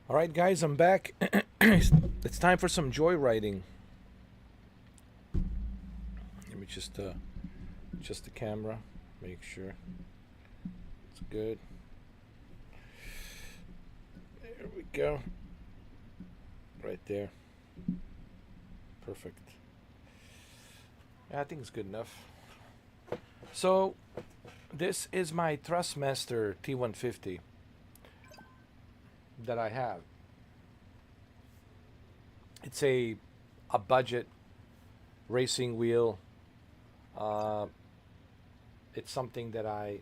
All right, guys, I'm back. It's time for some joyriding. Let me just adjust the camera, make sure it's good. There we go. Right there. Perfect. Yeah, I think it's good enough. So, this is my Thrustmaster T150 that I have. It's a budget racing wheel. Uh, it's something that I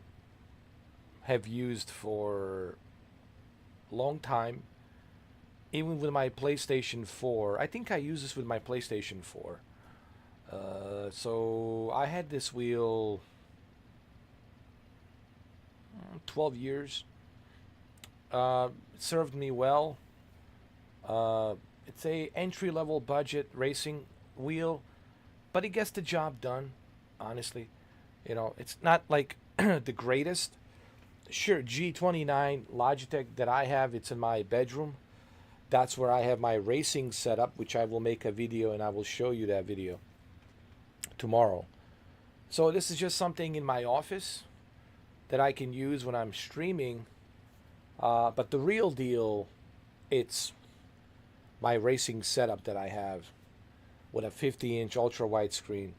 have used for a long time, even with my PlayStation 4. I think I use this with my PlayStation 4. So I had this wheel 12 years. It served me well. It's a entry level budget racing wheel, but it gets the job done. Honestly, it's not like the greatest. Sure, G29 Logitech that I have, it's in my bedroom. That's where I have my racing setup, which I will make a video and I will show you that video tomorrow. So this is just something in my office that I can use when I'm streaming. But the real deal, it's my racing setup that I have with a 50-inch ultra wide screen,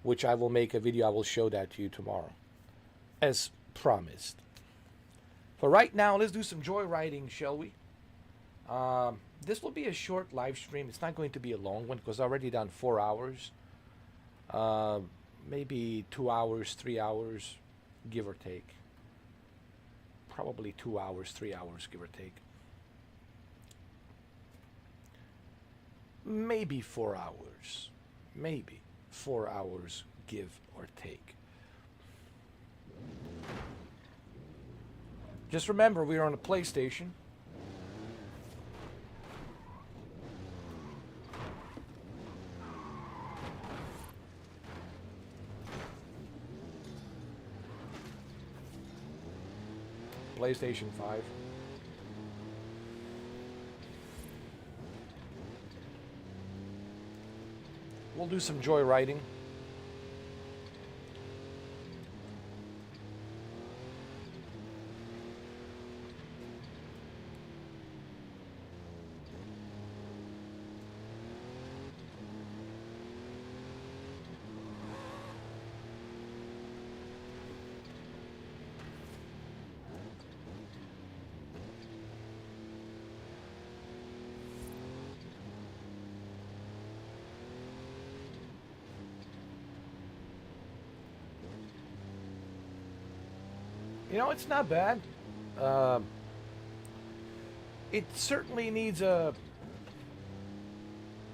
which I will make a video. I will show that to you tomorrow, as promised. For right now, let's do some joyriding, shall we? This will be a short live stream. It's not going to be a long one because I've already done 4 hours. Uh, Maybe 2 hours, 3 hours, give or take. Probably 2 hours, 3 hours, give or take. Maybe 4 hours. Maybe 4 hours, give or take. Just remember, we are on a PlayStation. PlayStation 5. We'll do some joyriding. It's not bad. Um it certainly needs a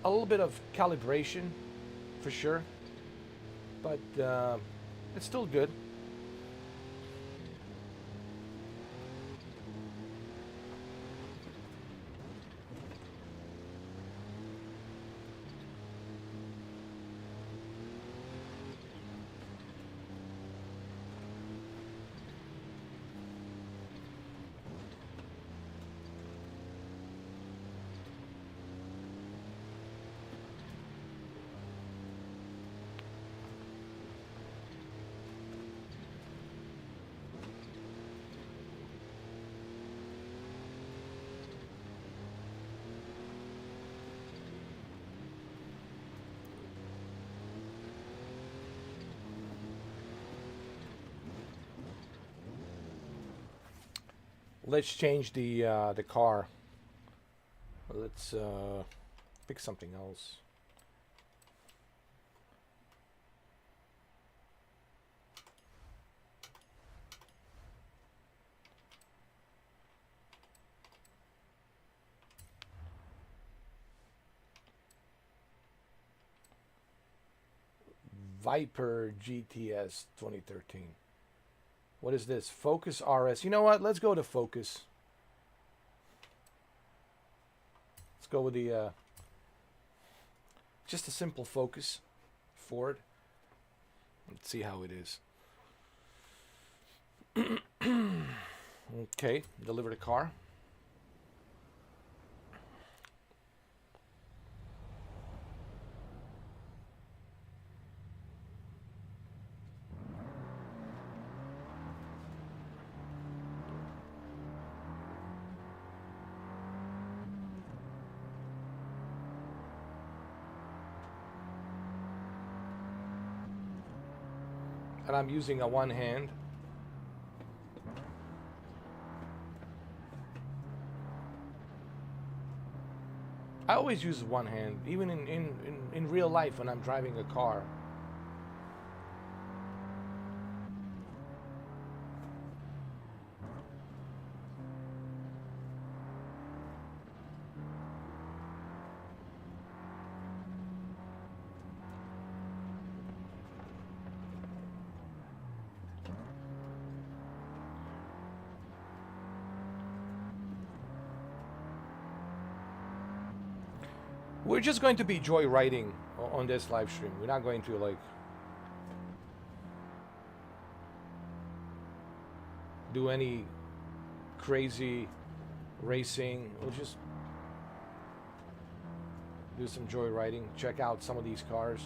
little bit of calibration, for sure, but it's still good. Let's change the car. Let's pick something else. Viper GTS 2013. What is this? Focus RS. You know what? Let's go to Focus. Let's go with the just a simple Focus Ford. Let's see how it is. Okay, deliver the car. and I'm using a one hand. I always use one hand, even in real life when I'm driving a car. We're just going to be joyriding on this live stream. We're not going to like do any crazy racing. We'll just do some joyriding, check out some of these cars.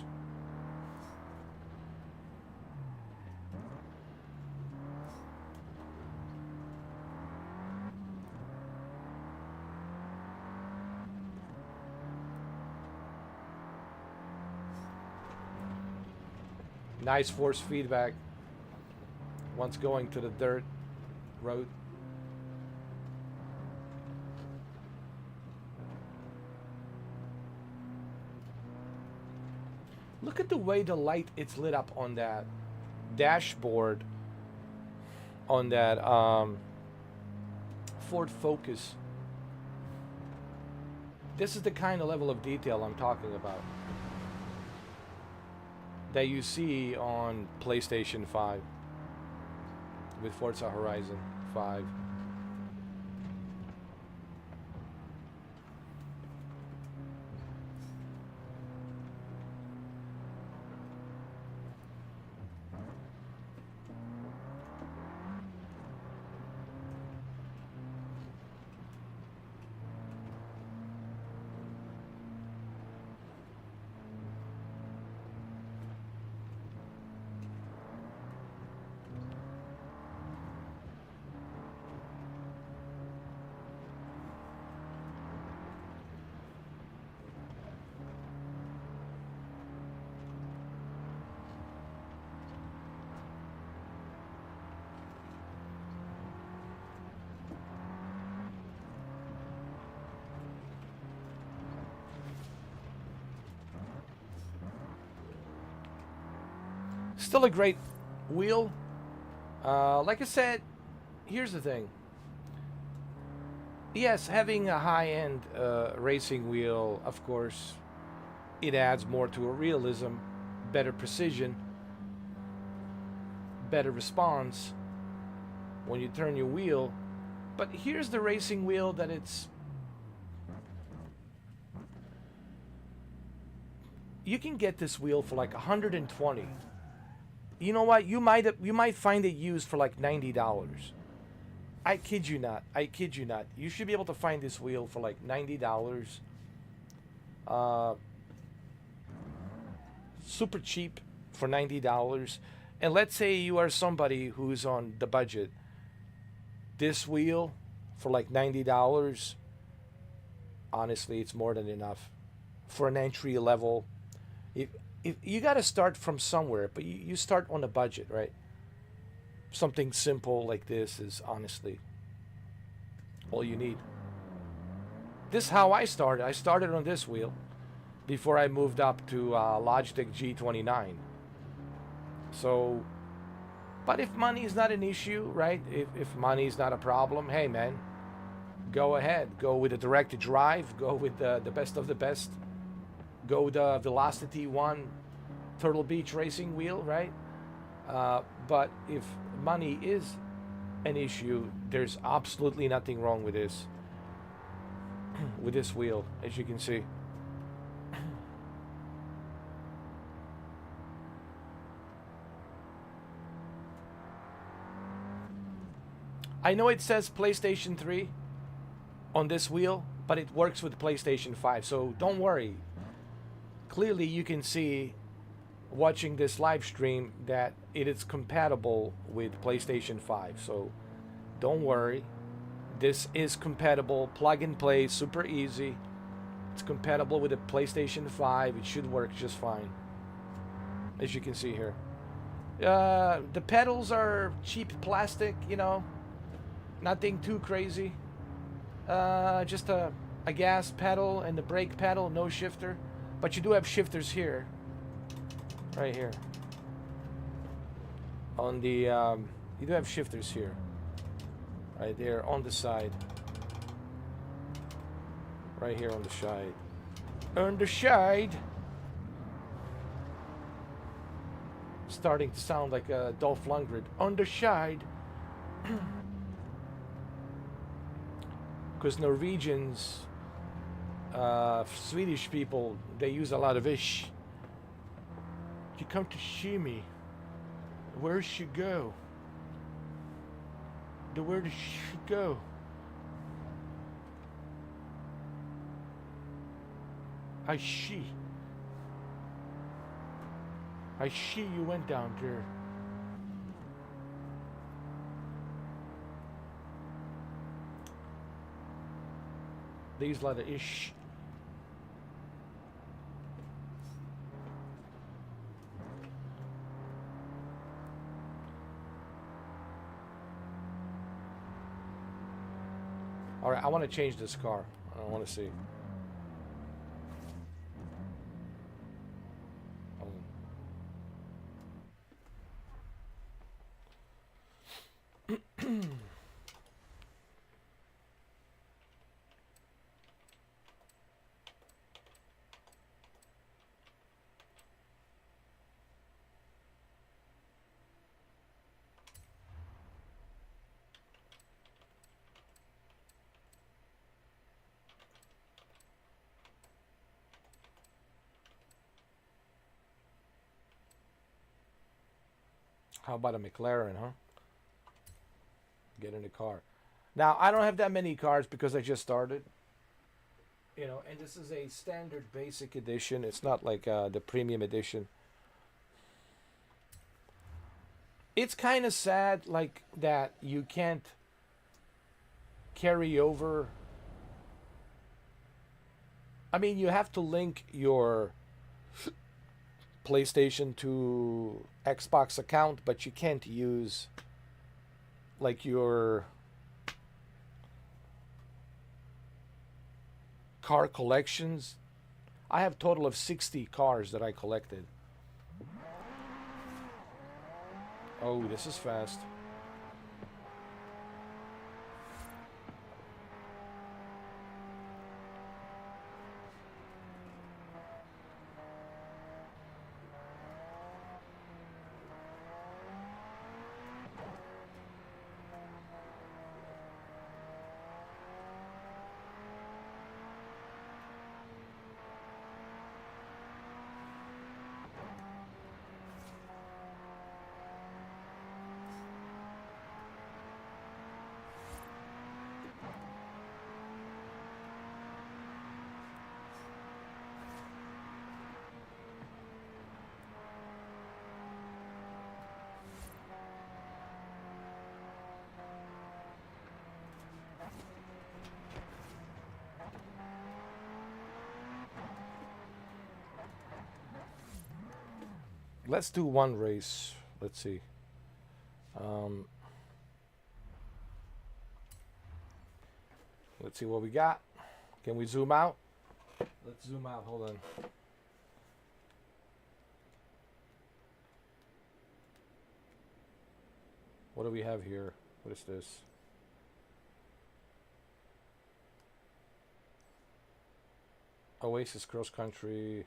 Nice force feedback once going to the dirt road. Look at the way the light it's lit up on that dashboard on that Ford Focus. This is the kind of level of detail I'm talking about that you see on PlayStation 5 with Forza Horizon 5. Still a great wheel. Like I said, here's the thing. Yes, having a high-end racing wheel, of course, it adds more to a realism, better precision, better response when you turn your wheel. But here's the racing wheel that it's... You can get this wheel for like 120. You know what? You might find it used for like $90. I kid you not. I kid you not. You should be able to find this wheel for like $90. Super cheap for $90. And let's say you are somebody who's on the budget. This wheel for like $90, honestly, it's more than enough for an entry level. If you got to start from somewhere, but you start on a budget, right? Something simple like this is honestly all you need. This is how I started. I started on this wheel before I moved up to Logitech G29. So, but if money is not an issue, right? If money is not a problem, hey man, go ahead. Go with a direct drive. Go with the best of the best. Go the Velocity 1 Turtle Beach racing wheel, right? But if money is an issue, there's absolutely nothing wrong with this. With this wheel, as you can see. I know it says PlayStation 3 on this wheel, but it works with PlayStation 5, so don't worry. Clearly you can see watching this live stream that it is compatible with PlayStation 5, so don't worry. This is compatible, plug and play, super easy. It's compatible with the PlayStation 5. It should work just fine, as you can see here. The pedals are cheap plastic, you know, nothing too crazy. Just a gas pedal and the brake pedal, no shifter. But you do have shifters here. Right here. On the, you do have shifters here. Right there on the side. Right here on the side. On the side. Starting to sound like Dolph Lundgren. On the side. Because Norwegians, Swedish people, they use a lot of ish. You come to see me. Where she go? Where does she go? I see you went down there. These lot of ish. All right, I want to change this car. I want to see. How about a McLaren, huh? Get in the car. Now, I don't have that many cars because I just started. You know, and this is a standard basic edition. It's not like the premium edition. It's kind of sad, like, that you can't carry over. I mean, you have to link your PlayStation to Xbox account, but you can't use like your car collections. I have a total of 60 cars that I collected. Oh, this is fast. Let's do one race. Let's see. Let's see what we got. Can we zoom out? Let's zoom out. Hold on. What do we have here? What is this? Oasis cross country.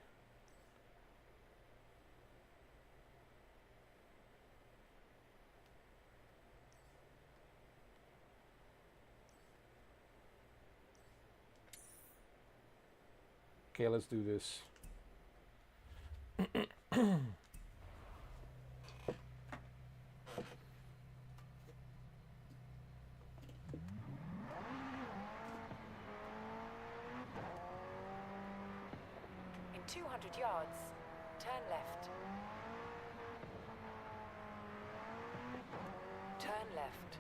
Okay, let's do this. In 200 yards, turn left. Turn left.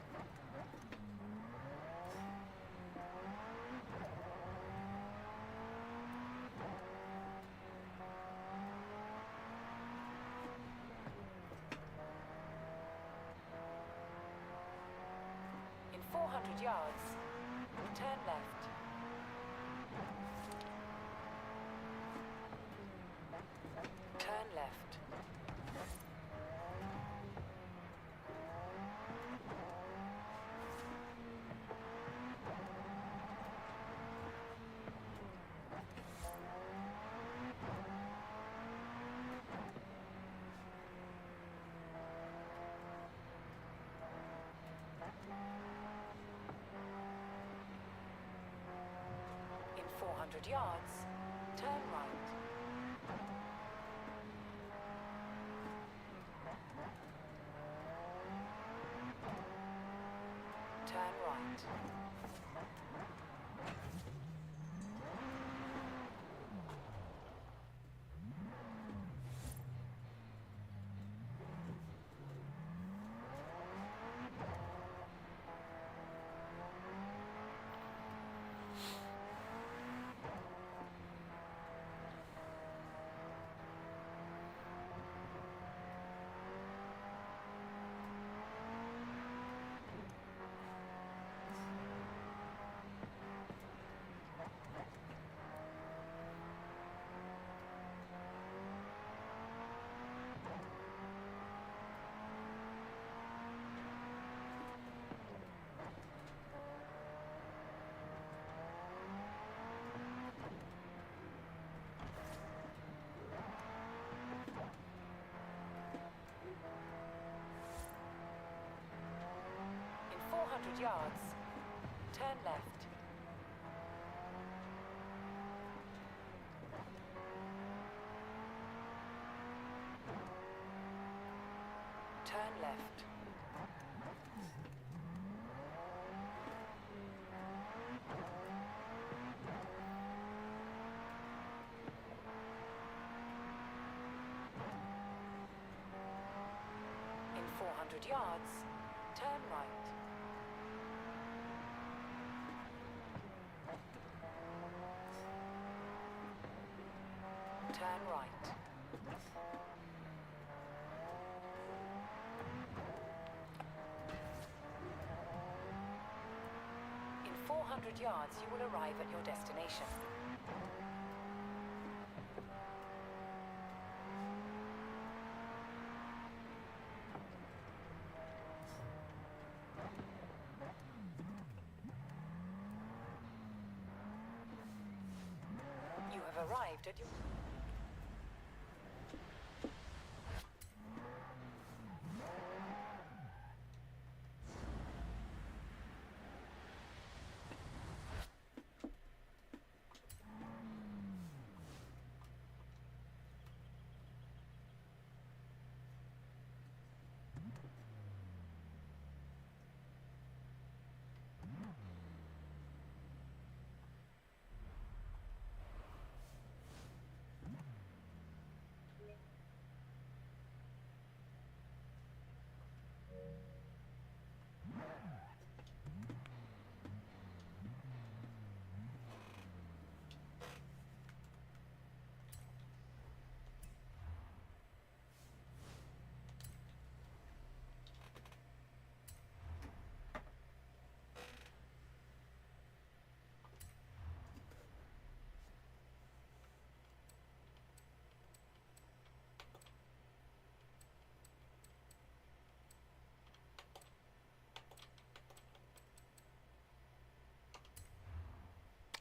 400 yards, turn left. Turn left. In 400 yards, turn right. Turn right. In 400 yards, turn left. Turn left. In 400 yards, turn right. Turn right. In 400 yards, you will arrive at your destination. You have arrived at your...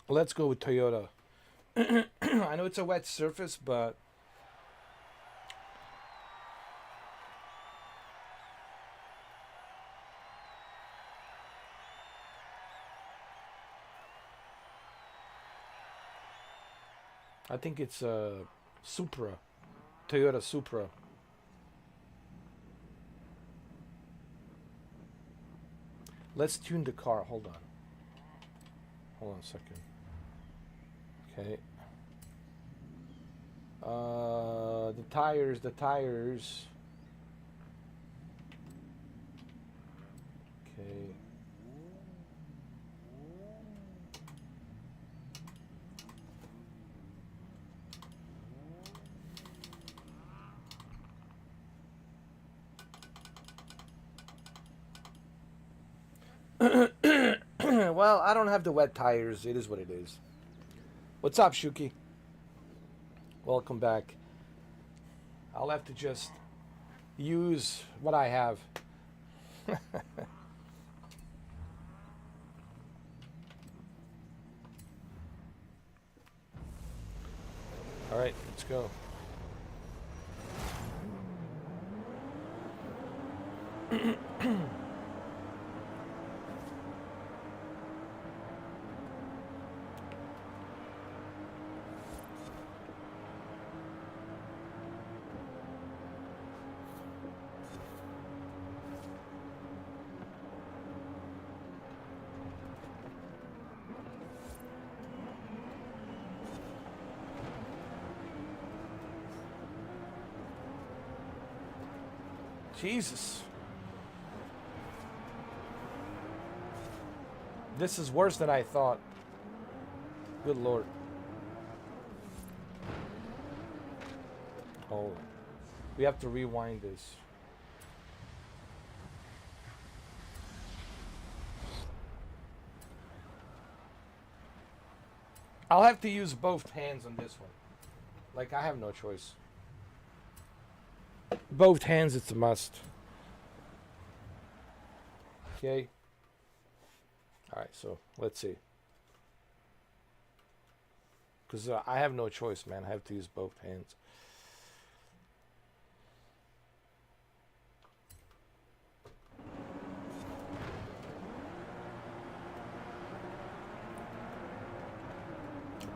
Let's go with Toyota. I know it's a wet surface, but I think it's a Supra, Toyota Supra. Let's tune the car. Hold on. Hold on a second. Okay. The tires. Okay. Well, I don't have the wet tires. It is what it is. What's up, Shuki? Welcome back. I'll have to just use what I have. All right, let's go. Jesus. This is worse than I thought. Good Lord. Oh. We have to rewind this. I'll have to use both hands on this one. Like, I have no choice. Both hands, it's a must. Okay. Alright, so let's see. Because I have no choice, man. I have to use both hands.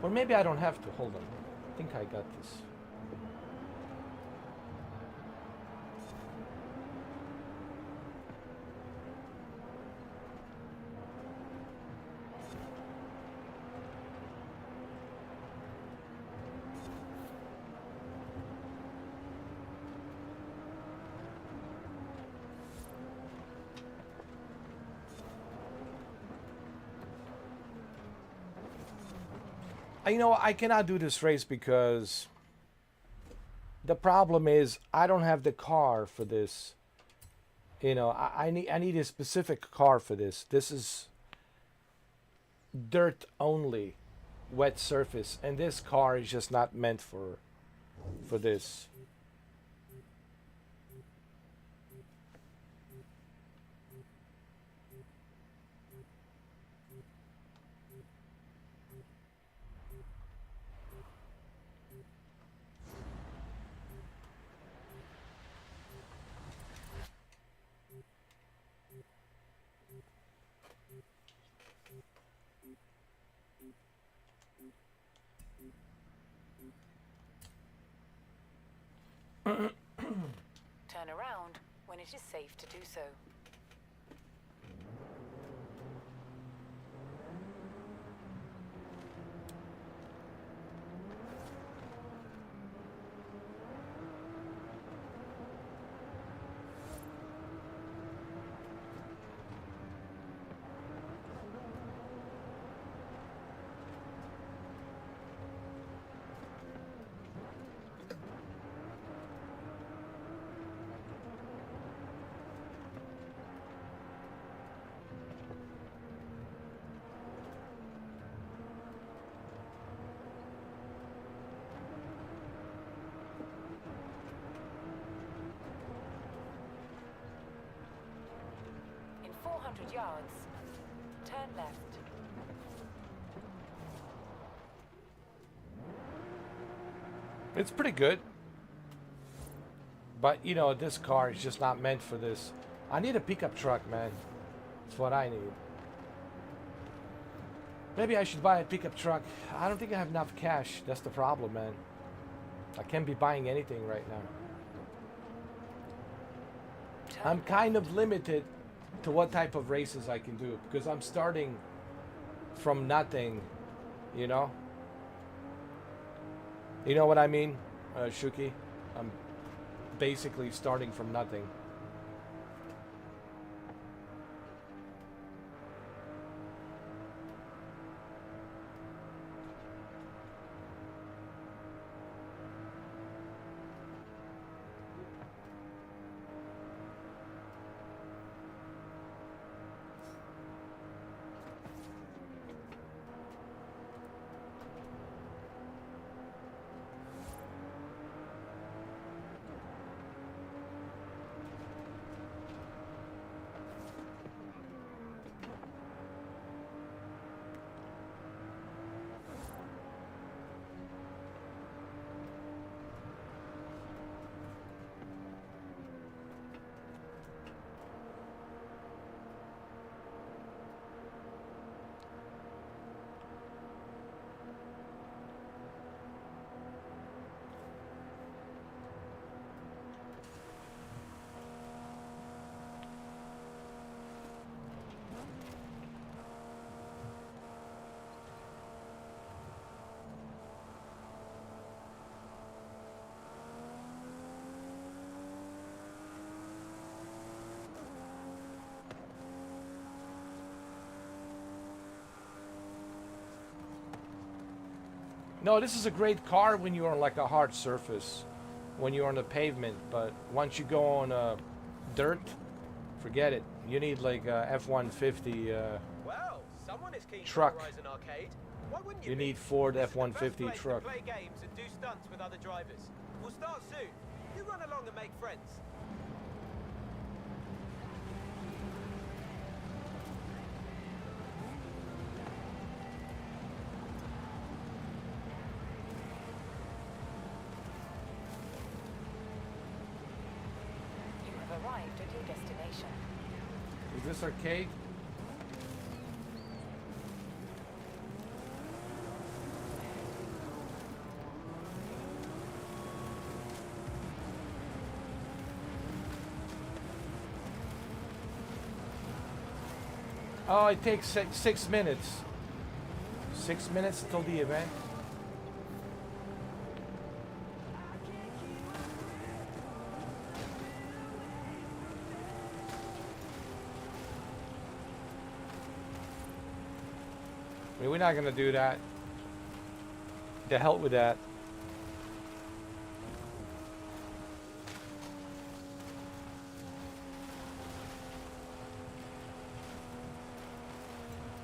Or maybe I don't have to. Hold on. I think I got this. You know, I cannot do this race because the problem is I don't have the car for this. You know, I need a specific car for this. This is dirt only, wet surface, and this car is just not meant for this. Turn around when it is safe to do so. In 400 yards, turn left. It's pretty good. But, you know, this car is just not meant for this. I need a pickup truck, man. That's what I need. Maybe I should buy a pickup truck. I don't think I have enough cash. That's the problem, man. I can't be buying anything right now. I'm kind of limited to what type of races I can do because I'm starting from nothing, you know? You know what I mean, Shuki? I'm basically starting from nothing. No, this is a great car when you're on like a hard surface, when you're on the pavement. But once you go on dirt, forget it. You need like a F-150 Well, someone is keen truck. for Horizon Arcade. Why wouldn't you You be? need Ford This is the F-150 best place truck. to play games and do stunts with other drivers. We'll start soon. You run along and make friends. You have arrived at your destination. Is this arcade? Oh, it takes 6 minutes. 6 minutes till the event. I mean, we're not gonna do that. The hell with that.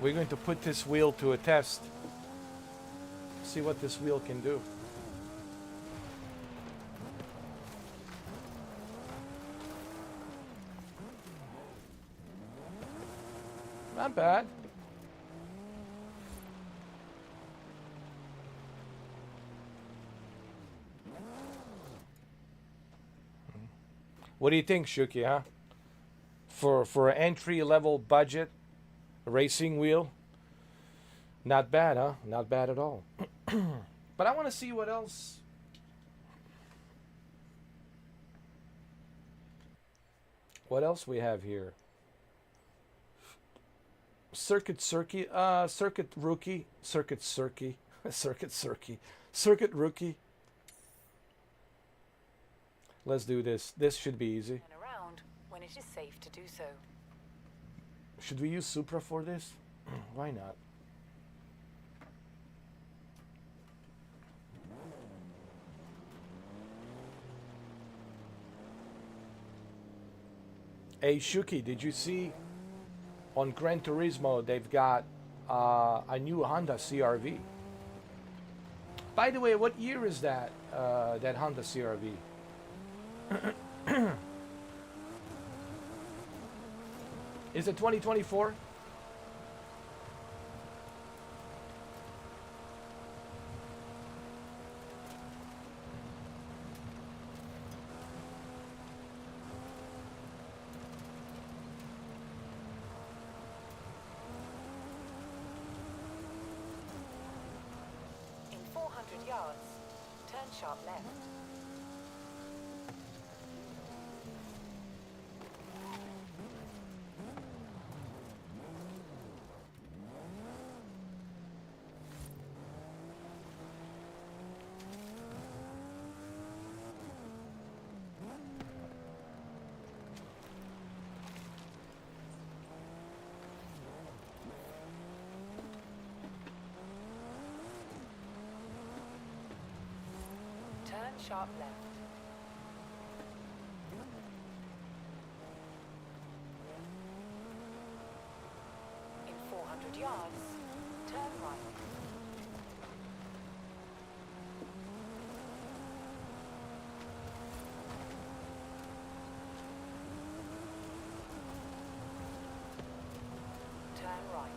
We're going to put this wheel to a test. See what this wheel can do. Not bad. What do you think, Shuki, huh? For an entry-level budget racing wheel, not bad, huh? Not bad at all. But I want to see what else. What else we have here? Circuit rookie, circuit rookie. Let's do this. This should be easy. Turn around when it is safe to do so. Should we use Supra for this? Why not? Hey Shuki, did you see on Gran Turismo they've got a new Honda CR-V? By the way, what year is that that Honda CR-V? Is it 2024? In 400 yards, turn sharp left. Turn sharp left. In 400 yards, turn right. Turn right.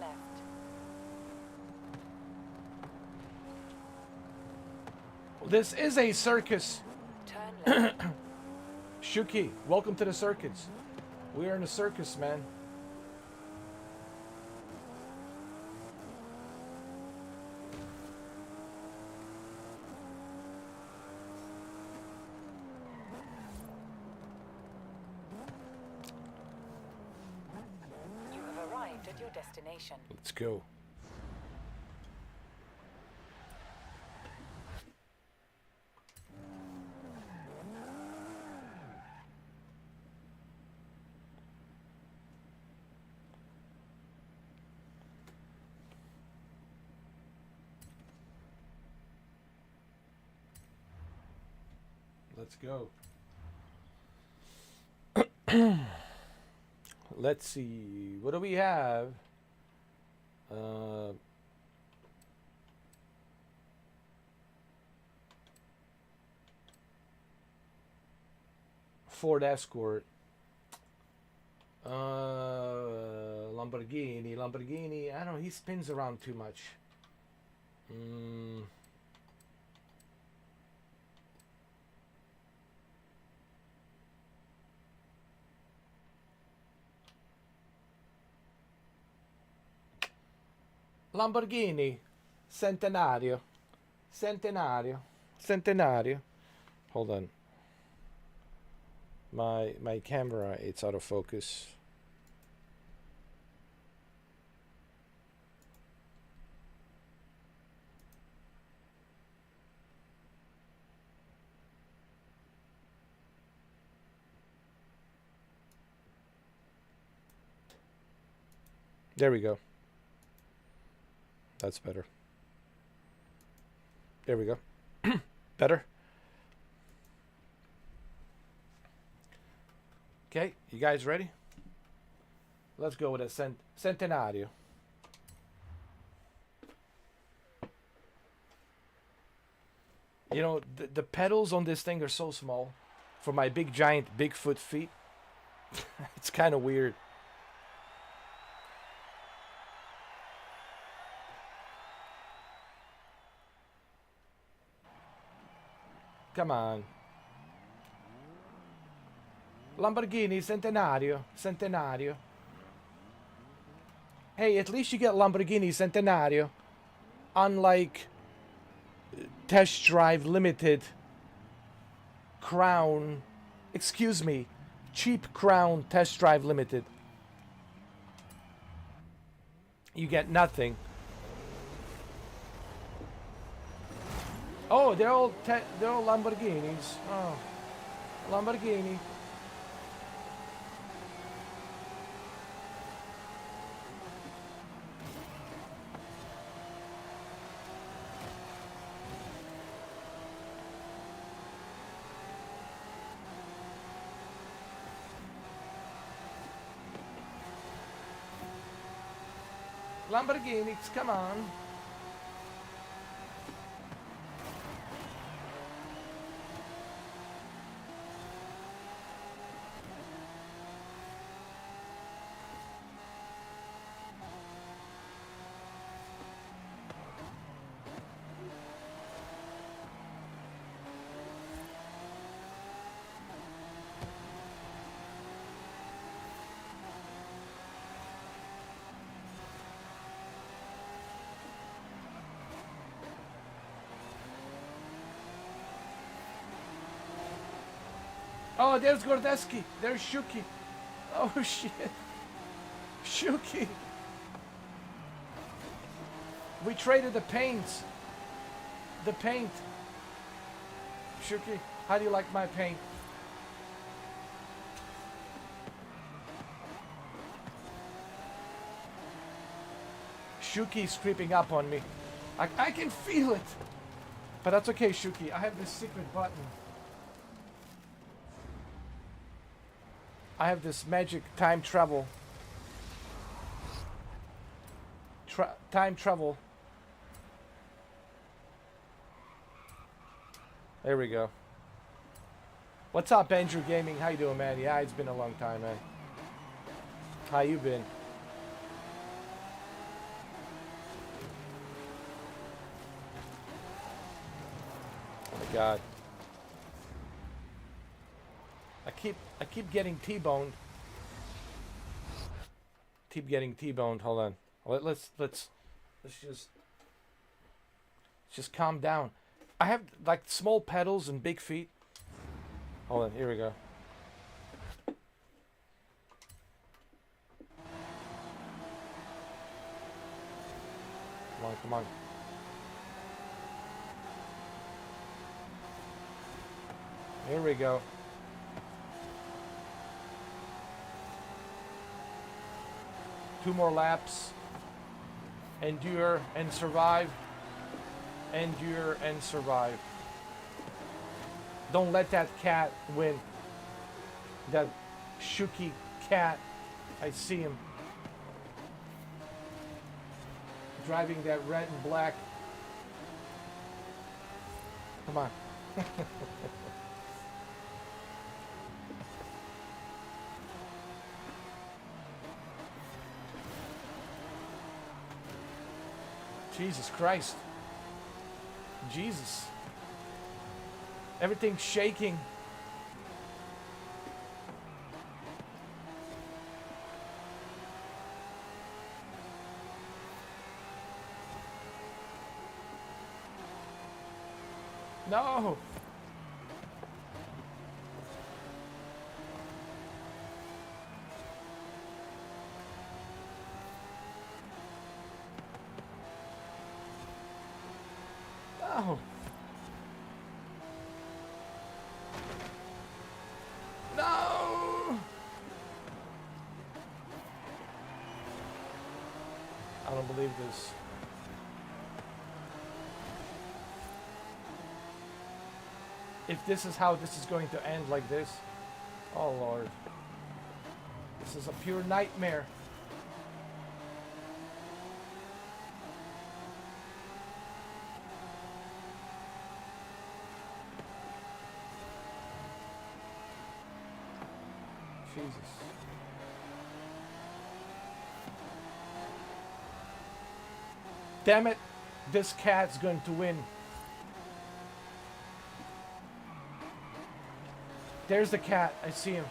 left. This is a circus. Turn left. Shuki, welcome to the circus. We are in a circus, man. You have arrived at your destination. Let's go. Let's go. Let's see. What do we have? Ford Escort. Lamborghini. Lamborghini. I don't know. He spins around too much. Lamborghini Centenario. Centenario. Centenario. Hold on. My camera, it's out of focus. There we go. That's better. There we go. Better. Okay, you guys ready? Let's go with a Centenario. You know, the pedals on this thing are so small for my big giant Bigfoot feet. It's kind of weird. Come on. Lamborghini Centenario. Centenario. Hey, at least you get Lamborghini Centenario. Unlike Test Drive Limited Crown. Excuse me. Cheap Crown Test Drive Limited. You get nothing. Oh, they're all Lamborghinis. Oh, Lamborghini. Lamborghinis, come on. Oh, there's Gordeski. There's Shuki. Oh, shit. Shuki. We traded the paints. The paint. Shuki, how do you like my paint? Shuki's creeping up on me. I can feel it. But that's okay, Shuki. I have this secret button. I have this magic time travel. Time travel. There we go. What's up, Andrew Gaming? How you doing, man? Yeah, it's been a long time, man. How you been? God. I keep getting T-boned. Keep getting T-boned. Hold on. Let's just calm down. I have like small pedals and big feet. Hold on. Here we go. Come on, come on. Here we go. Two more laps. Endure and survive. Endure and survive. Don't let that cat win. That Shuki cat. I see him. Driving that red and black. Come on. Jesus Christ. Jesus. Everything's shaking. No. No. No. I don't believe this. If this is how this is going to end like this, oh Lord. This is a pure nightmare. Jesus. Damn it. This cat's going to win. There's the cat. I see him.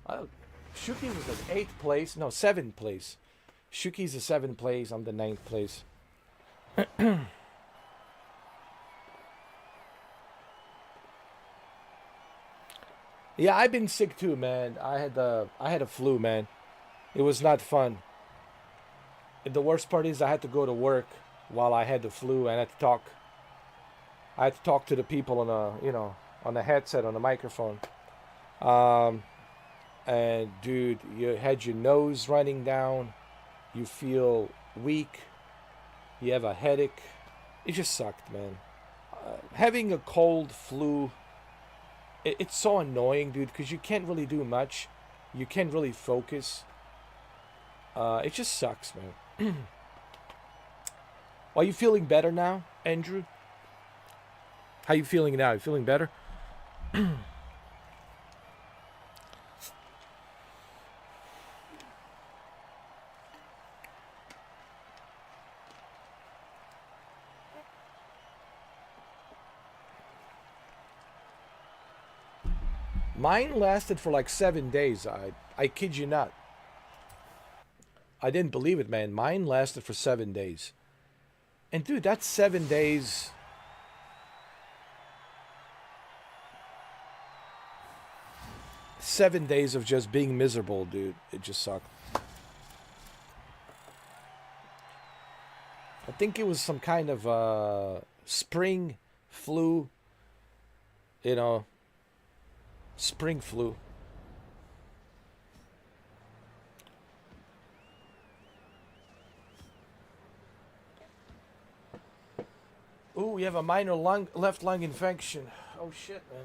Oh, Shuki was the 8th place. No, 7th place. Shuki's the 7th place. I'm the 9th place. Yeah, I've been sick too, man. I had a flu, man. It was not fun. And the worst part is I had to go to work while I had the flu, and I had to talk. I had to talk to the people on on the headset, on the microphone. And dude, you had your nose running down. You feel weak. You have a headache. It just sucked, man. Having a cold, flu, it's so annoying, dude, because you can't really do much. You can't really focus. It just sucks, man. Are you feeling better now, Andrew? How you feeling now? You feeling better? Mine lasted for like 7 days. I kid you not. I didn't believe it, man. Mine lasted for 7 days. And dude, that's 7 days. Seven days of just being miserable, dude. It just sucked. I think it was some kind of spring flu. You know, spring flu. Ooh, we have a minor left lung infection. Oh shit, man.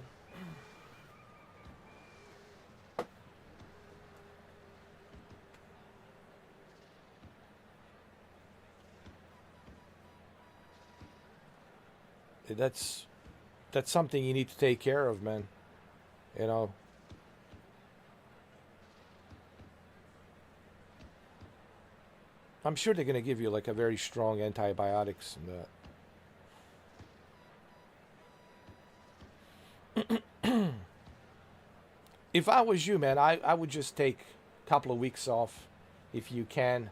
That's something you need to take care of, man. You know. I'm sure they're gonna give you like a very strong antibiotics and that. If I was you, man, I would just take a couple of weeks off if you can.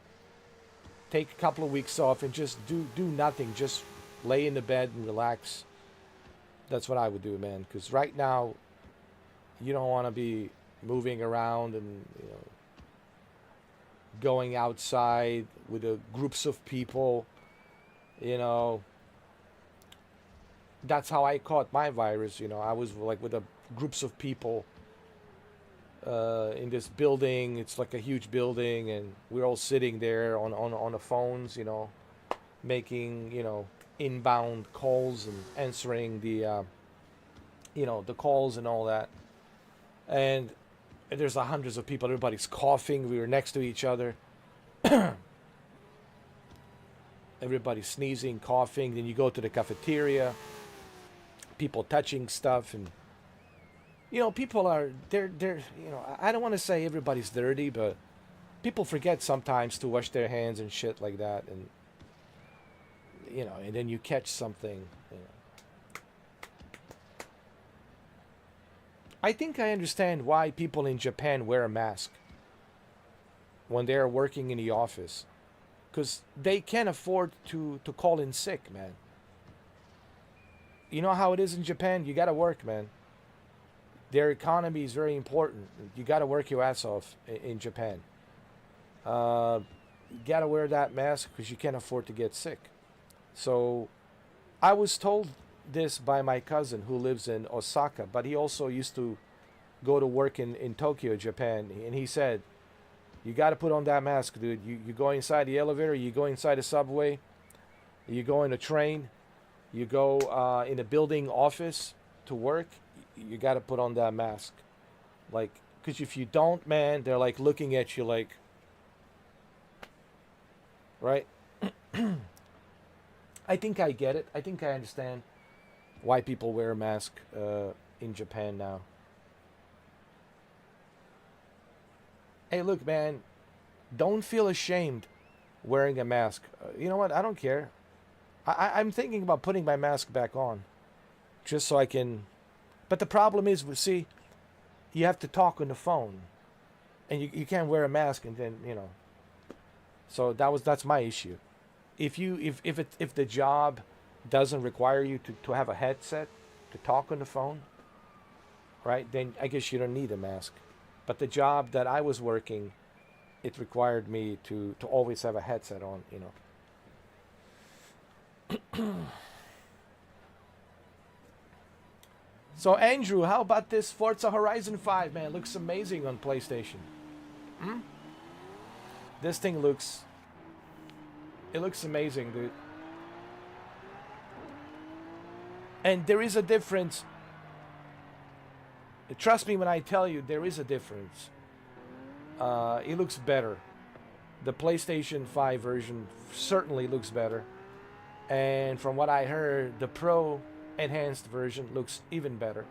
Take a couple of weeks off and just do nothing. Just lay in the bed and relax. That's what I would do, man. Because right now, you don't want to be moving around and going outside with groups of people. That's how I caught my virus. I was like with groups of people in this building. It's like a huge building, and we're all sitting there on the phones, making inbound calls and answering the the calls and all that. And there's hundreds of people. Everybody's coughing. We were next to each other. Everybody's sneezing, coughing. Then you go to the cafeteria. People touching stuff, and people are they're I don't want to say everybody's dirty, but people forget sometimes to wash their hands and shit like that, and and then you catch something. I think I understand why people in Japan wear a mask when they're working in the office, because they can't afford to call in sick, man. You know how it is in Japan? You gotta work, man. Their economy is very important. You gotta work your ass off in Japan. You gotta wear that mask because you can't afford to get sick. So I was told this by my cousin who lives in Osaka, but he also used to go to work in Tokyo, Japan, and he said, you got to put on that mask, dude. You go inside the elevator, you go inside the subway, you go in a train, you go in a building office to work, you got to put on that mask. Like, because if you don't, man, they're like looking at you like, right? I think I get it. I think I understand why people wear a mask in Japan now. Hey, look, man, don't feel ashamed wearing a mask. You know what? I don't care. I'm thinking about putting my mask back on just so I can. But the problem is, see, you have to talk on the phone, and you can't wear a mask, and then So that's my issue. If the job doesn't require you to have a headset to talk on the phone, right? Then I guess you don't need a mask. But the job that I was working, it required me to always have a headset on, So Andrew, how about this Forza Horizon 5, man? Looks amazing on PlayStation. This thing looks amazing, dude. And there is a difference. Trust me when I tell you, there is a difference. It looks better. The PlayStation 5 version certainly looks better. And from what I heard, the Pro enhanced version looks even better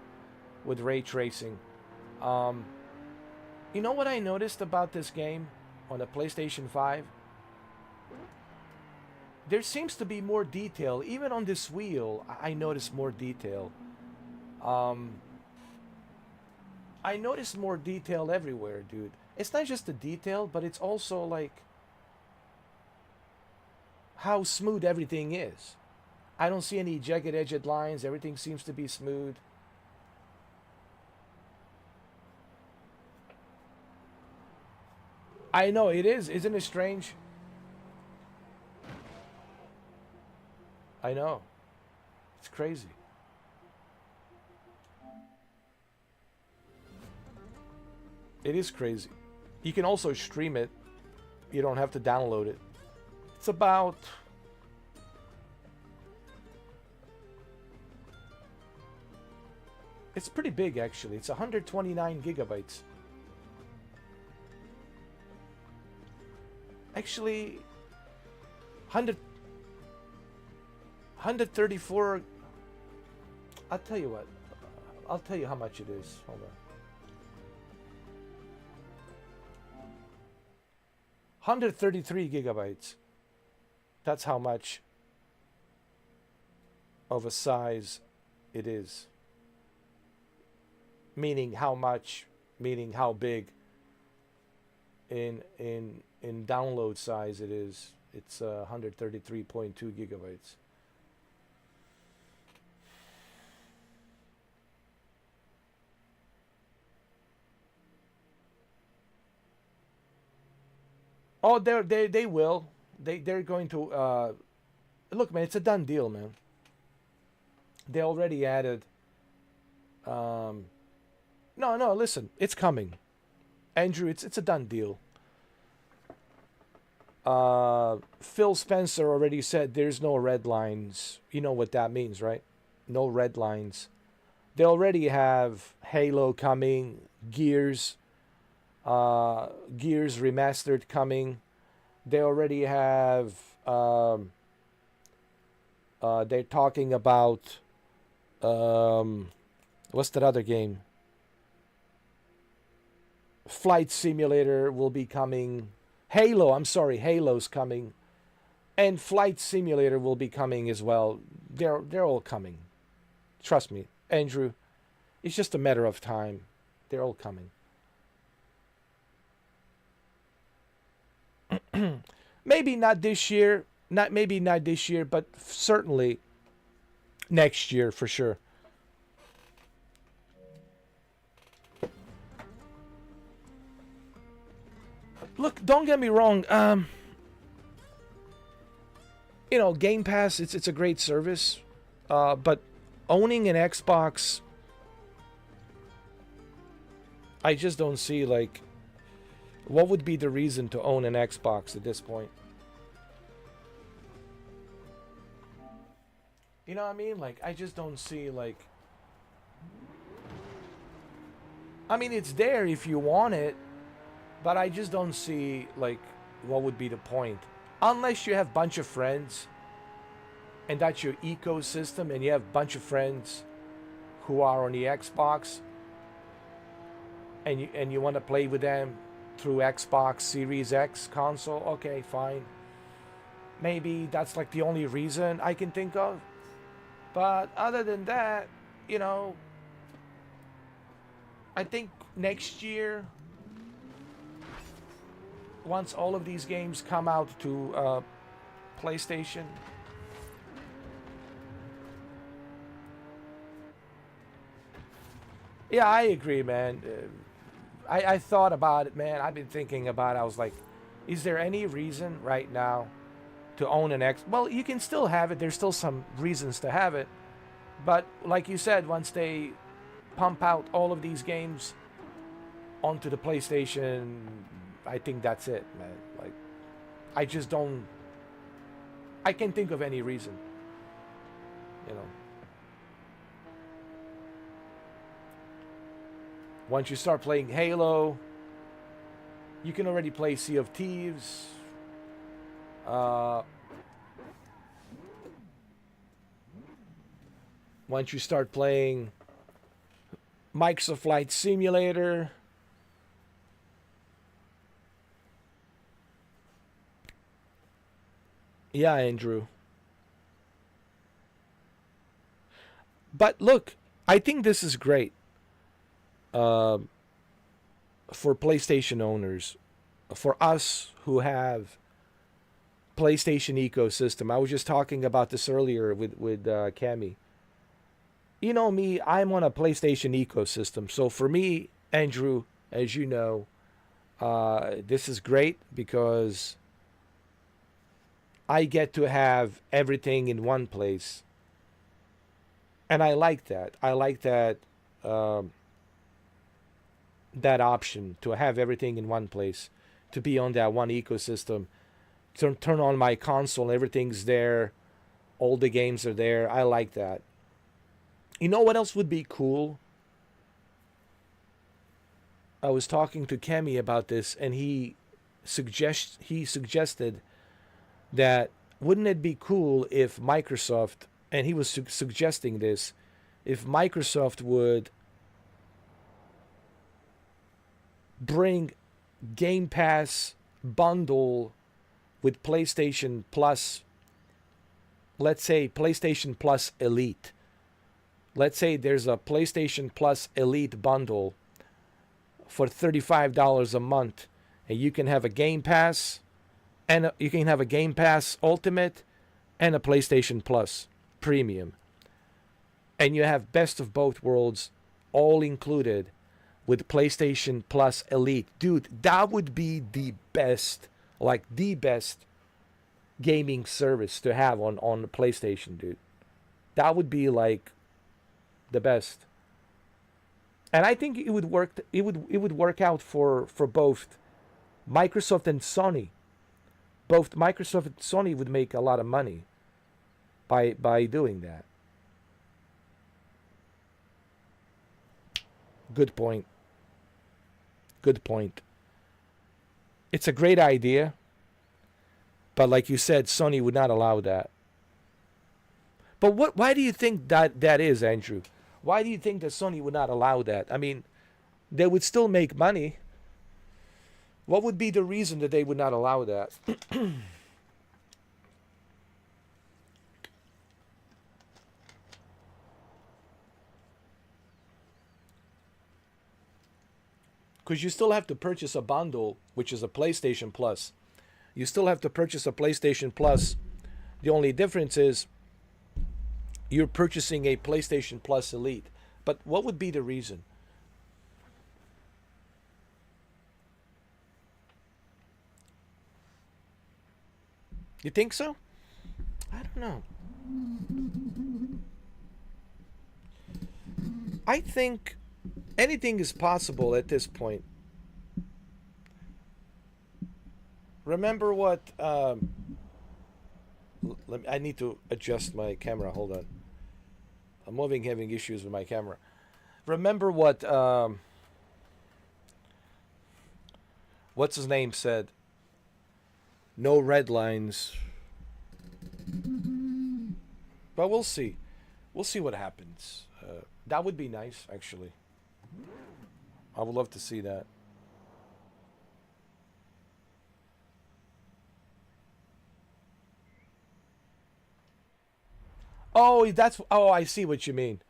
with ray tracing. You know what I noticed about this game on the PlayStation 5? There seems to be more detail. Even on this wheel, I noticed more detail. I noticed more detail everywhere, dude. It's not just the detail, but it's also like how smooth everything is. I don't see any jagged-edged lines. Everything seems to be smooth. I know it is. Isn't it strange? I know. It's crazy. It is crazy. You can also stream it. You don't have to download it. It's about... It's pretty big, actually. It's 129 gigabytes. Actually, 134... I'll tell you what. I'll tell you how much it is. Hold on. 133 gigabytes. That's how much of a size it is. Meaning how much, meaning how big in download size it is. It's 133.2 gigabytes. Oh, they will. They're going to look, man. It's a done deal, man. They already added. No, listen. It's coming, Andrew. It's a done deal. Phil Spencer already said there's no red lines. You know what that means, right? No red lines. They already have Halo coming, Gears Remastered coming. They already have. They're talking about. What's that other game? Flight Simulator will be coming. Halo's coming, and Flight Simulator will be coming as well. They're all coming. Trust me, Andrew. It's just a matter of time. They're all coming. Maybe not this year. Maybe not this year, but certainly next year for sure. Look, don't get me wrong. Game Pass, it's a great service, but owning an Xbox, I just don't see what would be the reason to own an Xbox at this point. You know what I mean? I just don't see I mean, it's there if you want it. But I just don't see, what would be the point? Unless you have a bunch of friends, and that's your ecosystem, and you have a bunch of friends who are on the Xbox, and you want to play with them through Xbox Series X console, okay, fine. Maybe that's, the only reason I can think of. But other than that, I think next year, once all of these games come out to PlayStation, yeah, I agree, man. I thought about it, man. I've been thinking about it. I was like, is there any reason right now to own an X? Well, you can still have it. There's still some reasons to have it. But like you said, once they pump out all of these games onto the PlayStation, I think that's it, man. I just don't. I can't think of any reason. Once you start playing Halo, you can already play Sea of Thieves. Once you start playing Microsoft Flight Simulator. Yeah, Andrew. But look, I think this is great for PlayStation owners, for us who have PlayStation ecosystem. I was just talking about this earlier with Cammy. You know me, I'm on a PlayStation ecosystem. So for me, Andrew, as you know, this is great because I get to have everything in one place. And I like that. I like that that option to have everything in one place, to be on that one ecosystem. Turn on my console, everything's there. All the games are there. I like that. You know what else would be cool? I was talking to Kemi about this, and he suggested that wouldn't it be cool if Microsoft, and he was suggesting this, if Microsoft would bring Game Pass bundle with PlayStation Plus, let's say PlayStation Plus Elite. Let's say there's a PlayStation Plus Elite bundle for $35 a month, and you can have a Game Pass, and you can have a Game Pass Ultimate and a PlayStation Plus Premium. And you have best of both worlds all included with PlayStation Plus Elite. Dude, that would be the best, like the best gaming service to have on the PlayStation, dude. That would be like the best. And I think it would work it would work out for both Microsoft and Sony. Both Microsoft and Sony would make a lot of money by doing that. Good point. Good point. It's a great idea, but like you said, Sony would not allow that. But why do you think that is, Andrew? Why do you think that Sony would not allow that? I mean, they would still make money. What would be the reason that they would not allow that? Because you still have to purchase a bundle, which is a PlayStation Plus. You still have to purchase a PlayStation Plus. The only difference is you're purchasing a PlayStation Plus Elite. But what would be the reason? You think so? I don't know. I think anything is possible at this point. Remember what... I need to adjust my camera. Hold on. I'm having issues with my camera. Remember what... what's his name said? No red lines. But we'll see. We'll see what happens. That would be nice, actually. I would love to see that. Oh, that's... Oh, I see what you mean.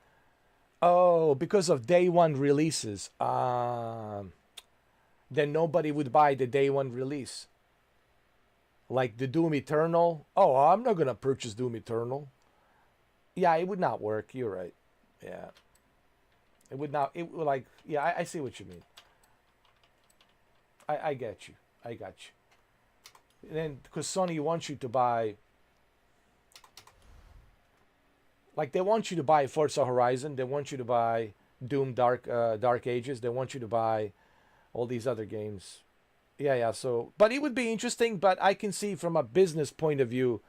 Oh, because of day one releases. Then nobody would buy the day one release. Like the Doom Eternal. Oh, I'm not going to purchase Doom Eternal. Yeah, it would not work. You're right. Yeah. It would not... It would like... Yeah, I see what you mean. I get you. I got you. And then, because Sony wants you to buy... Like, they want you to buy Forza Horizon. They want you to buy Doom Dark Ages. They want you to buy all these other games. Yeah, so... But it would be interesting, but I can see from a business point of view,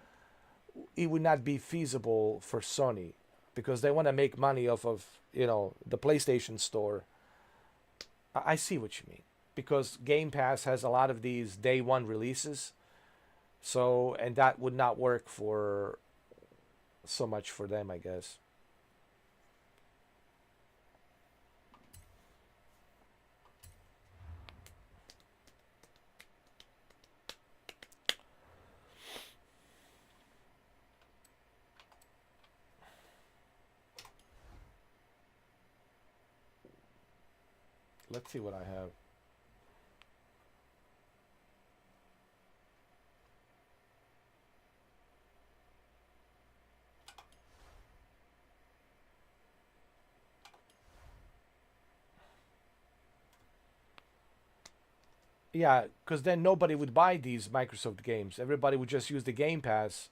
it would not be feasible for Sony. Because they want to make money off of, you know, the PlayStation Store. I see what you mean. Because Game Pass has a lot of these day one releases. So, and that would not work for... so much for them, I guess. Let's see what I have. Yeah, because then nobody would buy these Microsoft games. Everybody would just use the Game Pass,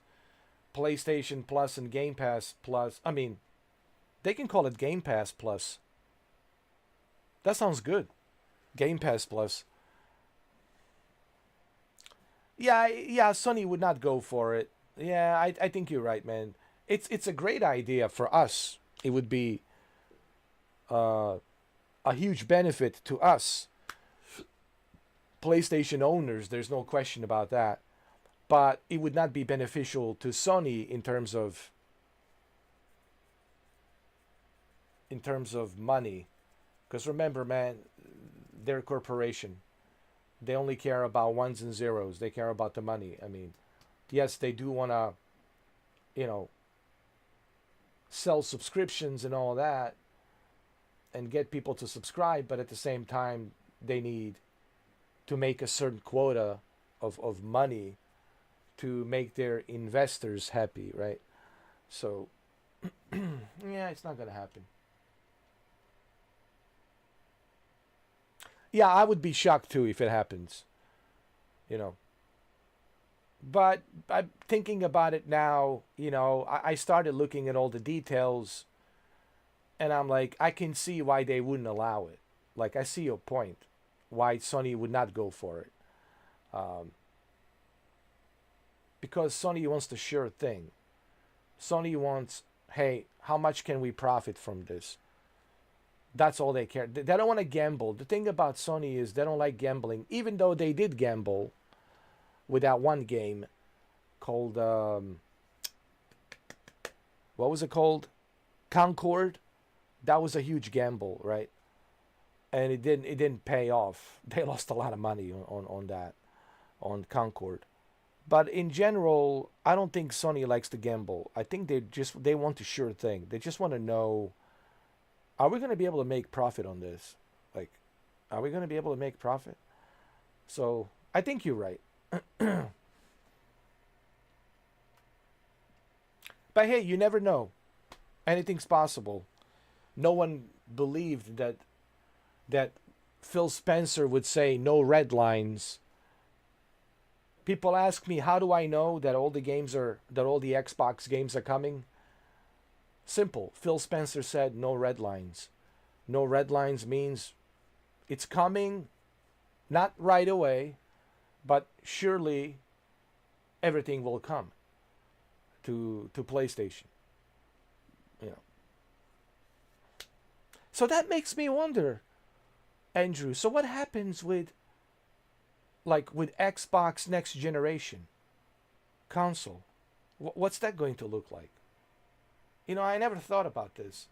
PlayStation Plus and Game Pass Plus. I mean, they can call it Game Pass Plus. That sounds good. Game Pass Plus. Yeah, Sony would not go for it. Yeah, I think you're right, man. It's a great idea for us. It would be a huge benefit to us. PlayStation owners, there's no question about that. But it would not be beneficial to Sony in terms of money. Because remember, man, they're a corporation. They only care about ones and zeros. They care about the money. I mean, yes, they do want to, you know, sell subscriptions and all that and get people to subscribe, but at the same time, they need to make a certain quota of money to make their investors happy, right? So, yeah, it's not going to happen. Yeah, I would be shocked too if it happens, you know. But I'm thinking about it now, you know, I started looking at all the details and I'm like, I can see why they wouldn't allow it. Like, I see your point, why Sony would not go for it. Because Sony wants the sure thing. Sony wants, hey, how much can we profit from this? That's all they care. They don't want to gamble. The thing about Sony is they don't like gambling, even though they did gamble with that one game called, what was it called? Concord. That was a huge gamble, right? And it didn't pay off. They lost a lot of money on that, on Concord. But in general, I don't think Sony likes to gamble. I think they want a sure thing. They just want to know, are we going to be able to make profit on this? Like, are we going to be able to make profit? So I think you're right. But hey, you never know. Anything's possible. No one believed that Phil Spencer would say no red lines. People ask me, how do I know that all the Xbox games are coming? Simple. Phil Spencer said no red lines. No red lines means it's coming, not right away, but surely everything will come to PlayStation. You know. So that makes me wonder, Andrew, so what happens with Xbox next generation console? What's that going to look like? You know, I never thought about this.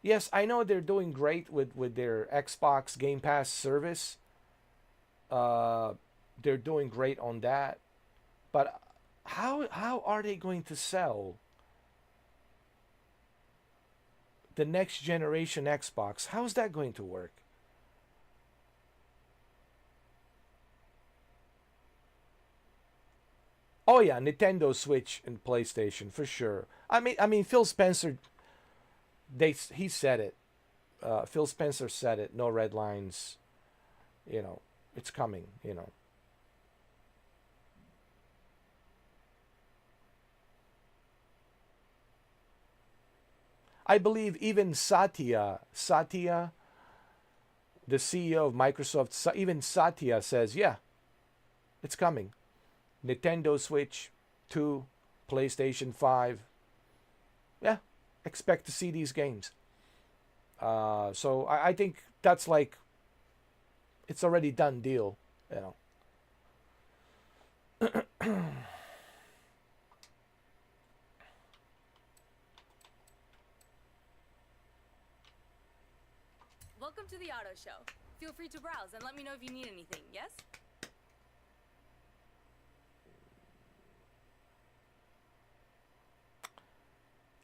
Yes, I know they're doing great with their Xbox Game Pass service. They're doing great on that. But how are they going to sell the next generation Xbox? How's that going to work? Oh yeah, Nintendo Switch and PlayStation for sure. I mean, Phil Spencer, he said it. Phil Spencer said it. No red lines. You know, it's coming. You know. I believe even Satya, the CEO of Microsoft, even Satya says, yeah, it's coming. Nintendo Switch 2, PlayStation 5. Yeah, expect to see these games. So I think that's like, it's already done deal, you know. Welcome to the auto show. Feel free to browse and let me know if you need anything, yes?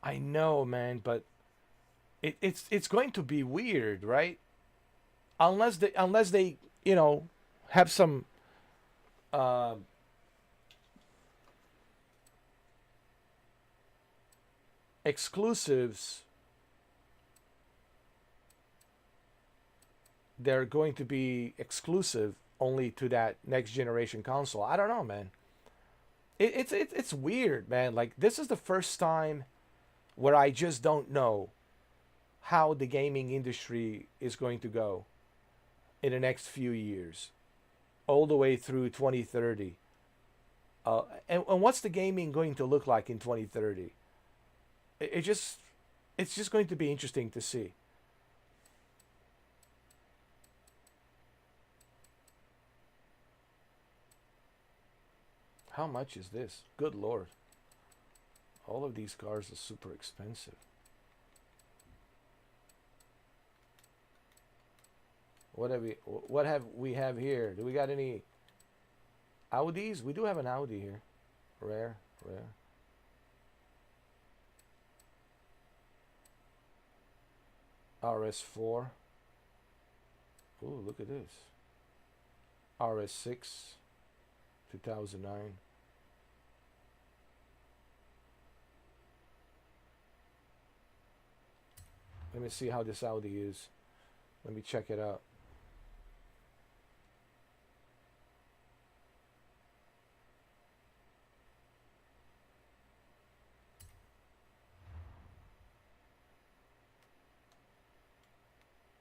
I know, man, but it's going to be weird, right? Unless they you know, have some exclusives. They're going to be exclusive only to that next generation console. I don't know, man. It's weird, man. Like, this is the first time where I just don't know how the gaming industry is going to go in the next few years, all the way through 2030. And what's the gaming going to look like in 2030? It's just going to be interesting to see. How much is this? Good Lord. All of these cars are super expensive. What have we have here? Do we got any Audis? We do have an Audi here. Rare. RS4. Ooh, look at this. RS6, 2009. Let me see how this Audi is. Let me check it out.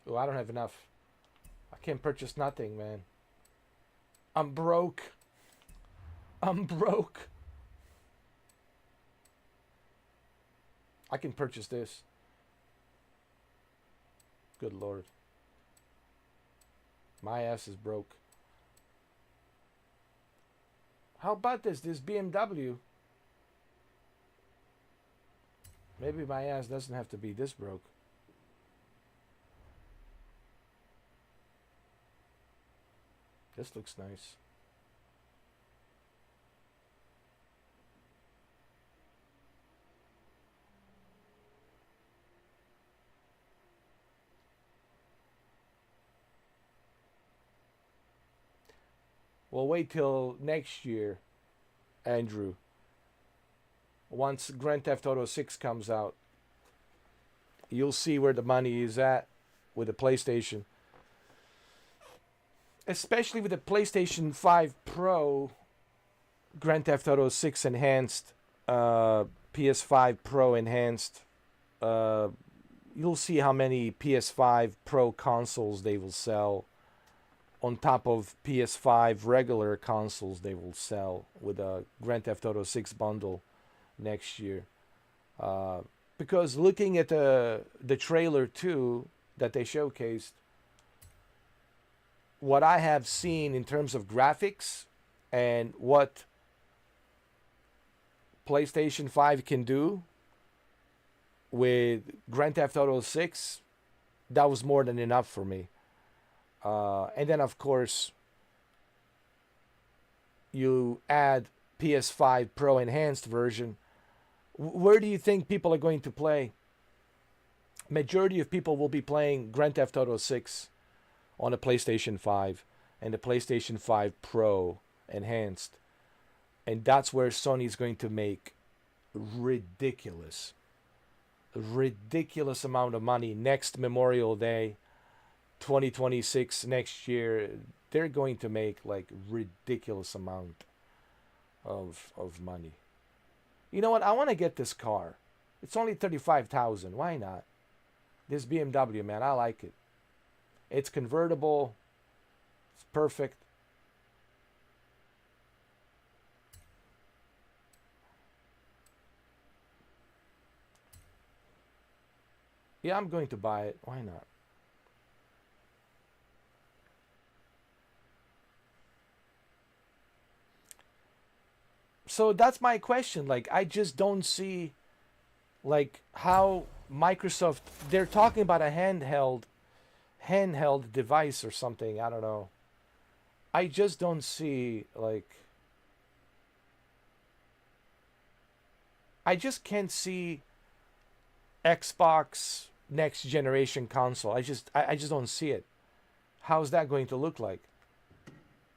Oh, I don't have enough. I can't purchase nothing, man. I'm broke. I'm broke. I can purchase this. Good Lord. My ass is broke. How about this BMW? Maybe my ass doesn't have to be this broke. This looks nice. We'll wait till next year, Andrew. Once Grand Theft Auto 6 comes out, you'll see where the money is at with the PlayStation. Especially with the PlayStation 5 Pro, Grand Theft Auto 6 Enhanced, PS5 Pro Enhanced. You'll see how many PS5 Pro consoles they will sell on top of PS5 regular consoles they will sell with a Grand Theft Auto 6 bundle next year. Because looking at the trailer too that they showcased, what I have seen in terms of graphics and what PlayStation 5 can do with Grand Theft Auto 6, that was more than enough for me. And then, of course, you add PS5 Pro Enhanced version. Where do you think people are going to play? Majority of people will be playing Grand Theft Auto 6 on the PlayStation 5 and the PlayStation 5 Pro Enhanced. And that's where Sony's going to make ridiculous amount of money next Memorial Day. 2026 next year, they're going to make like ridiculous amount of money. You know what? I want to get this car. It's only 35,000. Why not? This BMW, man, I like it. It's convertible. It's perfect. Yeah, I'm going to buy it. Why not? So that's my question. Like, I just don't see like how Microsoft, they're talking about a handheld device or something. I don't know. I just don't see like, I just can't see Xbox next generation console. I just don't see it. How's that going to look like?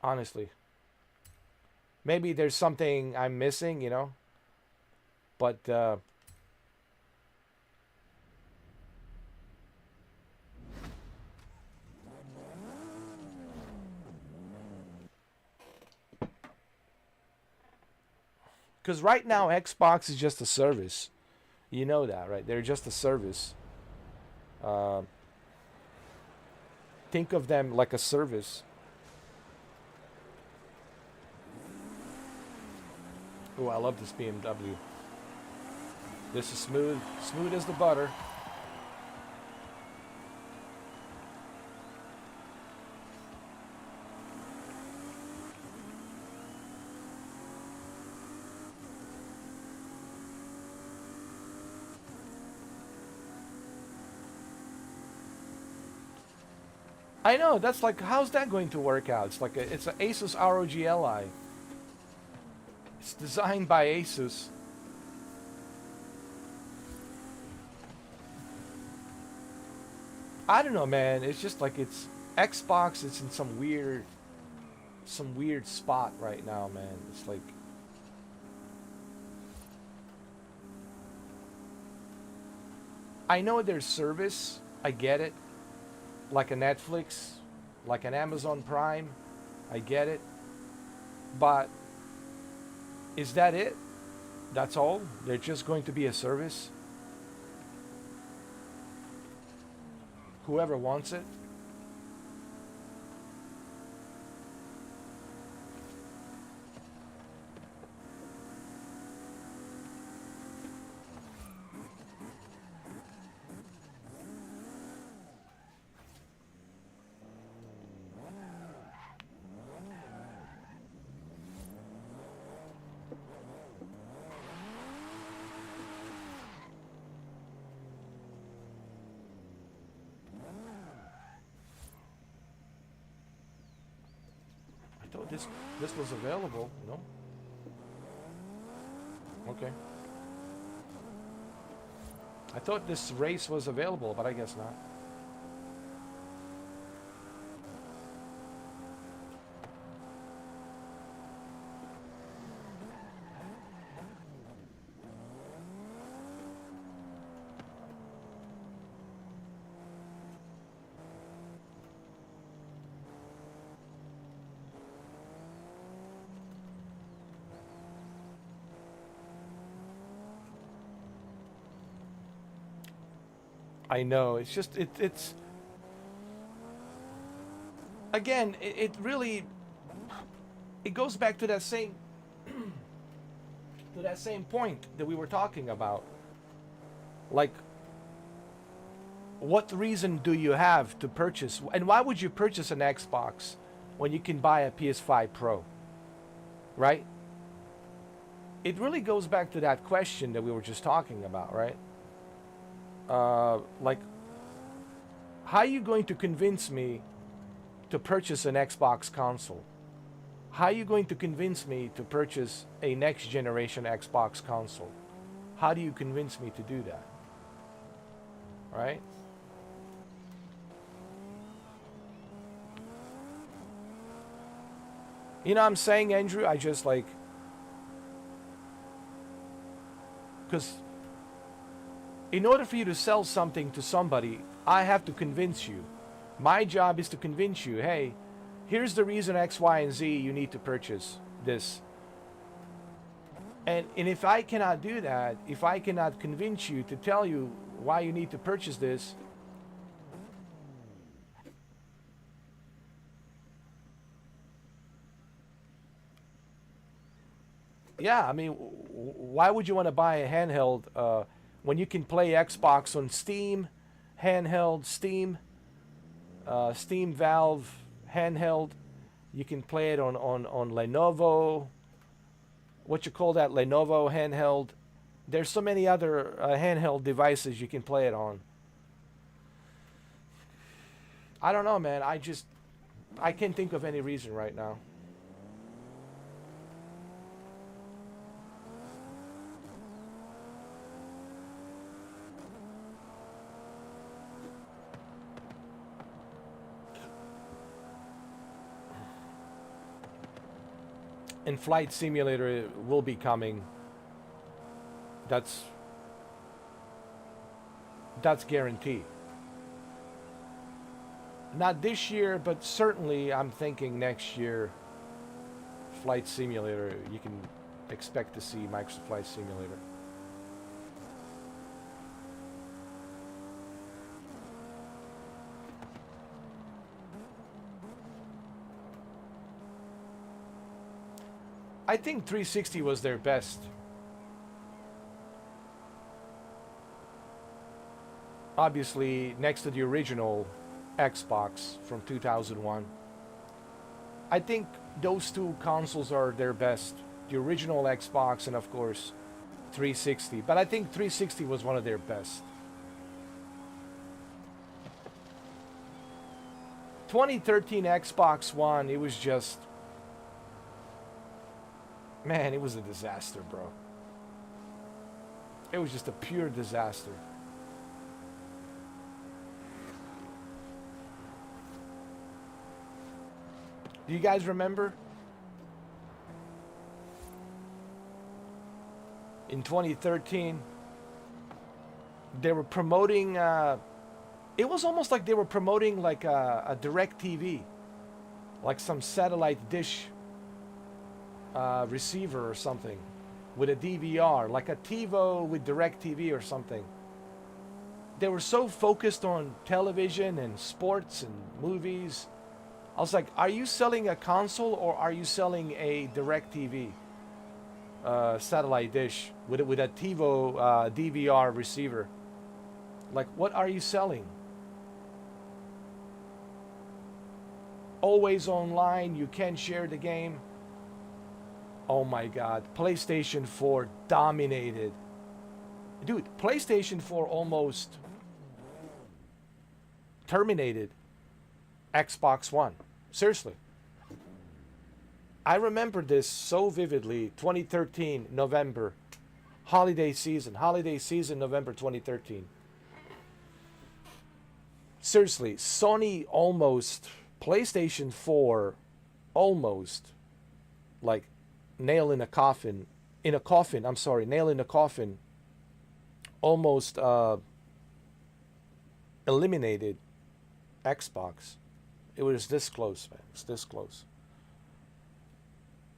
Honestly. Maybe there's something I'm missing, you know. But because right now Xbox is just a service. You know that, right? They're just a service. Think of them like a service. Oh, I love this BMW. This is smooth as the butter. I know, that's like, how's that going to work out? It's like it's an Asus ROG Li. It's designed by Asus. I don't know, man. It's just like it's Xbox. It's in some weird spot right now, man. It's like I know there's service. I get it. Like a Netflix, like an Amazon Prime. I get it. But is that it? That's all? They're just going to be a service? Whoever wants it? I thought this was available, no? Okay. I thought this race was available, but I guess not. I know, it's just it's again it really it goes back to that same point that we were talking about. Like, what reason do you have to purchase, and why would you purchase an Xbox when you can buy a PS5 Pro, right? It really goes back to that question that we were just talking about, right? Like, how are you going to convince me to purchase an Xbox console? How are you going to convince me to purchase a next generation Xbox console? How do you convince me to do that? Right? You know what I'm saying, Andrew? I just like, because in order for you to sell something to somebody, I have to convince you. My job is to convince you, hey, here's the reason X, Y, and Z you need to purchase this. And if I cannot do that, if I cannot convince you to tell you why you need to purchase this, yeah, I mean, why would you want to buy a handheld when you can play Xbox on Steam, handheld, Steam, Steam Valve, handheld? You can play it on Lenovo. What you call that? Lenovo handheld. There's so many other handheld devices you can play it on. I don't know, man. I can't think of any reason right now. And Flight Simulator will be coming. That's guaranteed. Not this year, but certainly I'm thinking next year. Flight Simulator, you can expect to see Microsoft Flight Simulator. I think 360 was their best. Obviously, next to the original Xbox from 2001. I think those two consoles are their best. The original Xbox and, of course, 360. But I think 360 was one of their best. 2013 Xbox One, it was just, man, it was a disaster, bro. It was just a pure disaster. Do you guys remember? In 2013, they were promoting, it was almost like they were promoting like a direct TV, like some satellite dish receiver or something with a DVR, like a TiVo with direct TV or something. They were so focused on television and sports and movies. I was like, are you selling a console or are you selling a direct TV satellite dish with a TiVo DVR receiver? Like, what are you selling? Always online, you can share the game. Oh my God, PlayStation 4 dominated. Dude, PlayStation 4 almost terminated Xbox One. Seriously. I remember this so vividly. 2013, November. Holiday season, November 2013. Seriously, Sony almost, PlayStation 4 almost, like, nail in a coffin, nail in a coffin, almost eliminated Xbox. It was this close, man. It's this close.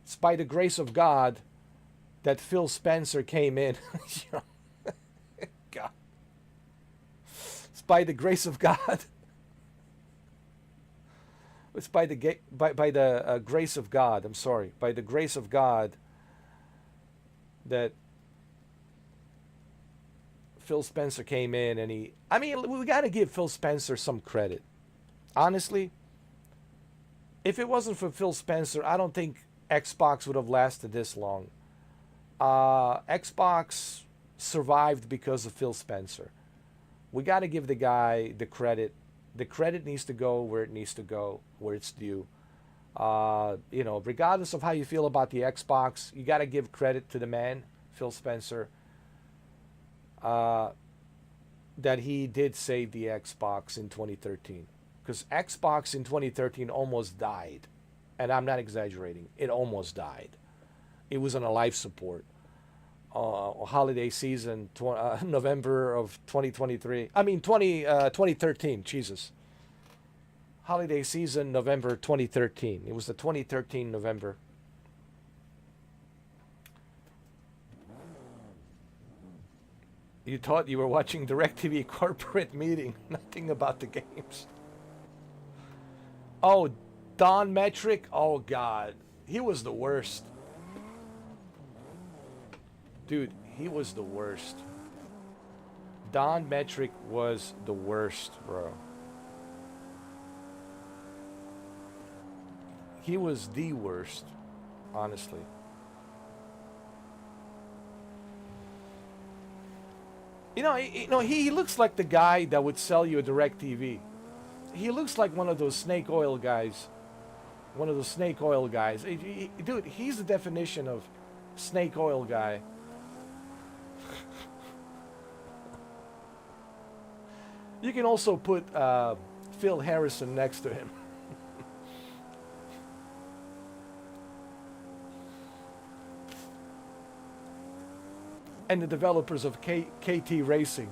It's by the grace of God that Phil Spencer came in. God. It's by the grace of God. It's by the grace of God. I'm sorry. By the grace of God that Phil Spencer came in and he... I mean, we got to give Phil Spencer some credit. Honestly, if it wasn't for Phil Spencer, I don't think Xbox would have lasted this long. Xbox survived because of Phil Spencer. We got to give the guy the credit. The credit needs to go where it needs to go, where it's due. You know, regardless of how you feel about the Xbox, you got to give credit to the man, Phil Spencer, that he did save the Xbox in 2013. Because Xbox in 2013 almost died. And I'm not exaggerating. It almost died. It was on a life support. Holiday season, November of 2023. I mean, 2013. Jesus. Holiday season, November 2013. It was the 2013 November. You thought you were watching DirecTV corporate meeting. Nothing about the games. Oh, Don Metric. Oh, God. He was the worst. Dude, he was the worst. Don Metric was the worst, bro. He was the worst, honestly. You know, he looks like the guy that would sell you a DirecTV. He looks like one of those snake oil guys. One of those snake oil guys. Dude, he's the definition of snake oil guy. You can also put Phil Harrison next to him. And the developers of KT Racing.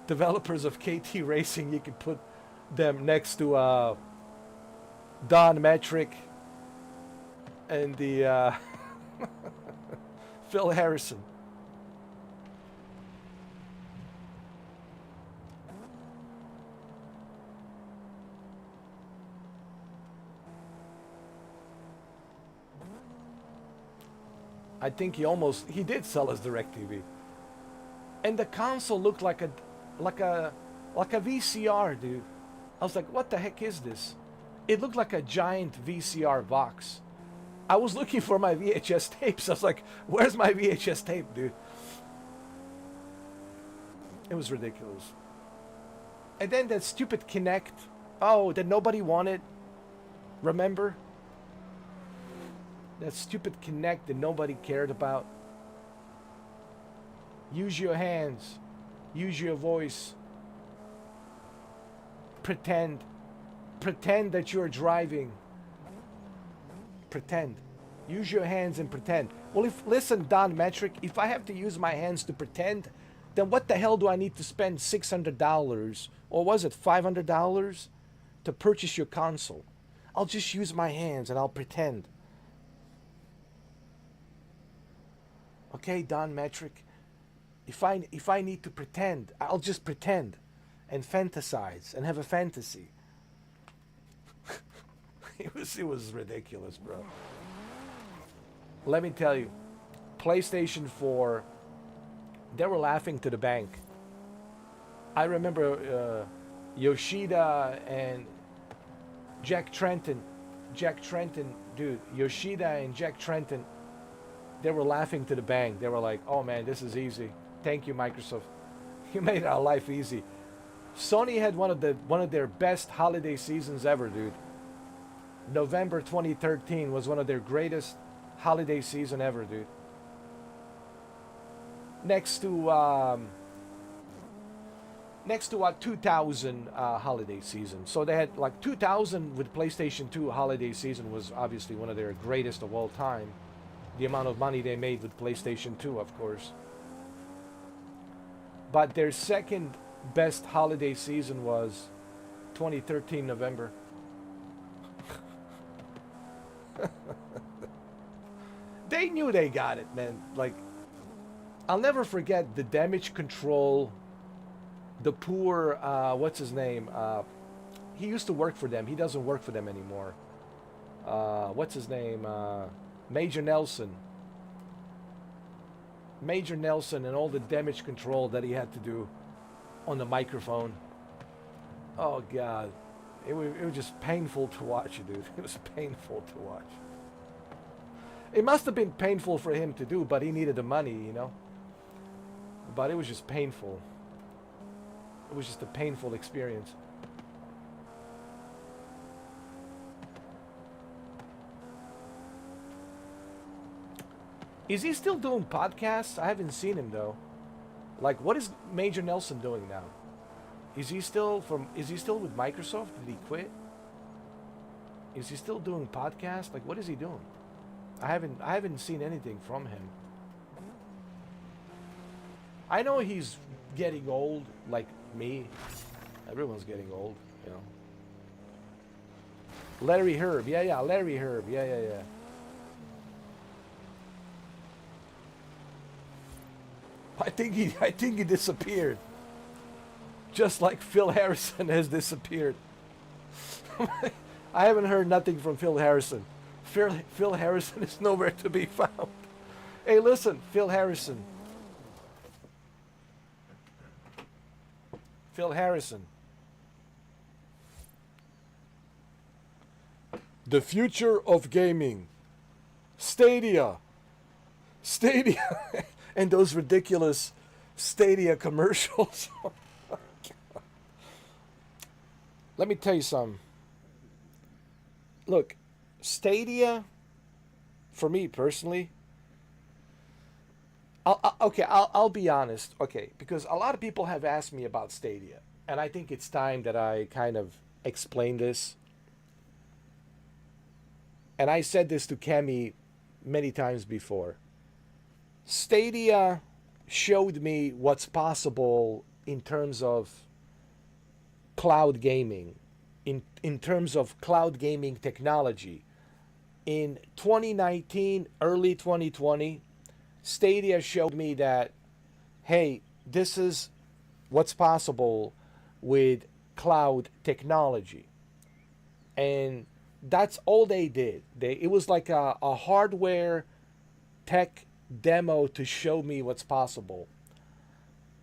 Developers of KT Racing, you can put them next to Don Metric and the Phil Harrison. I think he did sell us DirecTV. And the console looked like a VCR, dude. I was like, what the heck is this? It looked like a giant VCR box. I was looking for my VHS tapes. I was like, where's my VHS tape, dude? It was ridiculous. And then that stupid Kinect Oh, that nobody wanted. Remember? That stupid Kinect that nobody cared about. Use your hands. Use your voice. Pretend. Pretend that you're driving. Pretend. Use your hands and pretend. Well, listen, Don Metric, if I have to use my hands to pretend, then what the hell do I need to spend $600 or was it $500 to purchase your console? I'll just use my hands and I'll pretend. Okay, Don Metric, if I need to pretend, I'll just pretend and fantasize and have a fantasy. It was ridiculous, bro. Let me tell you, PlayStation 4, they were laughing to the bank. I remember Yoshida and Jack Trenton, dude, Yoshida and Jack Trenton, they were laughing to the bank. They were like, oh man, this is easy. Thank you, Microsoft. You made our life easy. Sony had one of their best holiday seasons ever, dude. November 2013 was one of their greatest holiday season ever, dude. Next to 2000 holiday season. So they had like 2000 with PlayStation 2 holiday season was obviously one of their greatest of all time. The amount of money they made with PlayStation 2, of course. But their second best holiday season was 2013 November. They knew they got it, man. Like, I'll never forget the damage control, the poor, what's his name? He used to work for them. He doesn't work for them anymore. What's his name? Major Nelson. Major Nelson and all the damage control that he had to do on the microphone. Oh, God. It was just painful to watch, dude. It was painful to watch. It must have been painful for him to do, but he needed the money, you know. But it was just painful. It was just a painful experience. Is he still doing podcasts? I haven't seen him though. Like, what is Major Nelson doing now? Is he still with Microsoft? Did he quit? Is he still doing podcasts? Like, what is he doing? I haven't seen anything from him. I know he's getting old, like me. Everyone's getting old, you know. Larry Herb, yeah, Larry Herb, yeah. I think he disappeared. Just like Phil Harrison has disappeared. I haven't heard nothing from Phil Harrison. Phil Harrison is nowhere to be found. Hey, listen, Phil Harrison. Phil Harrison. The future of gaming. Stadia. And those ridiculous Stadia commercials. Let me tell you something. Look, Stadia, for me personally, I'll be honest, okay, because a lot of people have asked me about Stadia, and I think it's time that I kind of explain this. And I said this to Kemi many times before. Stadia showed me what's possible in terms of cloud gaming, in terms of cloud gaming technology. In 2019, early 2020, Stadia showed me that, hey, this is what's possible with cloud technology. And that's all they did. It was like a hardware tech demo to show me what's possible.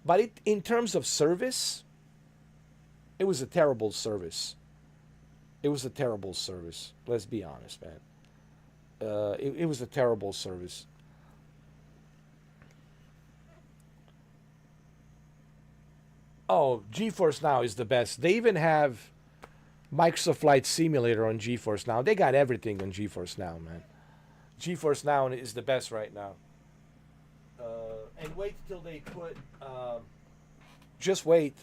But in terms of service, it was a terrible service. It was a terrible service. Let's be honest, man. It was a terrible service. Oh, GeForce Now is the best. They even have Microsoft Flight Simulator on GeForce Now. They got everything on GeForce Now, man. GeForce Now is the best right now. And wait till they put... just wait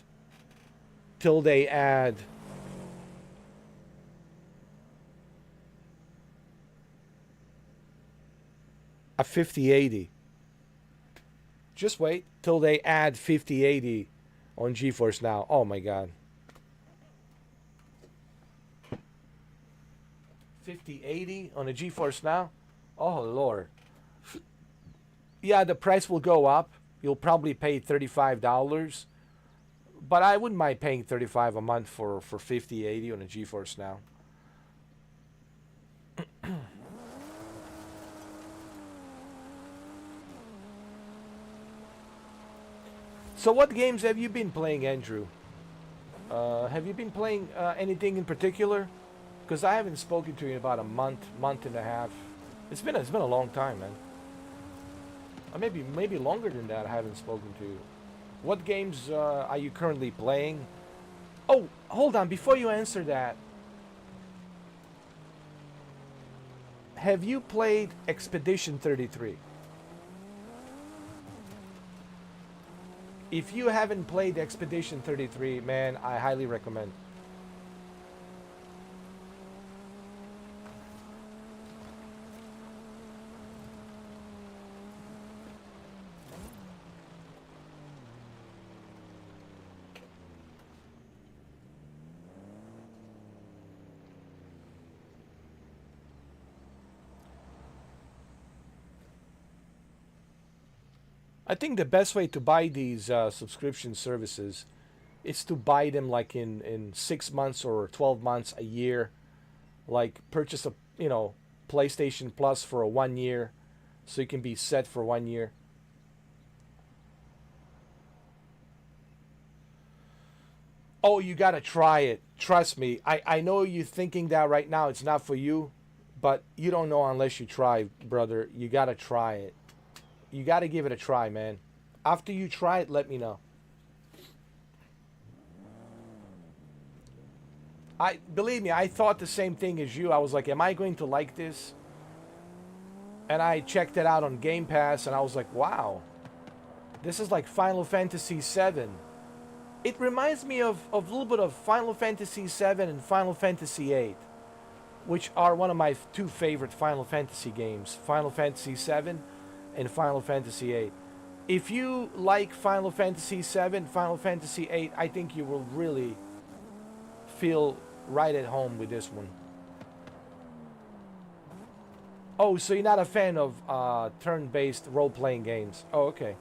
till they add... a 5080. Just wait till they add 5080 on GeForce Now. Oh my god. 5080 on a GeForce Now? Oh lord. Yeah, the price will go up. You'll probably pay $35. But I wouldn't mind paying $35 a month for 5080 on a GeForce Now. So what games have you been playing, Andrew? Have you been playing anything in particular? Because I haven't spoken to you in about a month and a half. It's been a long time, man. Or maybe longer than that. I haven't spoken to you. What games are you currently playing? Oh, hold on. Before you answer that, have you played Expedition 33? If you haven't played Expedition 33, man, I highly recommend. I think the best way to buy these subscription services is to buy them like in 6 months or 12 months, a year. Like purchase a PlayStation Plus for a 1 year, so you can be set for 1 year. Oh, you gotta try it. Trust me. I know you're thinking that right now it's not for you, but you don't know unless you try, brother. You gotta try it. You got to give it a try, man. After you try it, let me know. Believe me, I thought the same thing as you. I was like, am I going to like this? And I checked it out on Game Pass, and I was like, wow. This is like Final Fantasy VII. It reminds me of a little bit of Final Fantasy VII and Final Fantasy VIII, which are one of my two favorite Final Fantasy games. Final Fantasy VII and Final Fantasy VIII. If you like Final Fantasy VII, Final Fantasy VIII, I think you will really feel right at home with this one. Oh, so you're not a fan of turn-based role-playing games? Oh, okay.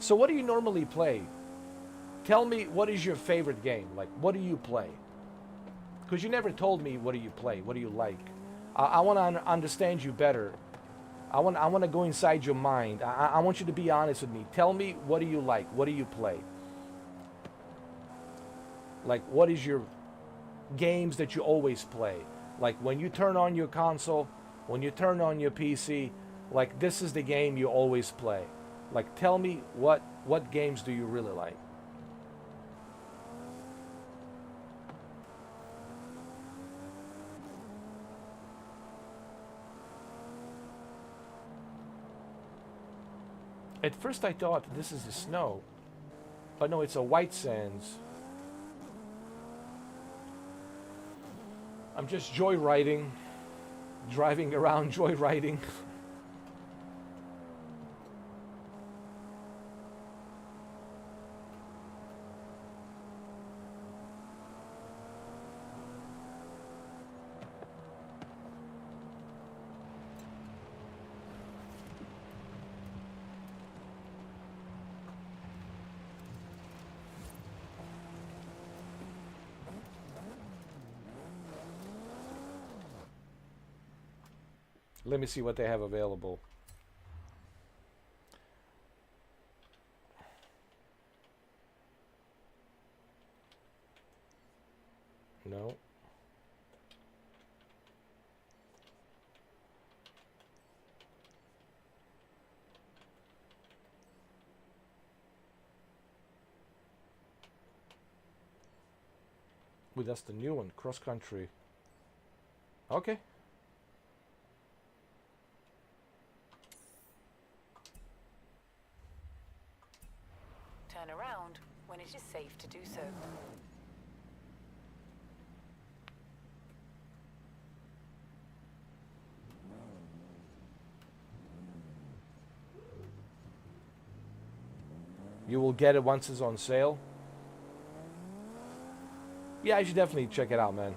So what do you normally play? Tell me, what is your favorite game? Like, what do you play? Because you never told me what do you play, what do you like. I want to understand you better. I want to go inside your mind. I want you to be honest with me. Tell me, what do you like? What do you play? Like, what is your games that you always play? Like, when you turn on your console, when you turn on your PC, like, this is the game you always play. Like, tell me, what games do you really like? At first I thought this is the snow, but no, it's a white sands. I'm just joyriding, driving around joyriding. Let me see what they have available. No. Well, that's the new one, cross country. Okay. Turn around when it is safe to do so. You will get it once it's on sale. Yeah, I should definitely check it out, man.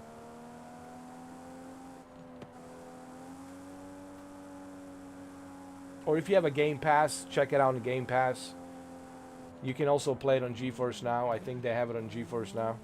Or if you have a Game Pass, check it out on Game Pass. You can also play it on GeForce Now. I think they have it on GeForce Now.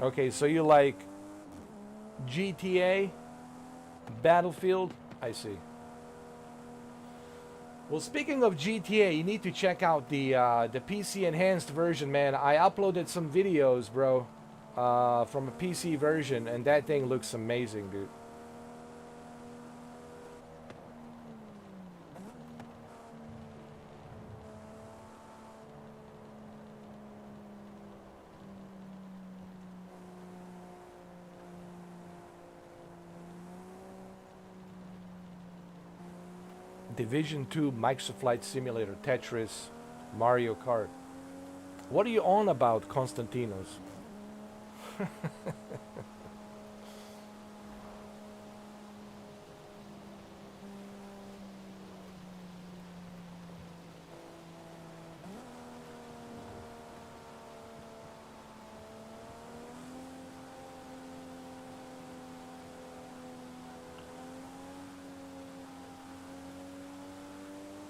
Okay, so you like GTA, Battlefield? I see. Well, speaking of GTA, you need to check out the PC enhanced version, man. I uploaded some videos, bro, from a PC version, and that thing looks amazing, dude. Division 2, Microsoft Flight Simulator, Tetris, Mario Kart. What are you on about, Konstantinos?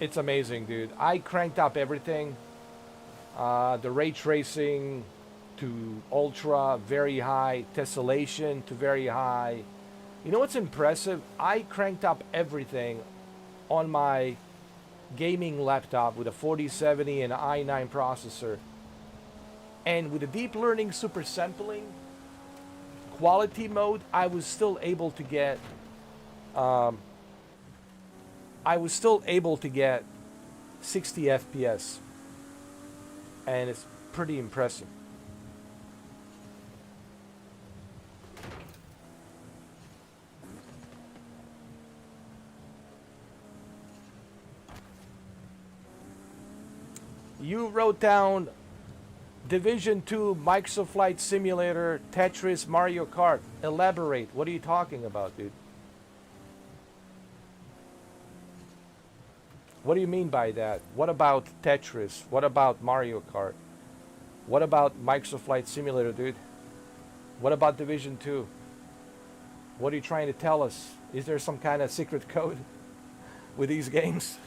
It's amazing, dude. I cranked up everything. The ray tracing to ultra, very high. Tessellation to very high. You know what's impressive? I cranked up everything on my gaming laptop with a 4070 and i9 processor. And with the deep learning super sampling quality mode, I was still able to get 60 FPS, and it's pretty impressive. You wrote down Division 2, Microsoft Flight Simulator, Tetris, Mario Kart. Elaborate. What are you talking about, dude? What do you mean by that? What about Tetris? What about Mario Kart? What about Microsoft Flight Simulator, dude? What about Division 2? What are you trying to tell us? Is there some kind of secret code with these games?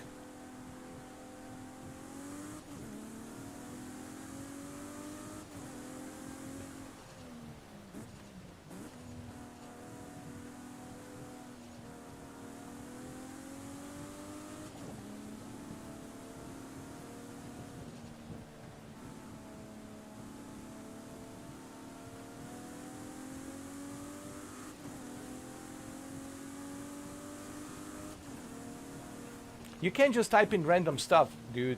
You can't just type in random stuff, dude,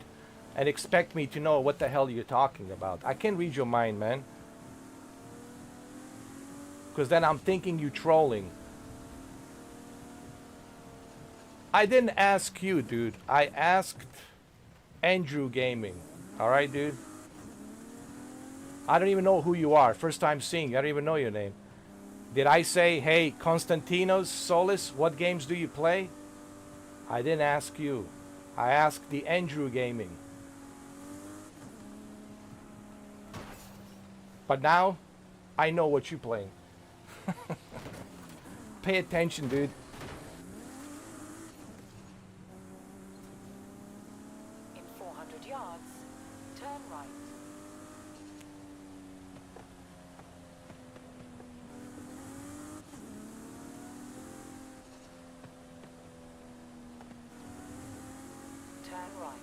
and expect me to know what the hell you're talking about. I can't read your mind, man. Because then I'm thinking you trolling. I didn't ask you, dude. I asked Andrew Gaming. Alright, dude? I don't even know who you are. First time seeing you. I don't even know your name. Did I say, hey, Konstantinos Solis, what games do you play? I didn't ask you. I asked the Andrew Gaming. But now, I know what you're playing. Pay attention, dude. In 400 yards, turn right. right.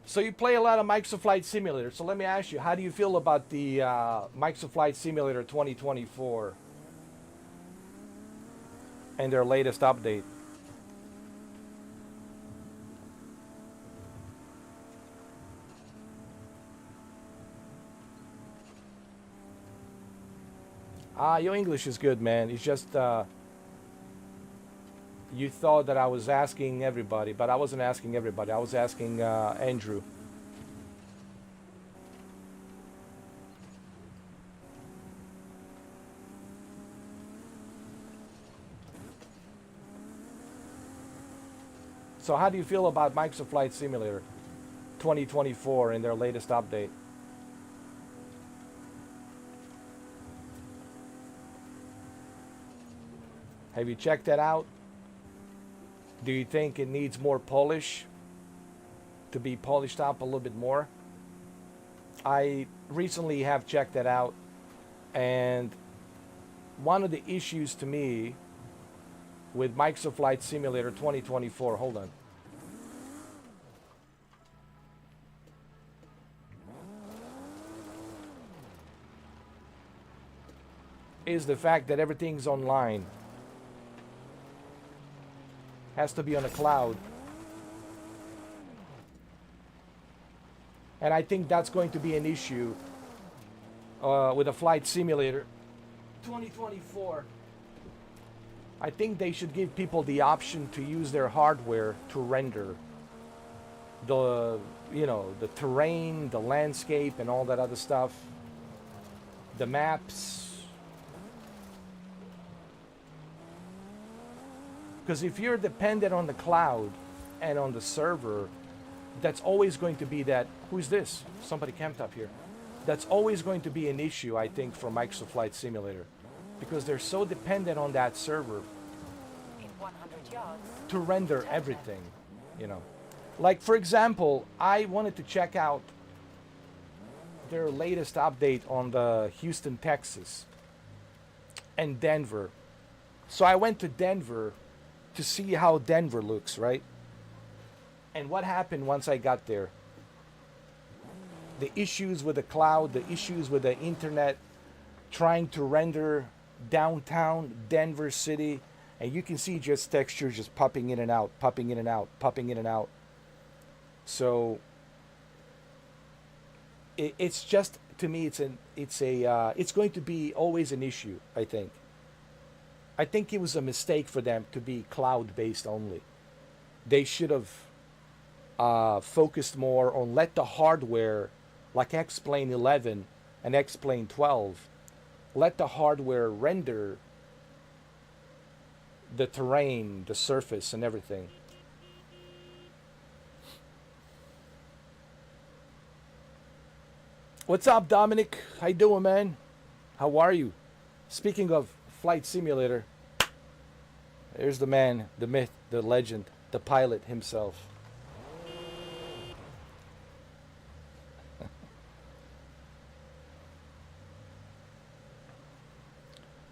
So you play a lot of Microsoft Flight Simulator. So let me ask you, how do you feel about the Microsoft Flight Simulator 2024 and their latest update? Your English is good, man. It's just you thought that I was asking everybody, but I wasn't asking everybody. I was asking Andrew. So how do you feel about Microsoft Flight Simulator 2024 and their latest update? Have you checked that out? Do you think it needs more polish to be polished up a little bit more? I recently have checked that out, and one of the issues to me with Microsoft Flight Simulator 2024, hold on, is the fact that everything's online. Has to be on a cloud. And I think that's going to be an issue with a Flight Simulator 2024. I think they should give people the option to use their hardware to render the, you know, the terrain, the landscape, and all that other stuff, the maps. Because if you're dependent on the cloud and on the server, that's always going to be that. Who's this? Somebody camped up here. That's always going to be an issue, I think, for Microsoft Flight Simulator, because they're so dependent on that server In 100 yards. to render everything, you know. Like, for example, I wanted to check out their latest update on the Houston, Texas, and Denver. So I went to Denver to see how Denver looks, right? And what happened once I got there? The issues with the cloud, the issues with the internet, trying to render downtown Denver City, and you can see just textures just popping in and out, popping in and out, popping in and out. So it's just, to me, it's going to be always an issue, I think. I think it was a mistake for them to be cloud-based only. They should have focused more on let the hardware, like X-Plane 11 and X-Plane 12, let the hardware render the terrain, the surface, and everything. What's up, Dominic? How you doing, man? How are you? Speaking of Flight Simulator, here's the man, the myth, the legend, the pilot himself.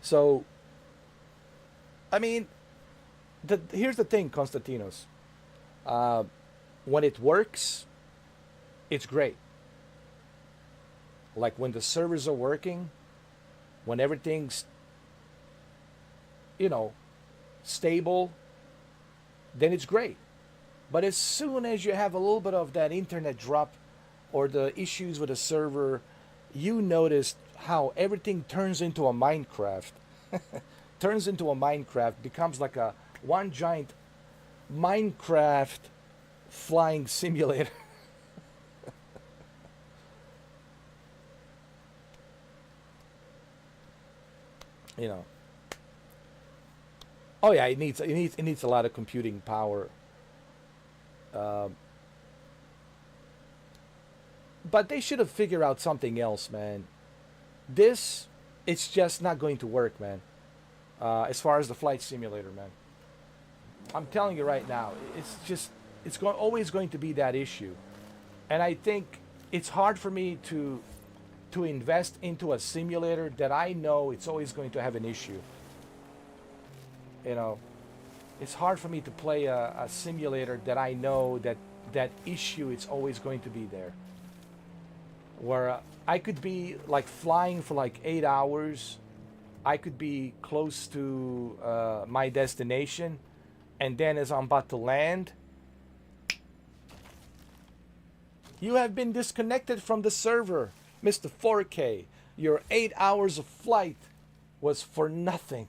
So, I mean, here's the thing, Konstantinos. When it works, it's great. Like when the servers are working, when everything's, you know, stable, then it's great. But as soon as you have a little bit of that internet drop or the issues with the server, you notice how everything turns into a Minecraft. Turns into a Minecraft, becomes like a one giant Minecraft flying simulator. You know. Oh yeah, it needs a lot of computing power. But they should have figured out something else, man. It's just not going to work, man. As far as the flight simulator, man. I'm telling you right now, it's always going to be that issue. And I think it's hard for me to invest into a simulator that I know it's always going to have an issue. You know, It's hard for me to play a simulator that I know that issue it's always going to be there. Where I could be like flying for like 8 hours, I could be close to my destination, and then as I'm about to land, you have been disconnected from the server, Mr. 4K. Your 8 hours of flight was for nothing.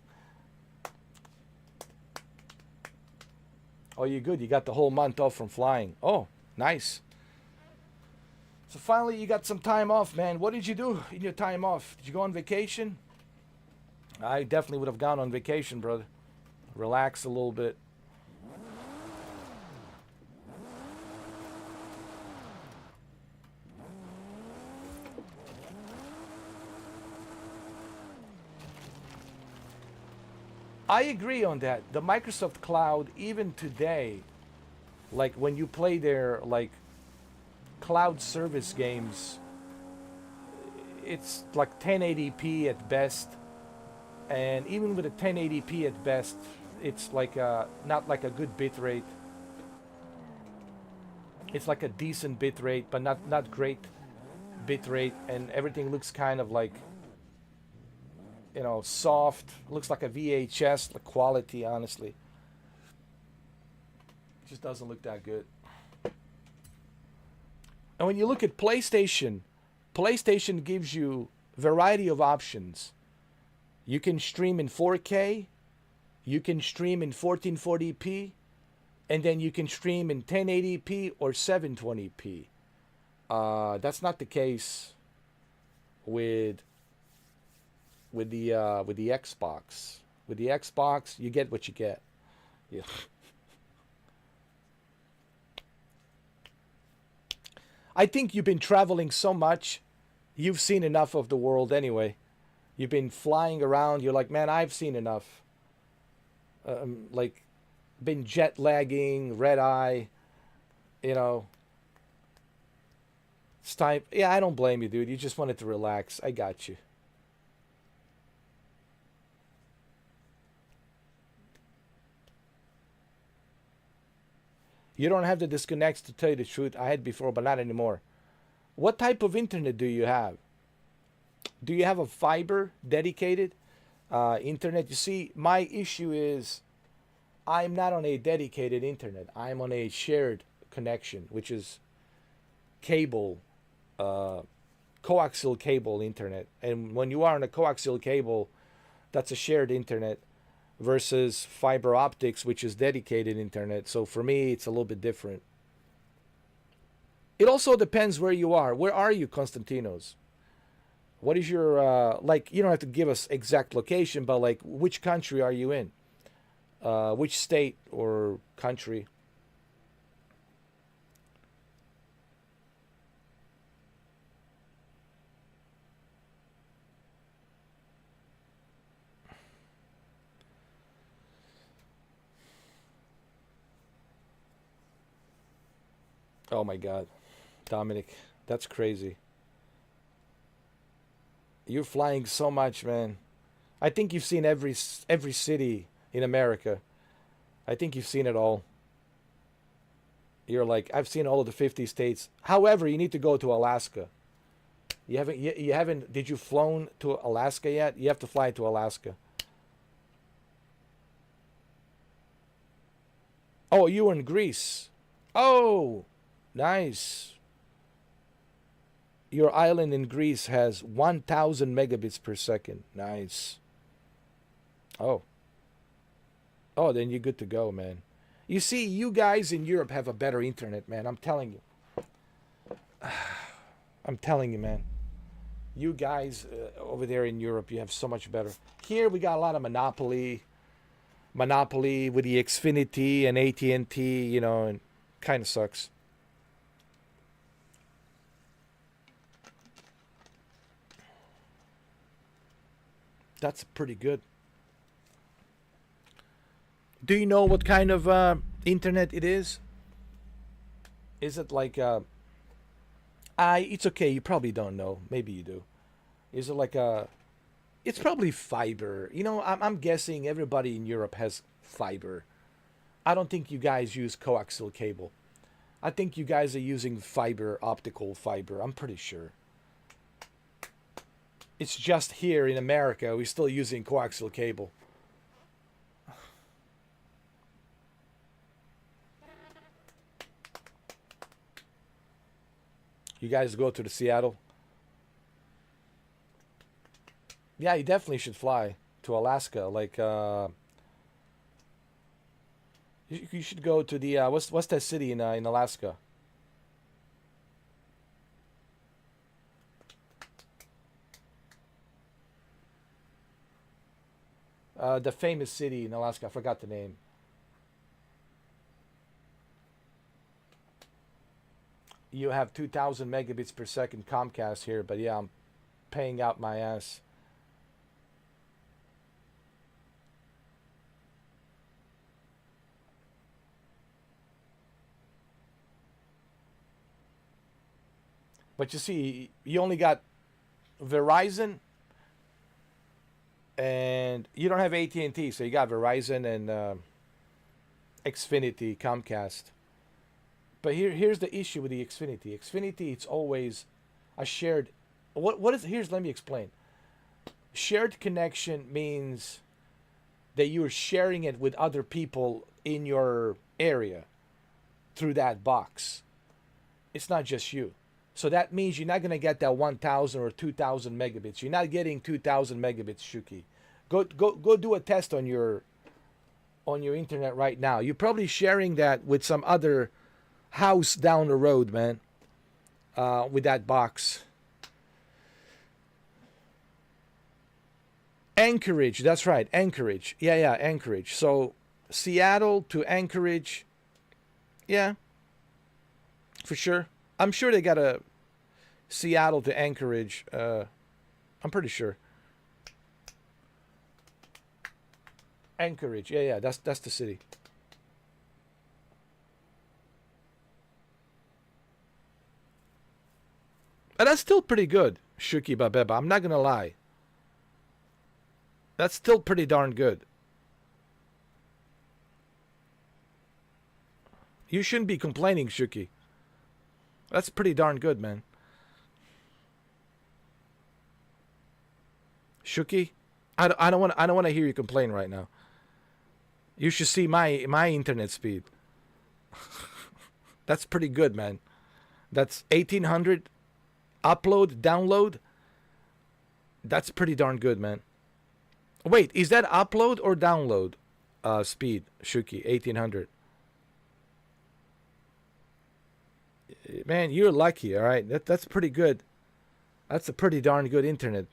Oh, you're good. You got the whole month off from flying. Oh, nice. So finally, you got some time off, man. What did you do in your time off? Did you go on vacation? I definitely would have gone on vacation, brother. Relax a little bit. I agree on that. The Microsoft Cloud, even today, like when you play their like cloud service games, it's like 1080p at best, and even with a 1080p at best, it's like not like a good bit rate. It's like a decent bit rate, but not great bit rate, and everything looks kind of like, you know, soft. Looks like a VHS quality, honestly. It just doesn't look that good. And when you look at PlayStation, PlayStation gives you variety of options. You can stream in 4K, you can stream in 1440p, and then you can stream in 1080p or 720p. That's not the case with the Xbox. With the Xbox, you get what you get. Yeah. I think you've been traveling so much, you've seen enough of the world anyway. You've been flying around. You're like, man, I've seen enough. Like, been jet lagging, red eye. You know. It's time. Yeah, I don't blame you, dude. You just wanted to relax. I got you. You don't have the disconnects, to tell you the truth. I had before, but not anymore. What type of internet do you have? Do you have a fiber dedicated internet? You see, my issue is I'm not on a dedicated internet. I'm on a shared connection, which is cable, coaxial cable internet. And when you are on a coaxial cable, that's a shared internet, versus fiber optics, which is dedicated internet. So for me, it's a little bit different. It also depends where you are. Where are you, Konstantinos? What is your, like, you don't have to give us exact location, but like, which country are you in? Which state or country? Oh my God, Dominic, that's crazy. You're flying so much, man. I think you've seen every city in America. I think you've seen it all. You're like, I've seen all of the 50 states. However, you need to go to Alaska. You haven't. Did you flown to Alaska yet? You have to fly to Alaska. Oh, you were in Greece. Oh, nice. Your island in Greece has 1,000 megabits per second. Nice. Oh. Oh, then you're good to go, man. You see, you guys in Europe have a better internet, man. I'm telling you. I'm telling you, man. You guys over there in Europe, you have so much better. Here we got a lot of monopoly with the Xfinity and AT&T, you know, and kind of sucks. That's pretty good. Do you know what kind of internet it is? Is it like it's okay, you probably don't know. Maybe you do. Is it like it's probably fiber. You know, I'm guessing everybody in Europe has fiber. I don't think you guys use coaxial cable. I think you guys are using fiber, optical fiber. I'm pretty sure. It's just here in America, we're still using coaxial cable. You guys go to the Seattle? Yeah, you definitely should fly to Alaska. Like, you should go to the what's that city in Alaska? The famous city in Alaska. I forgot the name. You have 2,000 megabits per second Comcast here, but yeah, I'm paying out my ass. But you see, you only got Verizon, and you don't have AT&T, so you got Verizon and Xfinity, Comcast. But here's the issue with the Xfinity. Xfinity, it's always a shared. What is here's let me explain. Shared connection means that you're sharing it with other people in your area through that box. It's not just you. So that means you're not going to get that 1,000 or 2,000 megabits. You're not getting 2,000 megabits, Shuki. Go do a test on your internet right now. You're probably sharing that with some other house down the road, man, with that box. Anchorage, that's right, Anchorage. Yeah, Anchorage. So Seattle to Anchorage, yeah, for sure. I'm sure they got a Seattle to Anchorage. I'm pretty sure. Anchorage, yeah, that's the city. And that's still pretty good, Shuki Babeba. I'm not gonna lie. That's still pretty darn good. You shouldn't be complaining, Shuki. That's pretty darn good, man. Shuki, I don't want to hear you complain right now. You should see my internet speed. That's pretty good, man. That's 1,800 upload, download. That's pretty darn good, man. Wait, is that upload or download speed, Shuki? 1,800. Man, you're lucky, all right? That's pretty good. That's a pretty darn good internet.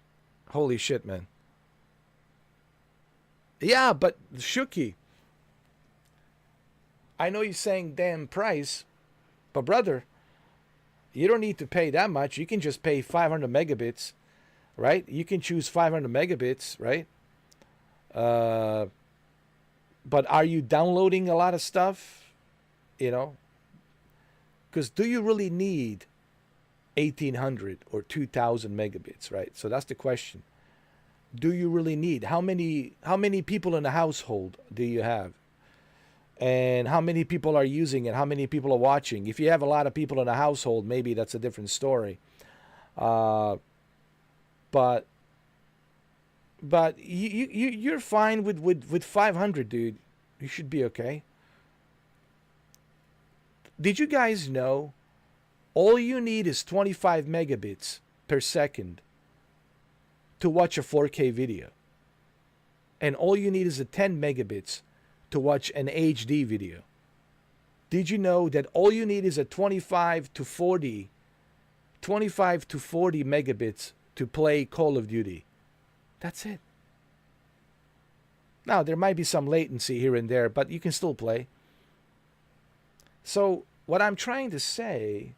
Holy shit, man. Yeah, but Shuki, I know you're saying damn price, but brother, you don't need to pay that much. You can just pay 500 megabits, right? You can choose 500 megabits, right? But are you downloading a lot of stuff? You know? Because do you really need 1,800 or 2,000 megabits, right? So that's the question. Do you really need? How many people in the household do you have? And how many people are using it? How many people are watching? If you have a lot of people in a household, maybe that's a different story. But you're fine with 500, dude. You should be okay. Did you guys know all you need is 25 megabits per second to watch a 4K video? And all you need is a 10 megabits to watch an HD video. Did you know that all you need is a 25 to 40 megabits to play Call of Duty? That's it. Now, there might be some latency here and there, but you can still play. So, what I'm trying to say,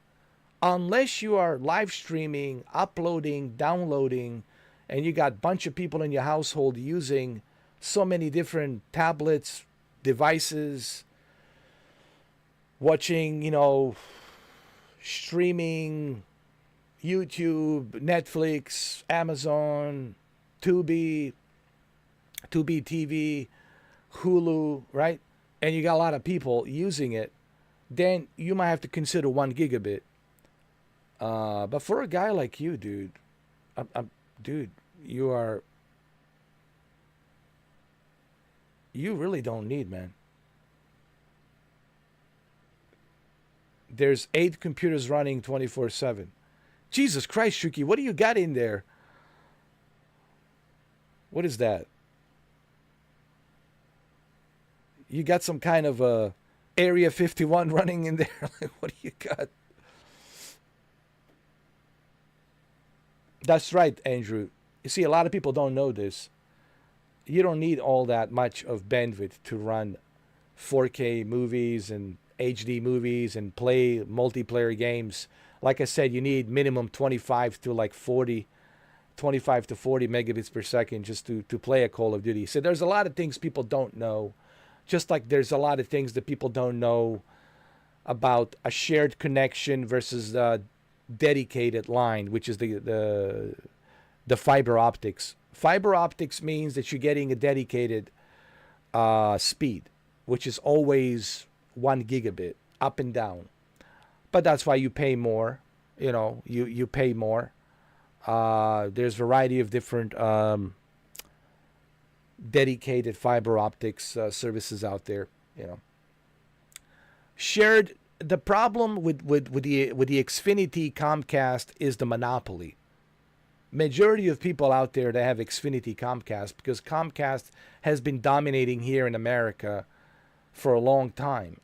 unless you are live streaming, uploading, downloading, and you got a bunch of people in your household using so many different tablets, devices, watching, streaming, YouTube, Netflix, Amazon, Tubi TV, Hulu, right? and you got a lot of people using it, then you might have to consider 1 gigabit. But for a guy like you, dude, dude, you really don't need, man. There's 8 computers running 24/7. Jesus Christ, Shuki, what do you got in there? What is that? You got some kind of a Area 51 running in there? Like, what do you got? That's right, Andrew. You see, a lot of people don't know this. You don't need all that much of bandwidth to run 4K movies and HD movies and play multiplayer games. Like I said, you need minimum 25 to 40 megabits per second just to play a Call of Duty. So there's a lot of things people don't know. Just like there's a lot of things that people don't know about a shared connection versus the dedicated line, which is the fiber optics. Fiber optics means that you're getting a dedicated speed, which is always 1 gigabit up and down. But that's why you pay more. You pay more. There's a variety of different dedicated fiber optics services out there. Shared. The problem with the Xfinity Comcast is the monopoly. Majority of people out there that have Xfinity Comcast, because Comcast has been dominating here in America for a long time.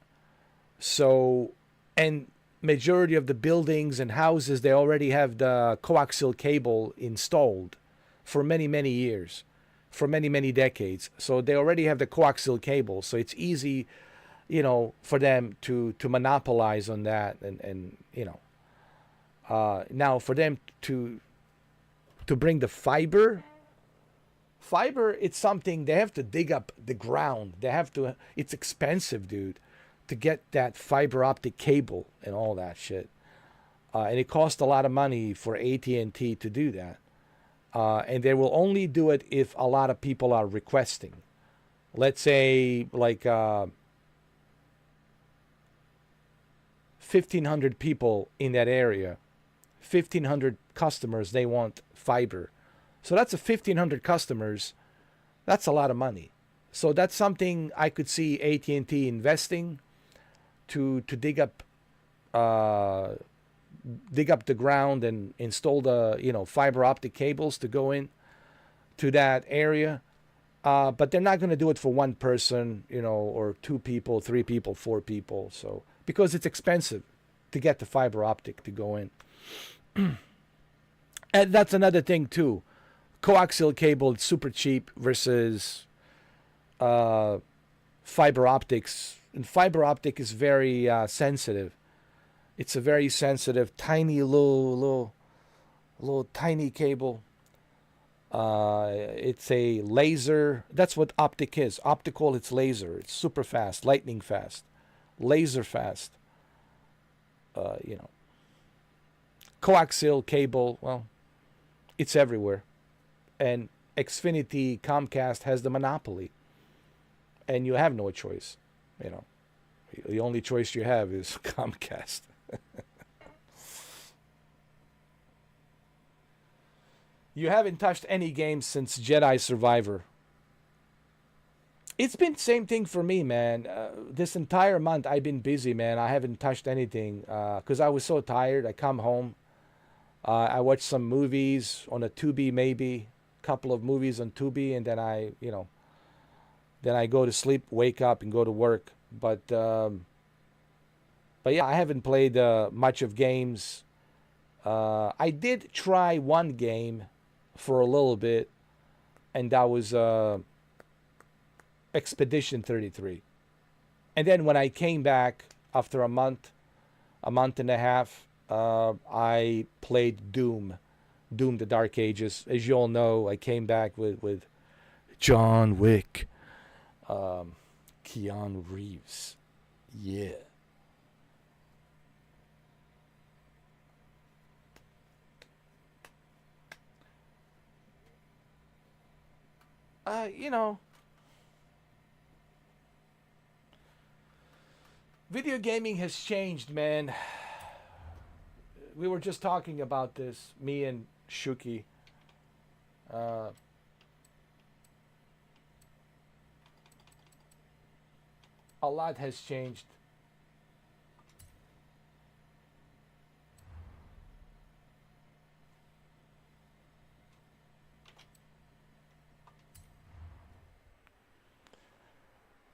So, and majority of the buildings and houses, they already have the coaxial cable installed for many, many years, for many, many decades. So they already have the coaxial cable. So it's easy, for them to monopolize on that. And now for them to bring the fiber, it's something they have to dig up the ground. It's expensive, dude, to get that fiber optic cable and all that shit. And it costs a lot of money for AT&T to do that. And they will only do it if a lot of people are requesting. Let's say 1,500 people in that area, 1,500 customers, they want fiber. So that's 1,500 customers. That's a lot of money. So that's something I could see AT&T investing to dig up the ground and install the fiber optic cables to go in to that area. But they're not going to do it for one person, or 2 people, 3 people, 4 people. So because it's expensive to get the fiber optic to go in. And that's another thing too. Coaxial cable is super cheap versus fiber optics. And fiber optic is very sensitive. It's a very sensitive, tiny little tiny cable. It's a laser. That's what optic is. Optical, it's laser. It's super fast, lightning fast, laser fast. Coaxial cable, well, it's everywhere. And Xfinity Comcast has the monopoly. And you have no choice. The only choice you have is Comcast. You haven't touched any games since Jedi Survivor. It's been same thing for me, man. This entire month I've been busy, man. I haven't touched anything because I was so tired. I come home. I watch some movies on a Tubi, maybe a couple of movies on Tubi, and then I go to sleep, wake up, and go to work. But yeah, I haven't played much of games. I did try one game for a little bit, and that was Expedition 33. And then when I came back after a month and a half, I played Doom, the Dark Ages. As you all know, I came back with John Wick, Keanu Reeves. Yeah. Video gaming has changed, man. We were just talking about this, me and Shuki. Uh, a lot has changed.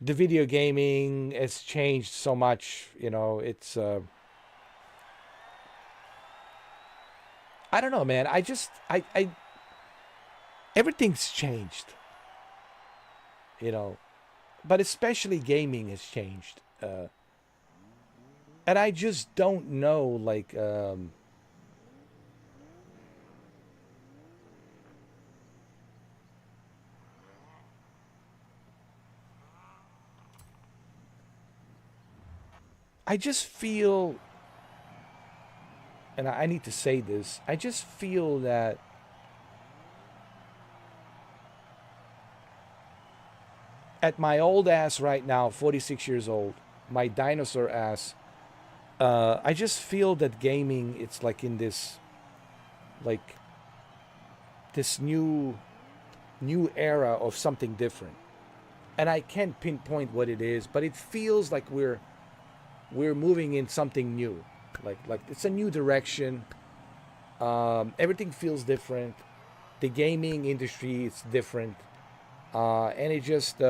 The video gaming has changed so much, you know, it's I don't know, man. I everything's changed, you know, but especially gaming has changed. And I just don't know, like, I just feel, and I need to say this, I just feel that at my old ass right now, 46 years old, my dinosaur ass, I just feel that gaming, it's like in this, like, this new era of something different. And I can't pinpoint what it is, but it feels like we're moving in something new. Like it's a new direction. Everything feels different. The gaming industry is different. And it just,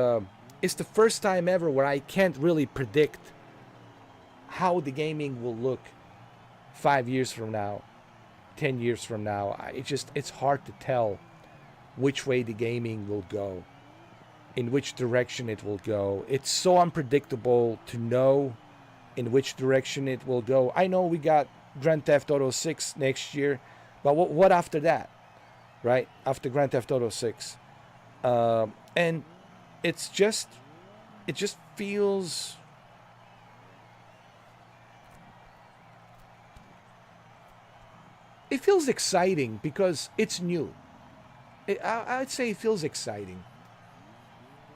it's the first time ever where I can't really predict how the gaming will look 5 years from now, 10 years from now. It's hard to tell which way the gaming will go, in which direction it will go. It's so unpredictable to know in which direction it will go. I know we got Grand Theft Auto 6 next year, but what after that, right? After Grand Theft Auto 6. And it just feels, it feels exciting because it's new. I'd say it feels exciting.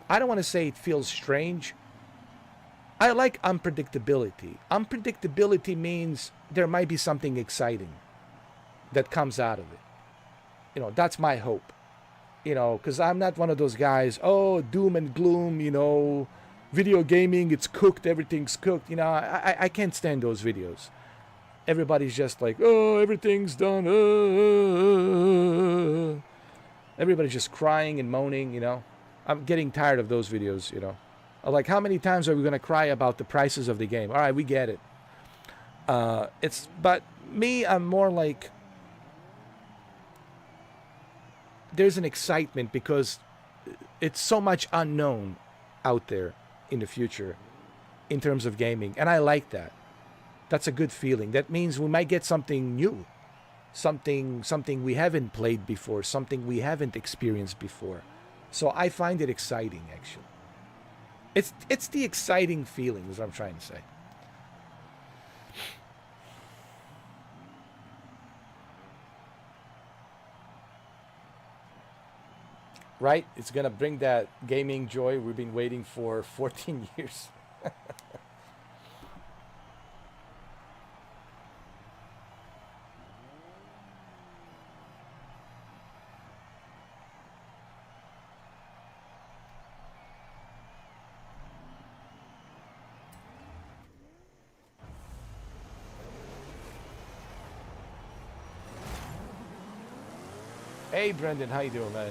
I don't want to say it feels strange. I like unpredictability. Unpredictability means there might be something exciting that comes out of it. You know, that's my hope. You know, because I'm not one of those guys, oh, doom and gloom, you know, video gaming, it's cooked, everything's cooked. You know, I can't stand those videos. Everybody's just like, oh, everything's done. Everybody's just crying and moaning, you know. I'm getting tired of those videos, you know. Like, how many times are we going to cry about the prices of the game? All right, we get it. But me, I'm more like, there's an excitement because it's so much unknown out there in the future in terms of gaming. And I like that. That's a good feeling. That means we might get something new, something we haven't played before, something we haven't experienced before. So I find it exciting, actually. It's the exciting feeling is what I'm trying to say. Right? It's going to bring that gaming joy we've been waiting for 14 years. Hey, Brendan, how you doing, man?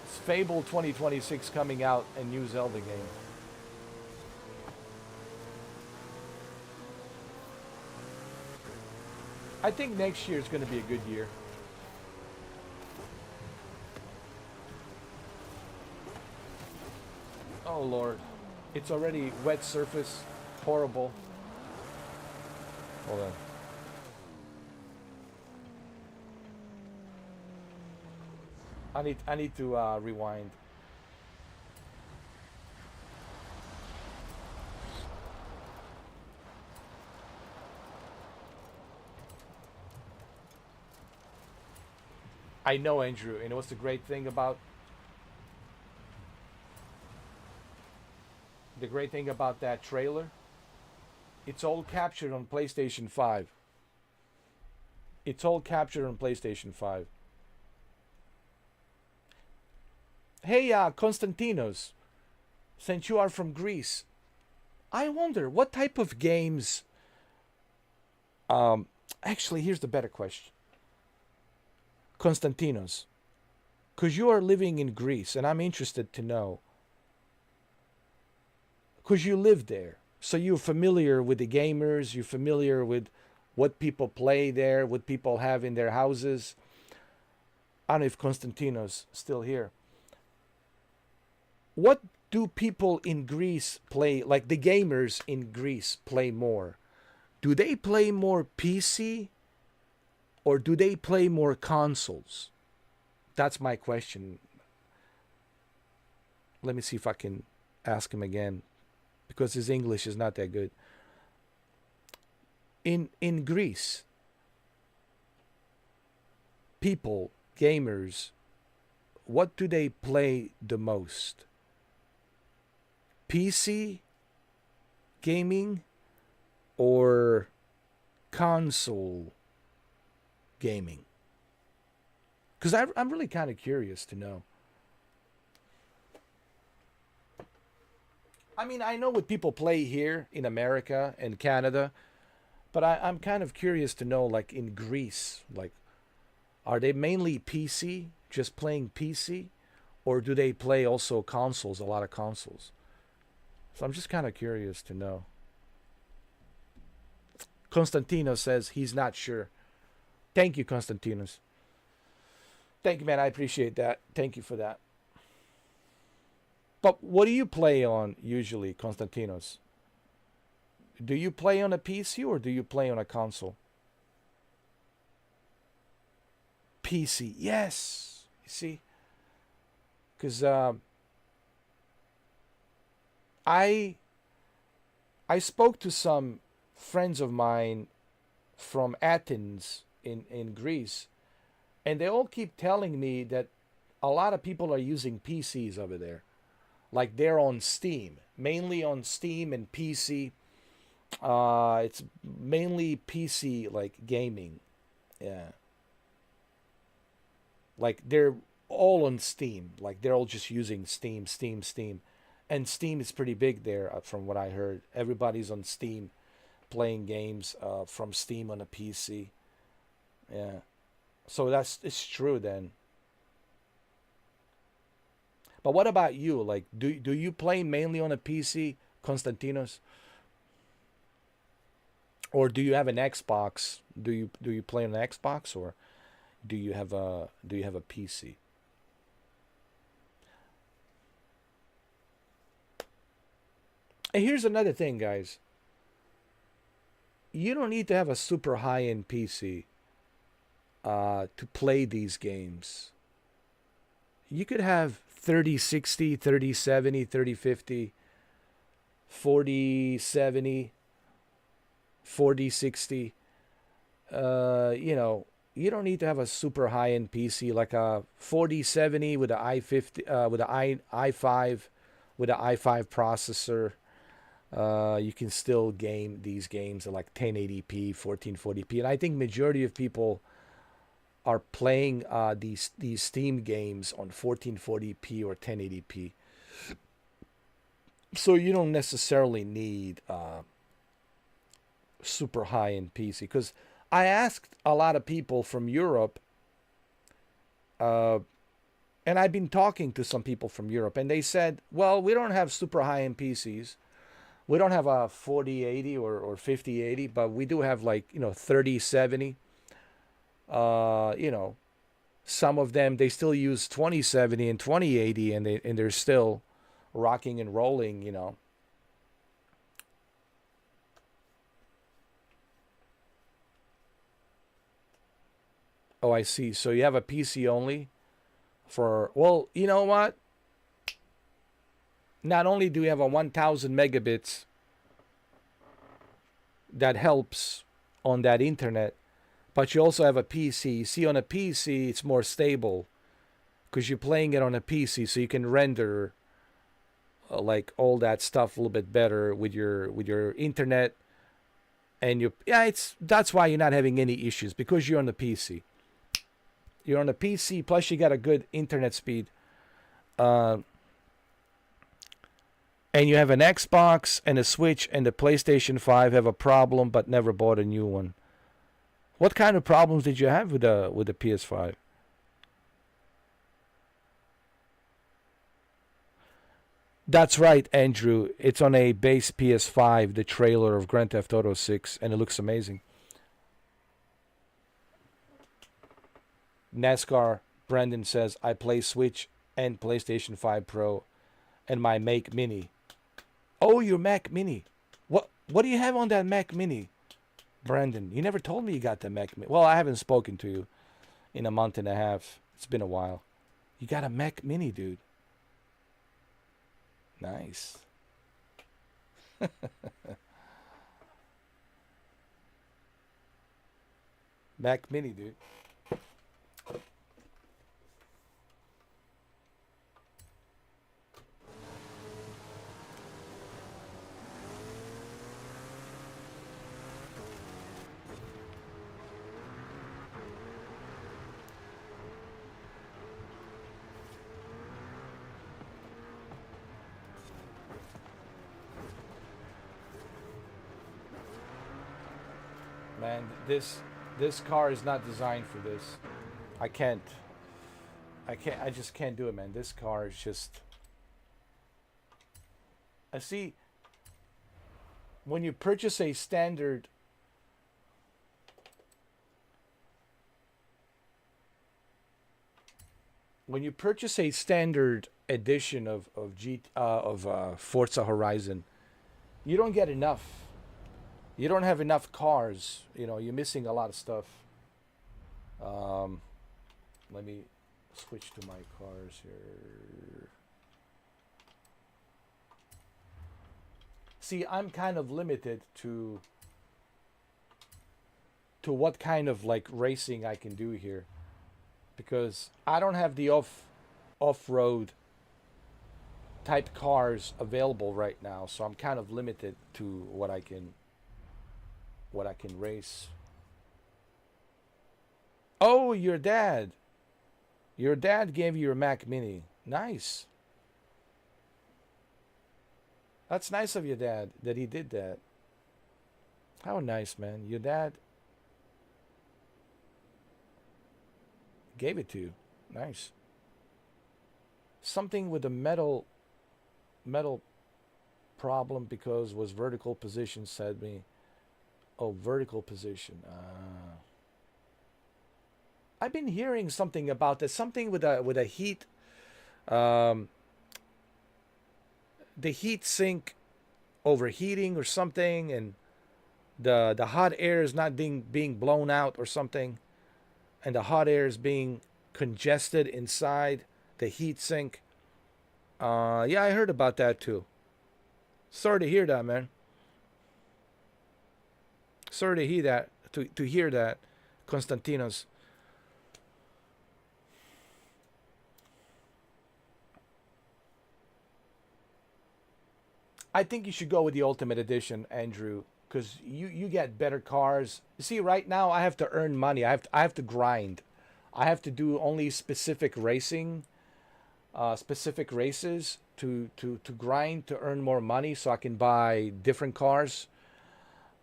It's Fable 2026 coming out, a new Zelda game. I think next year is going to be a good year. Oh, Lord. It's already wet surface. Horrible. Hold on. I need to rewind. I know, Andrew. You know what's the great thing about the great thing about that trailer, it's all captured on PlayStation 5. It's all captured on PlayStation 5. Hey, Konstantinos, since you are from Greece, I wonder what type of games. Actually, here's the better question. Konstantinos, because you are living in Greece, and I'm interested to know. Because you live there, so you're familiar with the gamers, you're familiar with what people play there, what people have in their houses. I don't know if Konstantinos still here. What do people in Greece play, like the gamers in Greece play more? Do they play more PC or do they play more consoles? That's my question. Let me see if I can ask him again because his English is not that good. In Greece, people, gamers, what do they play the most? PC gaming or console gaming? Because I'm really kind of curious to know. I mean, I know what people play here in America and Canada, but I'm kind of curious to know, like in Greece, like, are they mainly PC, just playing PC, or do they play also consoles, a lot of consoles? So I'm just kind of curious to know. Konstantinos says he's not sure. Thank you, Konstantinos. Thank you, man. I appreciate that. Thank you for that. But what do you play on usually, Konstantinos? Do you play on a PC or do you play on a console? PC, yes. You see? Because I spoke to some friends of mine from Athens in Greece, and they all keep telling me that a lot of people are using PCs over there. Like they're on Steam, mainly on Steam and PC. It's mainly PC, like gaming. Yeah. Like they're all on Steam. Like they're all just using Steam. And Steam is pretty big there, from what I heard. Everybody's on Steam, playing games from Steam on a PC. Yeah. So it's true then. But what about you? Like, do you play mainly on a PC, Konstantinos? Or do you have an Xbox? Do you play on an Xbox, or do you have a PC? And here's another thing, guys. You don't need to have a super high-end PC to play these games. You could have 3060, 3070, 3050, 4070, 4060. You don't need to have a super high-end PC like a 4070 with an i5 with an i5 with an i5 processor. You can still game these games at like 1080p, 1440p, and I think majority of people are playing these Steam games on 1440p or 1080p. So you don't necessarily need super high-end PC. Because I asked a lot of people from Europe, and I've been talking to some people from Europe, and they said, well, we don't have super high-end PCs. We don't have a 4080 or 5080, but we do have 3070. Some of them, they still use 2070 and 2080, and they're still rocking and rolling, Oh, I see. So you have a PC only well, you know what? Not only do we have a 1000 megabits that helps on that internet, but you also have a PC. See, on a PC, it's more stable because you're playing it on a PC, so you can render like all that stuff a little bit better with your internet and you. Yeah, that's why you're not having any issues because you're on the PC. You're on the PC. Plus, you got a good internet speed. Uh, and you have an Xbox and a Switch and the PlayStation 5 have a problem, but never bought a new one. What kind of problems did you have with the PS5? That's right, Andrew. It's on a base PS5, the trailer of Grand Theft Auto 6, and it looks amazing. NASCAR Brandon says, I play Switch and PlayStation 5 Pro and my Mac Mini. Oh, your Mac Mini. What do you have on that Mac Mini, Brandon? You never told me you got the Mac Mini. Well, I haven't spoken to you in a month and a half. It's been a while. You got a Mac Mini, dude. Nice. Mac Mini, dude. Man, this car is not designed for this. I can't. I just can't do it, man. This car is just. I see. When you purchase a standard. When you purchase a standard edition of Forza Horizon, you don't get enough. You don't have enough cars. You know, you're missing a lot of stuff. Let me switch to my cars here. See, I'm kind of limited to what kind of like racing I can do here, because I don't have the off-road type cars available right now, so I'm kind of limited to what I can race. Oh, your dad. Your dad gave you your Mac Mini. Nice. That's nice of your dad that he did that. How nice, man. Your dad gave it to you. Nice. Something with the metal problem because was vertical position, said me. Oh, vertical position. I've been hearing something about this. Something with a heat, the heat sink overheating or something, and the hot air is not being blown out or something, and the hot air is being congested inside the heat sink. Yeah, I heard about that too. Sorry to hear that, man. Sorry to hear that. To hear that, Konstantinos. I think you should go with the Ultimate Edition, Andrew, because you get better cars. You see, right now I have to earn money. I have to grind. I have to do only specific racing, specific races to grind to earn more money, so I can buy different cars.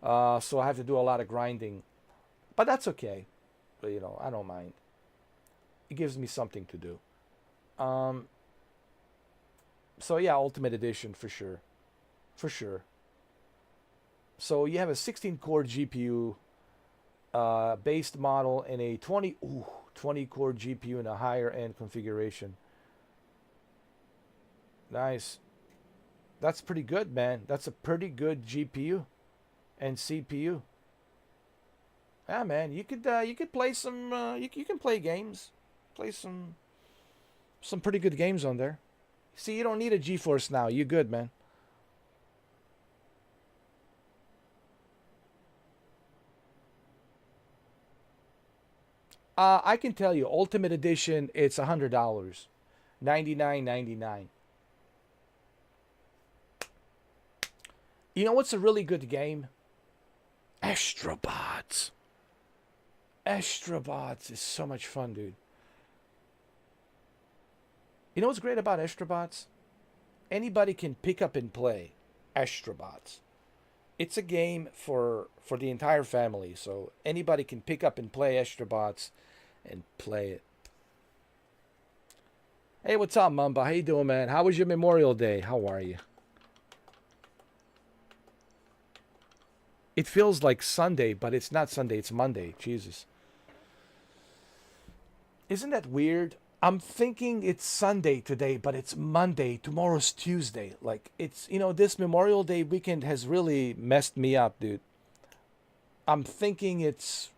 So I have to do a lot of grinding, but that's okay. But, you know, I don't mind. It gives me something to do. So yeah, Ultimate Edition for sure. For sure. So you have a 16-core GPU based model and a 20-core GPU in a higher end configuration. Nice. That's pretty good, man. That's a pretty good GPU and CPU. Yeah, man. You could play some. You can play games. Play some pretty good games on there. See, you don't need a GeForce now. You good, man. I can tell you, Ultimate Edition, it's $100, $99.99. You know what's a really good game? Astrobots. Astrobots is so much fun, dude. You know what's great about Astrobots? Anybody can pick up and play Astrobots. It's a game for the entire family, so anybody can pick up and play Astrobots and play it. Hey, what's up, Mamba? How you doing, man? How was your Memorial Day? How are you? It feels like Sunday, but it's not Sunday. It's Monday. Jesus. Isn't that weird? I'm thinking it's Sunday today, but it's Monday. Tomorrow's Tuesday. Like, it's, you know, this Memorial Day weekend has really messed me up, dude. I'm thinking it's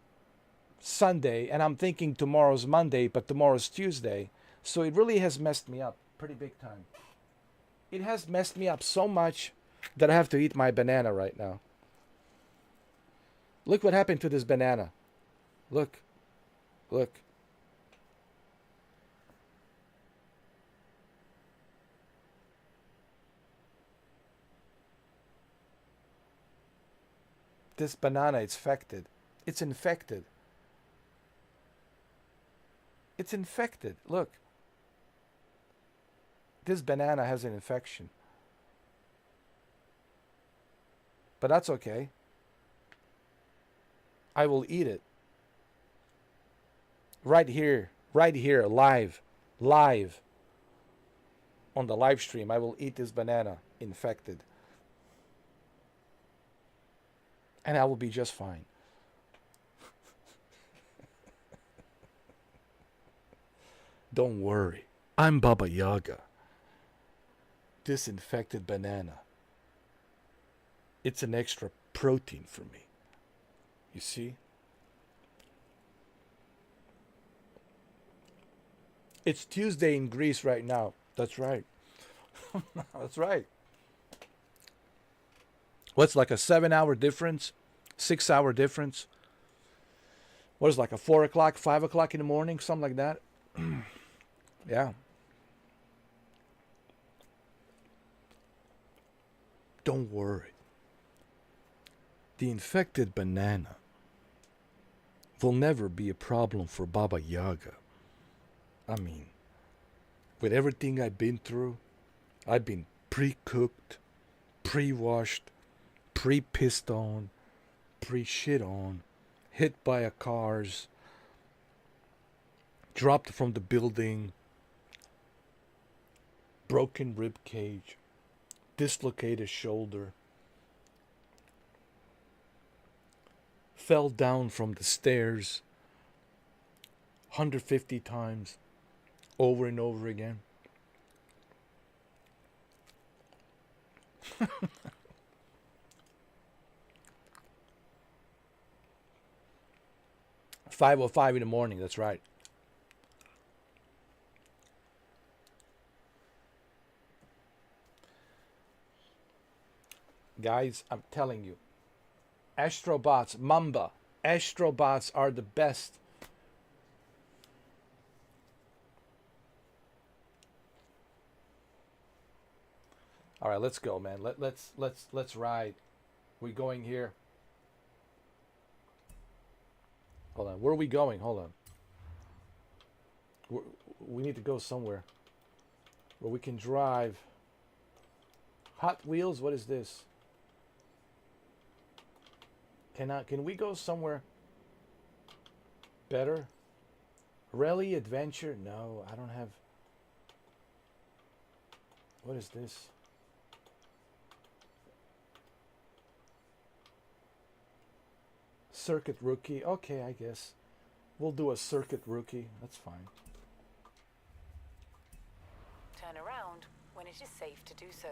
Sunday, and I'm thinking tomorrow's Monday, but tomorrow's Tuesday. So it really has messed me up pretty big time. It has messed me up so much that I have to eat my banana right now. Look what happened to this banana. Look. Look. This banana is infected. It's infected. It's infected. Look. This banana has an infection. But that's okay. I will eat it. Right here, live on the live stream. I will eat this banana infected. And I will be just fine. Don't worry. I'm Baba Yaga. This infected banana. It's an extra protein for me. You see? It's Tuesday in Greece right now. That's right. That's right. What's like a 7-hour difference? 6-hour difference? What is like a 4 o'clock, 5 o'clock in the morning? Something like that. Yeah. Don't worry. The infected banana will never be a problem for Baba Yaga. I mean, with everything I've been through, I've been pre-cooked, pre-washed, pre-pissed on, pre-shit on, hit by a cars, dropped from the building, broken rib cage, dislocated shoulder, fell down from the stairs 150 times over and over again. $5:05 in the morning, that's right. Guys, I'm telling you, Astrobots, Mamba, Astrobots are the best. All right, let's go, man. Let's ride. We're going here. Hold on. Where are we going? Hold on. We need to go somewhere where we can drive. Hot Wheels. What is this? Can we go somewhere better? Rally Adventure? No, I don't have. What is this? Circuit Rookie. Okay, I guess we'll do a Circuit Rookie. That's fine. Turn around when it is safe to do so.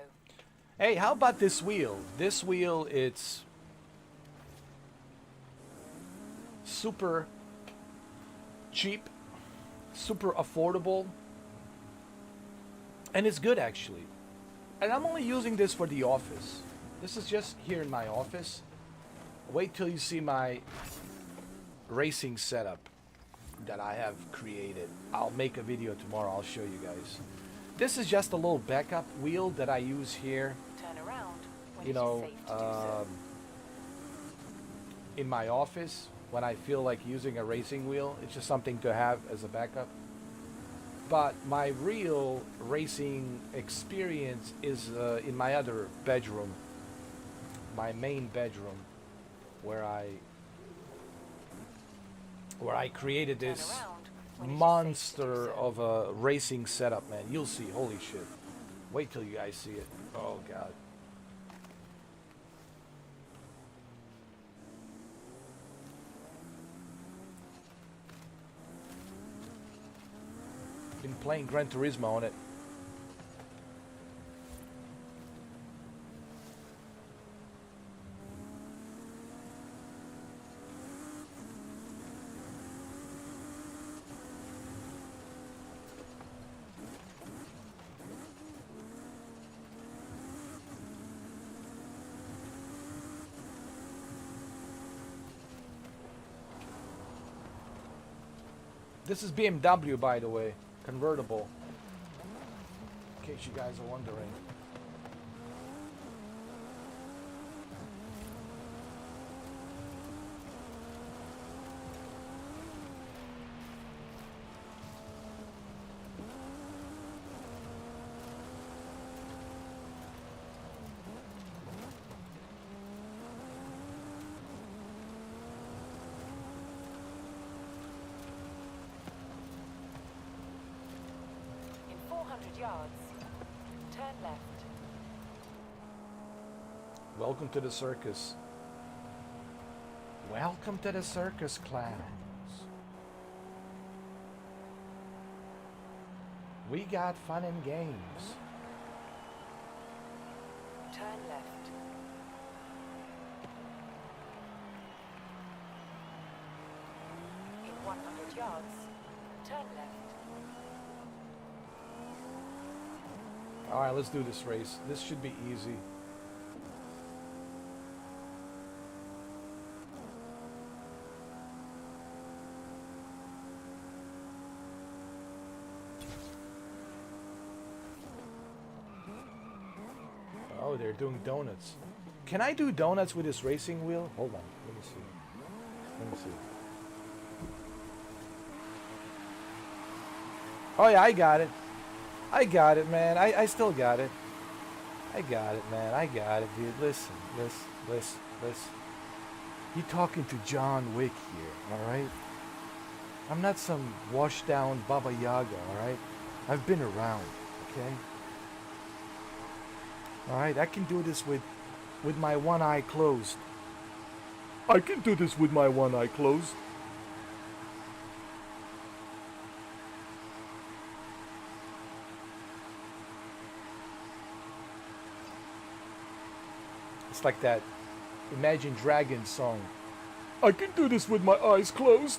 Hey, how about this wheel? This wheel, it's super cheap, super affordable, and it's good actually. And I'm only using this for the office. This is just here in my office. Wait till you see my racing setup that I have created. I'll make a video tomorrow. I'll show you guys. This is just a little backup wheel that I use here. Turn around when But you it is know, safe to do so. in my office when I feel like using a racing wheel. It's just something to have as a backup. But my real racing experience is in my other bedroom, my main bedroom, where I created Turn this around when it is safe to do monster so. of a racing setup, man. You'll see. Holy shit. Wait till you guys see it. Oh, God. Been playing Gran Turismo on it. This is BMW, by the way. Convertible. In case you guys are wondering. In 400 yards, turn left. Welcome to the circus. Welcome to the circus, clowns. We got fun and games. Turn left. In 100 yards, turn left. All right, let's do this race. This should be easy. Oh, they're doing donuts. Can I do donuts with this racing wheel? Hold on. Let me see. Let me see. Oh, yeah, I got it. I got it, man. I still got it. I got it, man. I got it, dude. Listen. You talking to John Wick here, alright? I'm not some washed down Baba Yaga, alright? I've been around, okay? Alright, I can do this with my one eye closed. I can do this with my one eye closed. It's like that Imagine Dragons song. I can do this with my eyes closed.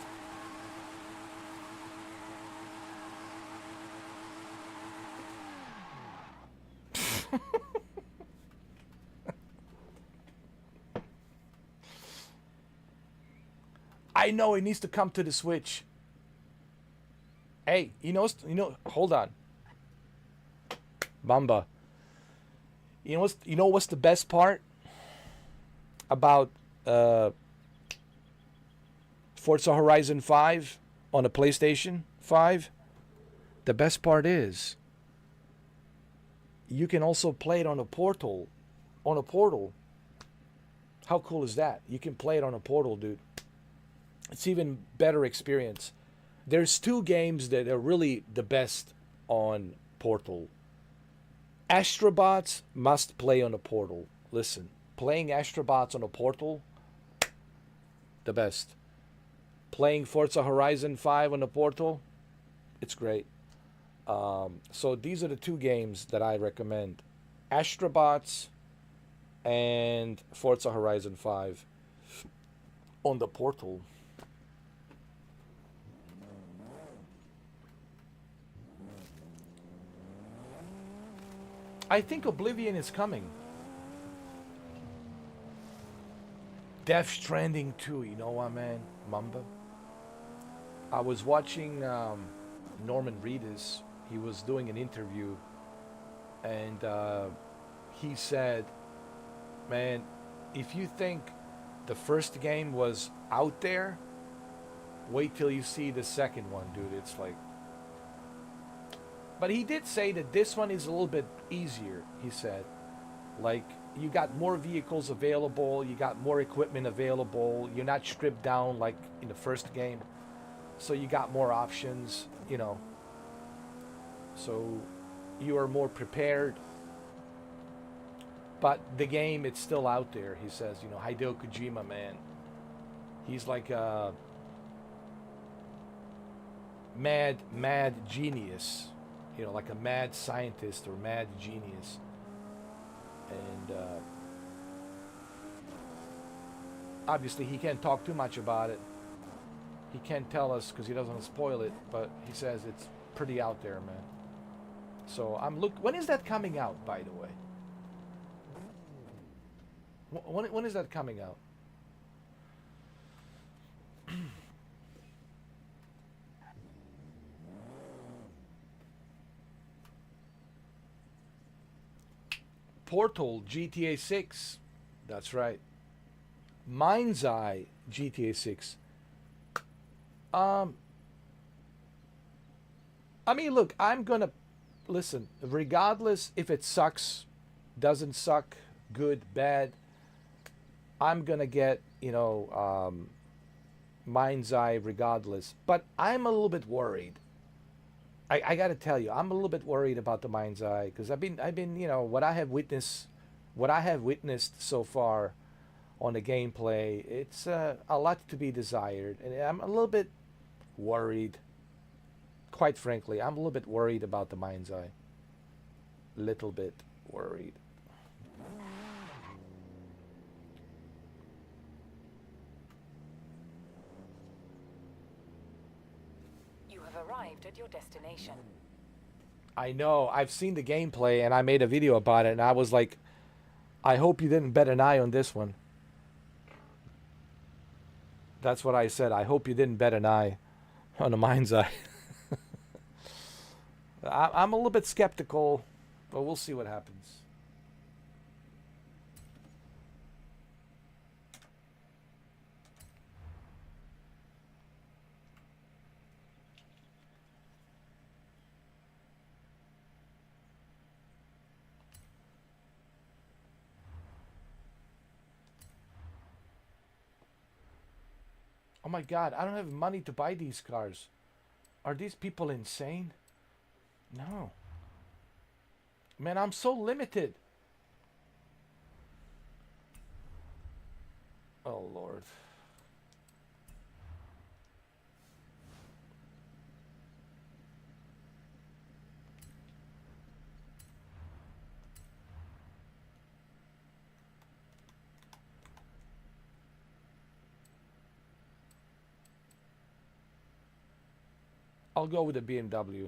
I know it needs to come to the Switch. Hey, hold on. Bamba. You know what's the best part about Forza Horizon 5 on a PlayStation 5? The best part is you can also play it on a portal. On a portal. How cool is that? You can play it on a portal, dude. It's even better experience. There's two games that are really the best on Portal. Astrobots must play on a Portal. Listen, playing Astrobots on a Portal, the best. Playing Forza Horizon 5 on a Portal, it's great. So these are the two games that I recommend. Astrobots and Forza Horizon 5 on the Portal. I think Oblivion is coming. Death Stranding 2, you know what, man? Mamba. I was watching Norman Reedus. He was doing an interview, and he said Man, if you think the first game was out there, wait till you see the second one, dude. It's like... But he did say that this one is a little bit easier, he said. Like, you got more vehicles available, you got more equipment available, you're not stripped down like in the first game. So you got more options, you know. So you are more prepared. But the game, it's still out there, he says. You know, Hideo Kojima, man. He's like a mad genius. You know, like a mad scientist or mad genius. And obviously he can't talk too much about it. He can't tell us because he doesn't want to spoil it. But he says it's pretty out there, man. So I'm when is that coming out, by the way? When is that coming out? Portal GTA 6. That's right. Mind's Eye GTA 6. I mean, look, I'm gonna listen. Regardless if it sucks, doesn't suck, good, bad, I'm gonna get, you know, Mind's Eye regardless. But I'm a little bit worried. I gotta tell you, I'm a little bit worried about the Mind's Eye because I've been, you know, what I have witnessed so far on the gameplay, it's a lot to be desired, and I'm a little bit worried. Quite frankly, I'm a little bit worried about the Mind's Eye. Little bit worried. Arrived at your destination. I know. I've seen the gameplay and I made a video about it and I was like, I hope you didn't bet an eye on this one. That's what I said. I hope you didn't bet an eye on the Mind's Eye. I'm a little bit skeptical, but we'll see what happens. Oh my God, I don't have money to buy these cars. Are these people insane? No. Man, I'm so limited. Oh, Lord. I'll go with the BMW.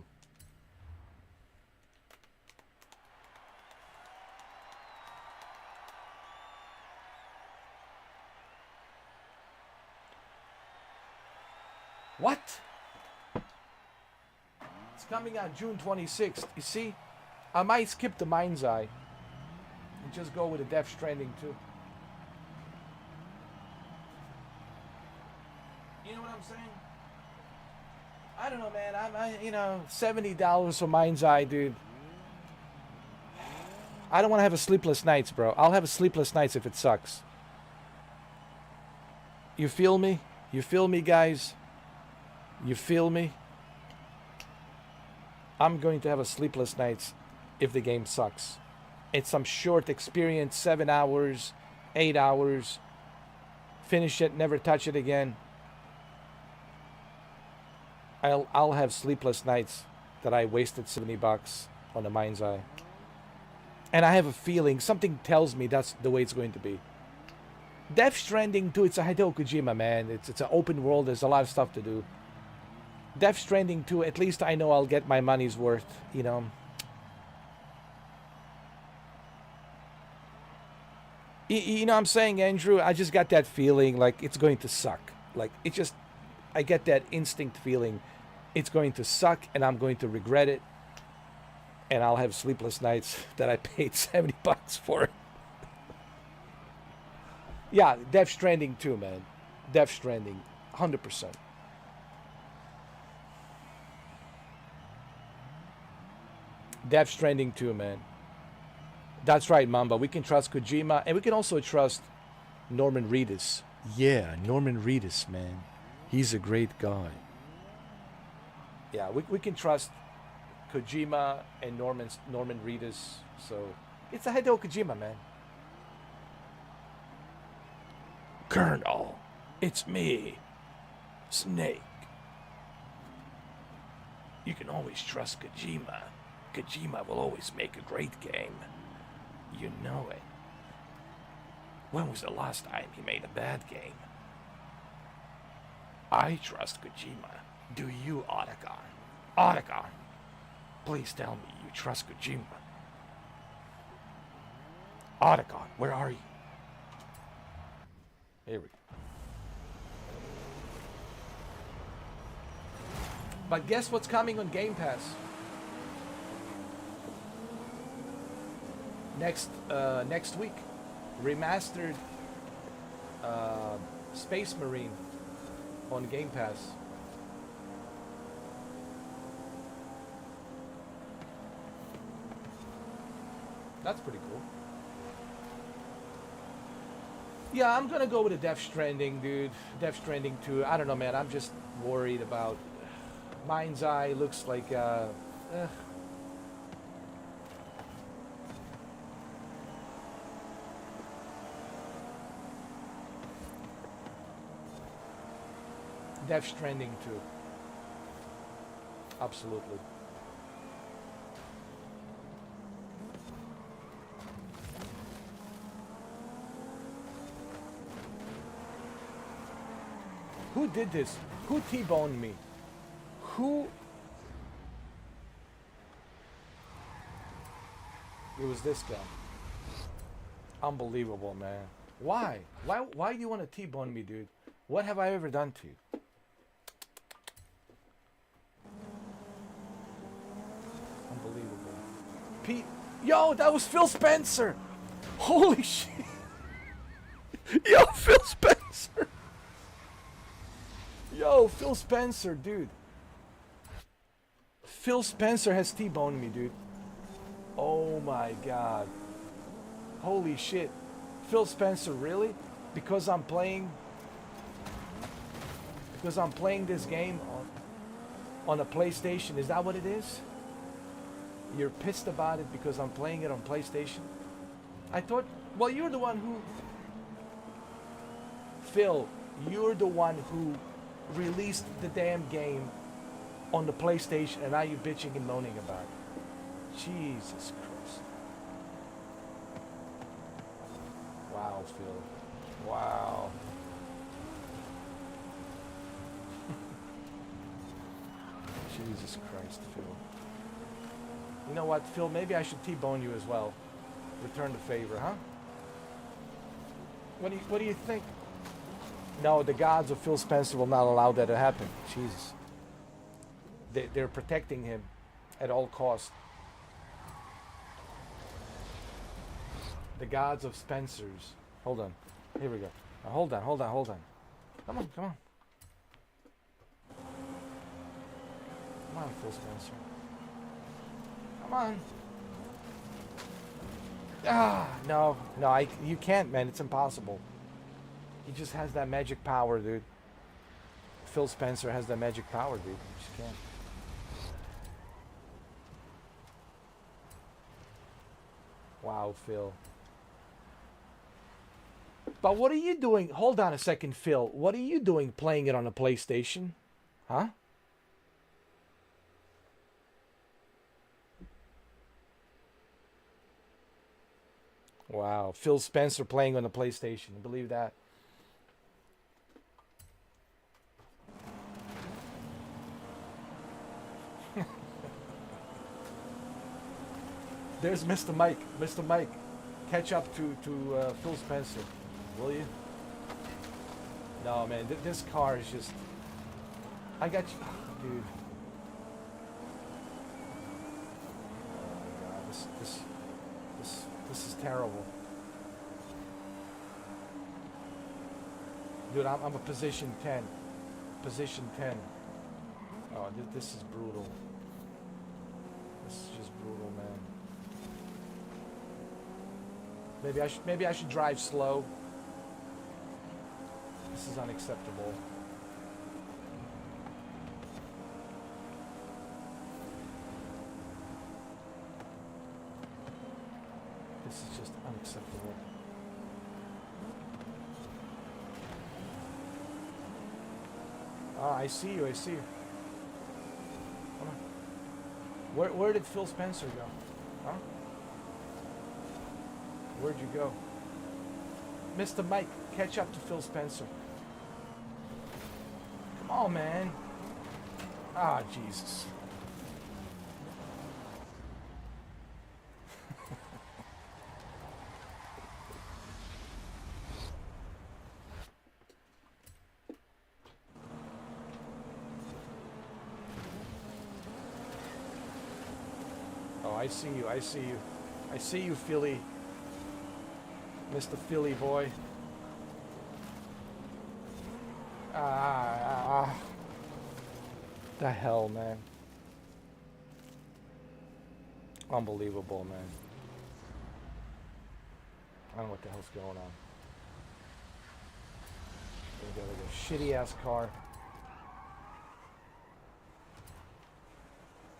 What? It's coming out June 26th. You see? I might skip the Mind's Eye and just go with the Death Stranding 2. You know what I'm saying? I don't know, man. You know, $70 for Mind's Eye, dude. I don't want to have a sleepless nights, bro. I'll have a sleepless nights if it sucks. You feel me? You feel me, guys? You feel me? I'm going to have a sleepless nights if the game sucks. It's some short experience, 7 hours, 8 hours. Finish it, never touch it again. I'll have sleepless nights that I wasted $70 on the Mind's Eye. And I have a feeling, something tells me that's the way it's going to be. Death Stranding 2, it's a Hideo Kojima, man. It's an open world, there's a lot of stuff to do. Death Stranding 2, at least I know I'll get my money's worth, you know. You know what I'm saying, Andrew? I just got that feeling like it's going to suck. Like, it just... I get that instinct feeling it's going to suck and I'm going to regret it. And I'll have sleepless nights that I paid $70 for it. Yeah, Death Stranding too, man. Death Stranding, 100%. Death Stranding too, man. That's right, Mamba. We can trust Kojima, and we can also trust Norman Reedus. Yeah, Norman Reedus, man. He's a great guy. Yeah, we can trust Kojima and Norman Reedus. So it's a Hideo Kojima, man. Colonel, it's me, Snake. You can always trust Kojima. Kojima will always make a great game. You know it. When was the last time he made a bad game? I trust Kojima. Do you, Otacon? Otacon, please tell me you trust Kojima. Otacon, where are you? Here we go. But guess what's coming on Game Pass? Next week, remastered Space Marine on Game Pass. That's pretty cool. Yeah, I'm gonna go with a Death Stranding, dude. Death Stranding 2. I don't know, man. I'm just worried about Mind's Eye. Looks like Death Stranding 2. Absolutely. Who did this? Who T-boned me? Who? It was this guy. Unbelievable, man. Why? Why do you want to T-bone me, dude? What have I ever done to you? Unbelievable. Pete, yo, that was Phil Spencer. Holy shit. Yo, Phil Spencer. Yo, Phil Spencer, dude. Phil Spencer has T-boned me, dude. Oh my god. Holy shit. Phil Spencer, really? Because I'm playing this game on a PlayStation. Is that what it is? You're pissed about it because I'm playing it on PlayStation? I thought, well, you're the one who... Phil, you're the one who released the damn game on the PlayStation, and now you're bitching and moaning about it. Jesus Christ. Wow, Phil. Wow. Jesus Christ, Phil. You know what, Phil? Maybe I should T-bone you as well. Return the favor, huh? What do you think? No, the gods of Phil Spencer will not allow that to happen. Jesus. They're protecting him at all costs. The gods of Spencer's. Hold on. Here we go. Now, hold on. Come on. Come on, Phil Spencer. Come on. No, you can't, man. It's impossible. He just has that magic power, dude. Phil Spencer has that magic power, dude. You just can't. Wow, Phil. But what are you doing? Hold on a second, Phil. What are you doing playing it on a PlayStation? Huh? Wow, Phil Spencer playing on the PlayStation. I believe that. There's Mr. Mike. Mr. Mike, catch up to Phil Spencer, will you? No, man, this car is just... I got you, dude. Oh my God, this is terrible. Dude, I'm a position 10. Position 10. Oh, this is brutal. This is just brutal, man. Maybe I should drive slow. This is unacceptable. This is just unacceptable. Ah, I see you, I see you. Come on. Where did Phil Spencer go? Huh? Where'd you go? Mr. Mike, catch up to Phil Spencer. Come on, man. Ah, Jesus. Oh, I see you, I see you. I see you, Philly. Mr. Philly boy. The hell, man. Unbelievable, man. I don't know what the hell's going on. There we go, shitty ass car.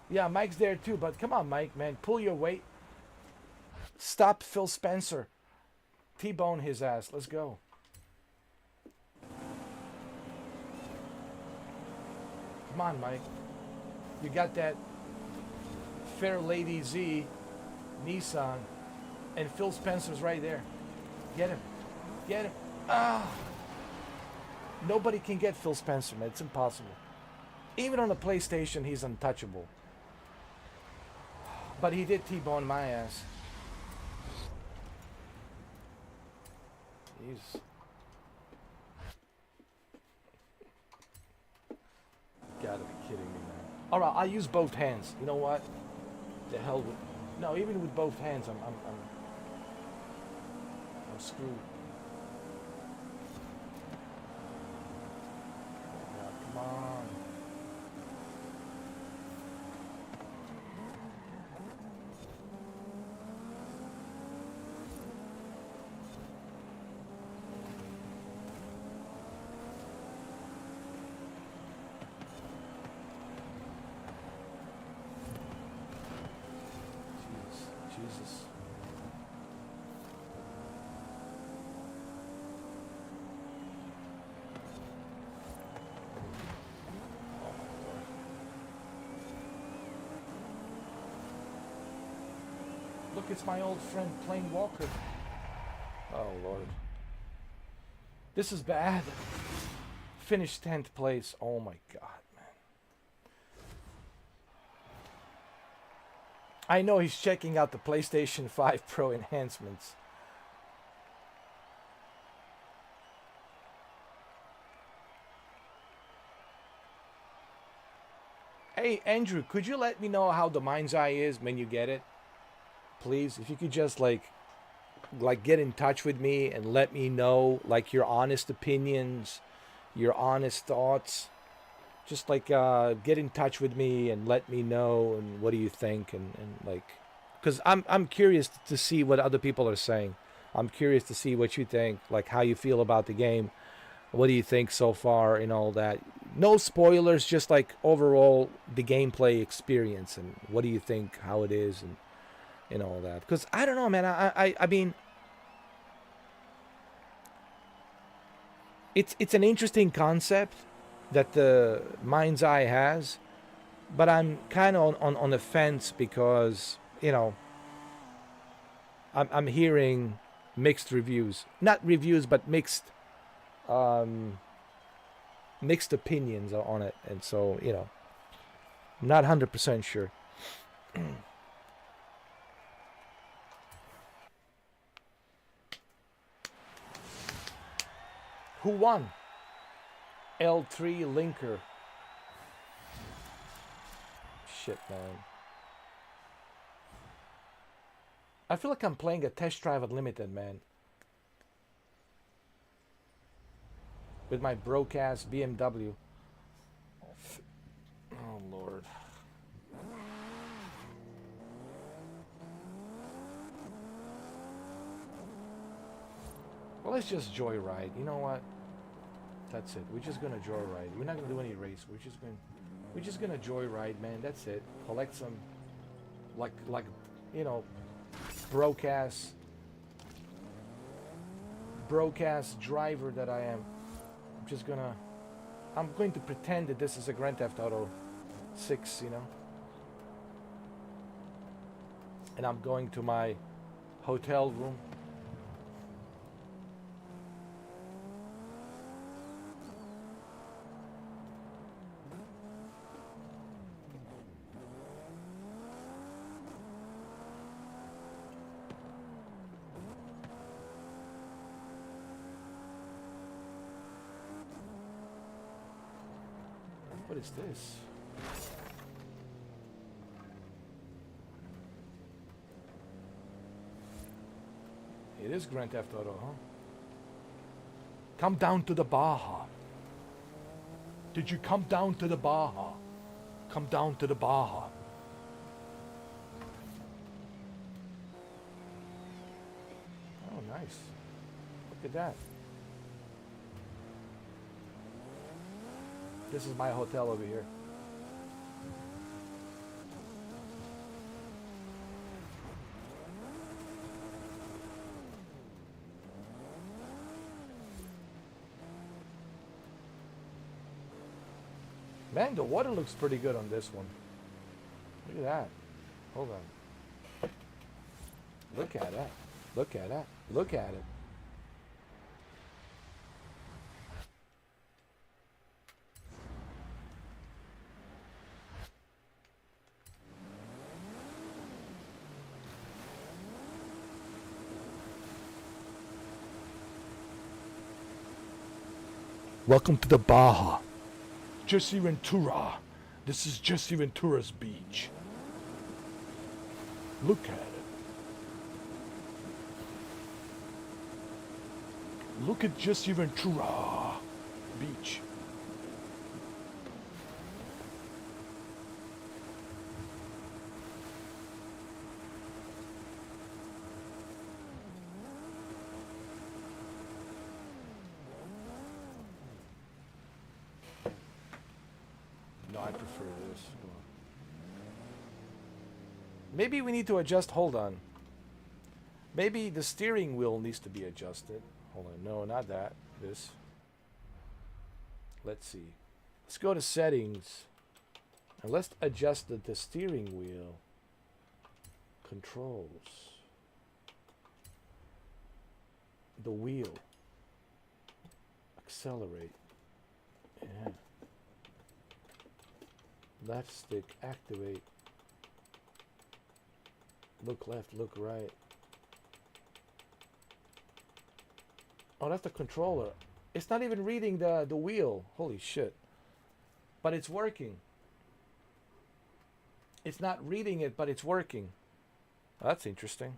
Yeah, Mike's there too, but come on, Mike, man, pull your weight. Stop Phil Spencer. T-bone his ass. Let's go. Come on, Mike. You got that Fair Lady Z Nissan, and Phil Spencer's right there. Get him. Get him. Ah! Nobody can get Phil Spencer, man. It's impossible. Even on the PlayStation, he's untouchable. But he did T-bone my ass. Jeez. Gotta be kidding me, man. Alright, I'll use both hands. You know what? The hell with... No, even with both hands, I'm screwed. Yeah, come on. Jesus. Oh my Lord. Look, it's my old friend Plain Walker. Oh Lord. This is bad. Finished 10th place. Oh my God. I know he's checking out the PlayStation 5 Pro enhancements. Hey, Andrew, could you let me know how the mind's eye is when you get it? Please, if you could just like get in touch with me and let me know like your honest opinions, your honest thoughts. Just like get in touch with me and let me know and what do you think and like, because I'm curious to see what other people are saying. I'm curious to see what you think, like how you feel about the game. What do you think so far and all that? No spoilers, just like overall the gameplay experience and what do you think, how it is and all that. Because I don't know, man. I mean, it's an interesting concept that the mind's eye has, but I'm kind of on the fence because, you know, I'm hearing mixed reviews, not reviews, but mixed opinions on it, and so, you know, I'm not 100% sure. Who won? L3 Linker. Shit, man. I feel like I'm playing a Test Drive Unlimited, man. with my broke-ass BMW. Oh, Lord. Well, let's just joyride. You know what? That's it. We're just gonna joyride. We're not gonna do any race. We're just gonna joyride, man. That's it. Collect some, like, you know, broke-ass driver that I am. I'm going to pretend that this is a Grand Theft Auto 6, you know. And I'm going to my hotel room. What is this? It is Grand Theft Auto, huh? Come down to the Baja. Did you come down to the Baja? Come down to the Baja. Oh, nice. Look at that. This is my hotel over here. Man, the water looks pretty good on this one. Look at that. Hold on. Look at that. Look at that. Look at it. Welcome to the Baja. Jesse Ventura. This is Jesse Ventura's beach. Look at it. Look at Jesse Ventura beach. No, I prefer this. Come on. Maybe we need to adjust. Hold on. Maybe the steering wheel needs to be adjusted. Hold on. No, not that. This. Let's see. Let's go to settings. And let's adjust the steering wheel controls. The wheel. Accelerate. Yeah. Left stick, activate. Look left, look right. Oh, that's the controller. It's not even reading the wheel. Holy shit. But it's working. It's not reading it, but it's working. Oh, that's interesting.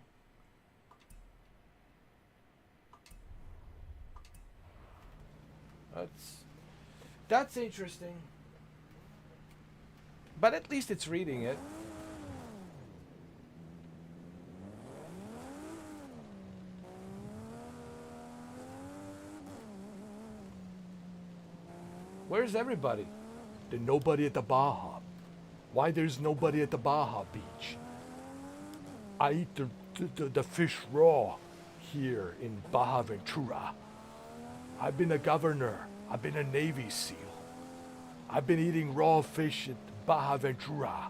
That's interesting. But at least it's reading it. Where's everybody? There's nobody at the Baja. Why there's nobody at the Baja beach? I eat the fish raw here in Baja Ventura. I've been a governor. I've been a Navy SEAL. I've been eating raw fish at Baja Ventura.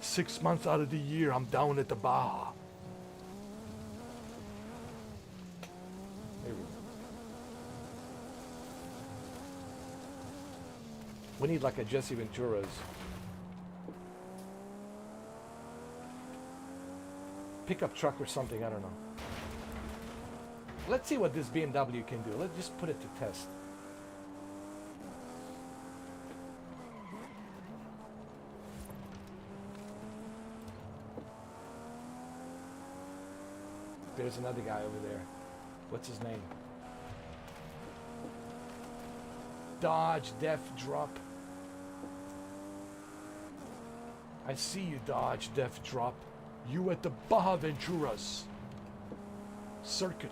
6 months out of the year, I'm down at the Baja. There we go. We need like a Jesse Ventura's. Pickup truck or something, I don't know. Let's see what this BMW can do. Let's just put it to test. There's another guy over there. What's his name? Dodge, Def, Drop. I see you, Dodge, Def, Drop. You at the Baja Venturas circuit.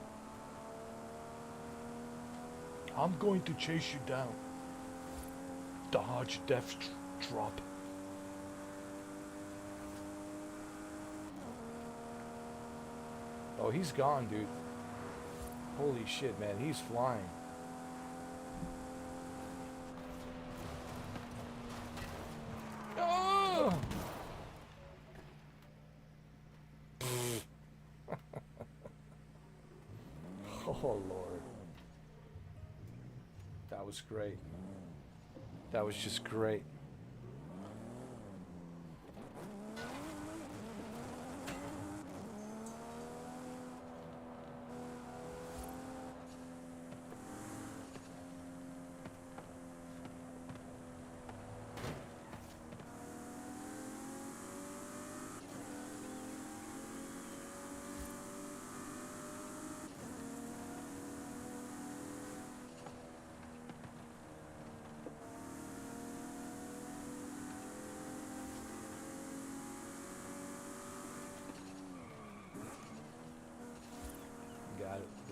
I'm going to chase you down. Dodge, Def, Drop. Oh, he's gone, dude. Holy shit, man. He's flying. Oh! Oh, Lord. That was great. That was just great.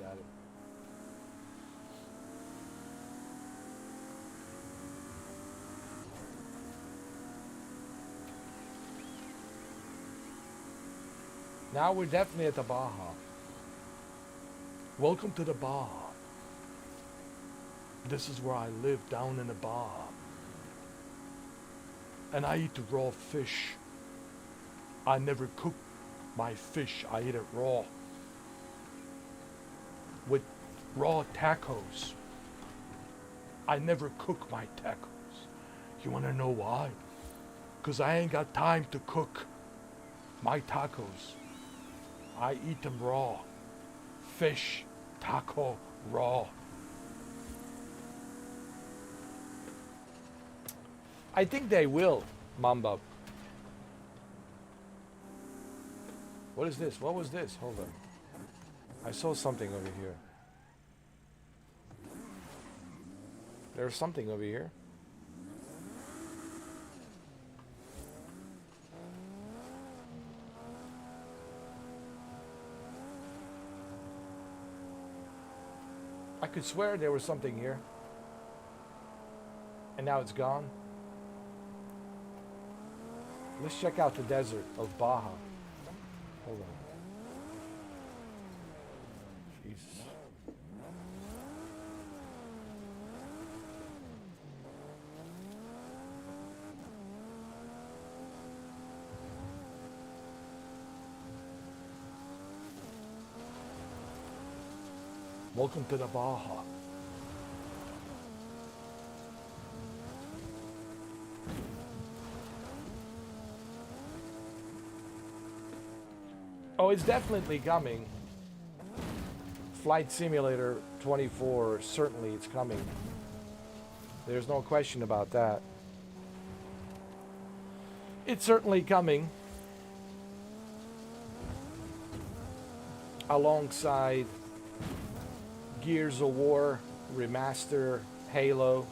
Got it. Now we're definitely at the Baja. Welcome to the Baja. This is where I live, down in the Baja. And I eat the raw fish. I never cook my fish. I eat it raw. With raw tacos. I never cook my tacos. You wanna know why? 'Cause I ain't got time to cook my tacos. I eat them raw. Fish, taco, raw. I think they will, Mamba. What is this? What was this? Hold on. I saw something over here. There's something over here. I could swear there was something here. And now it's gone. Let's check out the desert of Baja. Hold on. Jesus. Welcome to the Baja. Oh, it's definitely coming. Flight Simulator 24, certainly it's coming. There's no question about that. It's certainly coming. Alongside Gears of War, Remaster, Halo.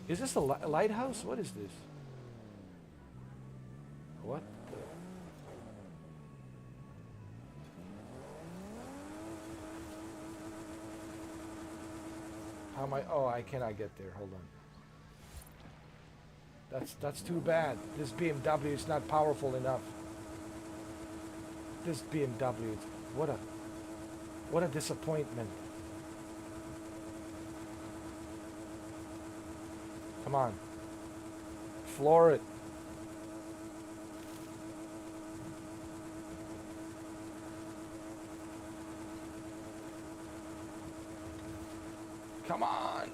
Is this a lighthouse? What is this? What the? How am I? Oh, I cannot get there. Hold on. That's too bad. This BMW is not powerful enough. This BMW, what a disappointment. Come on. Floor it. Come on.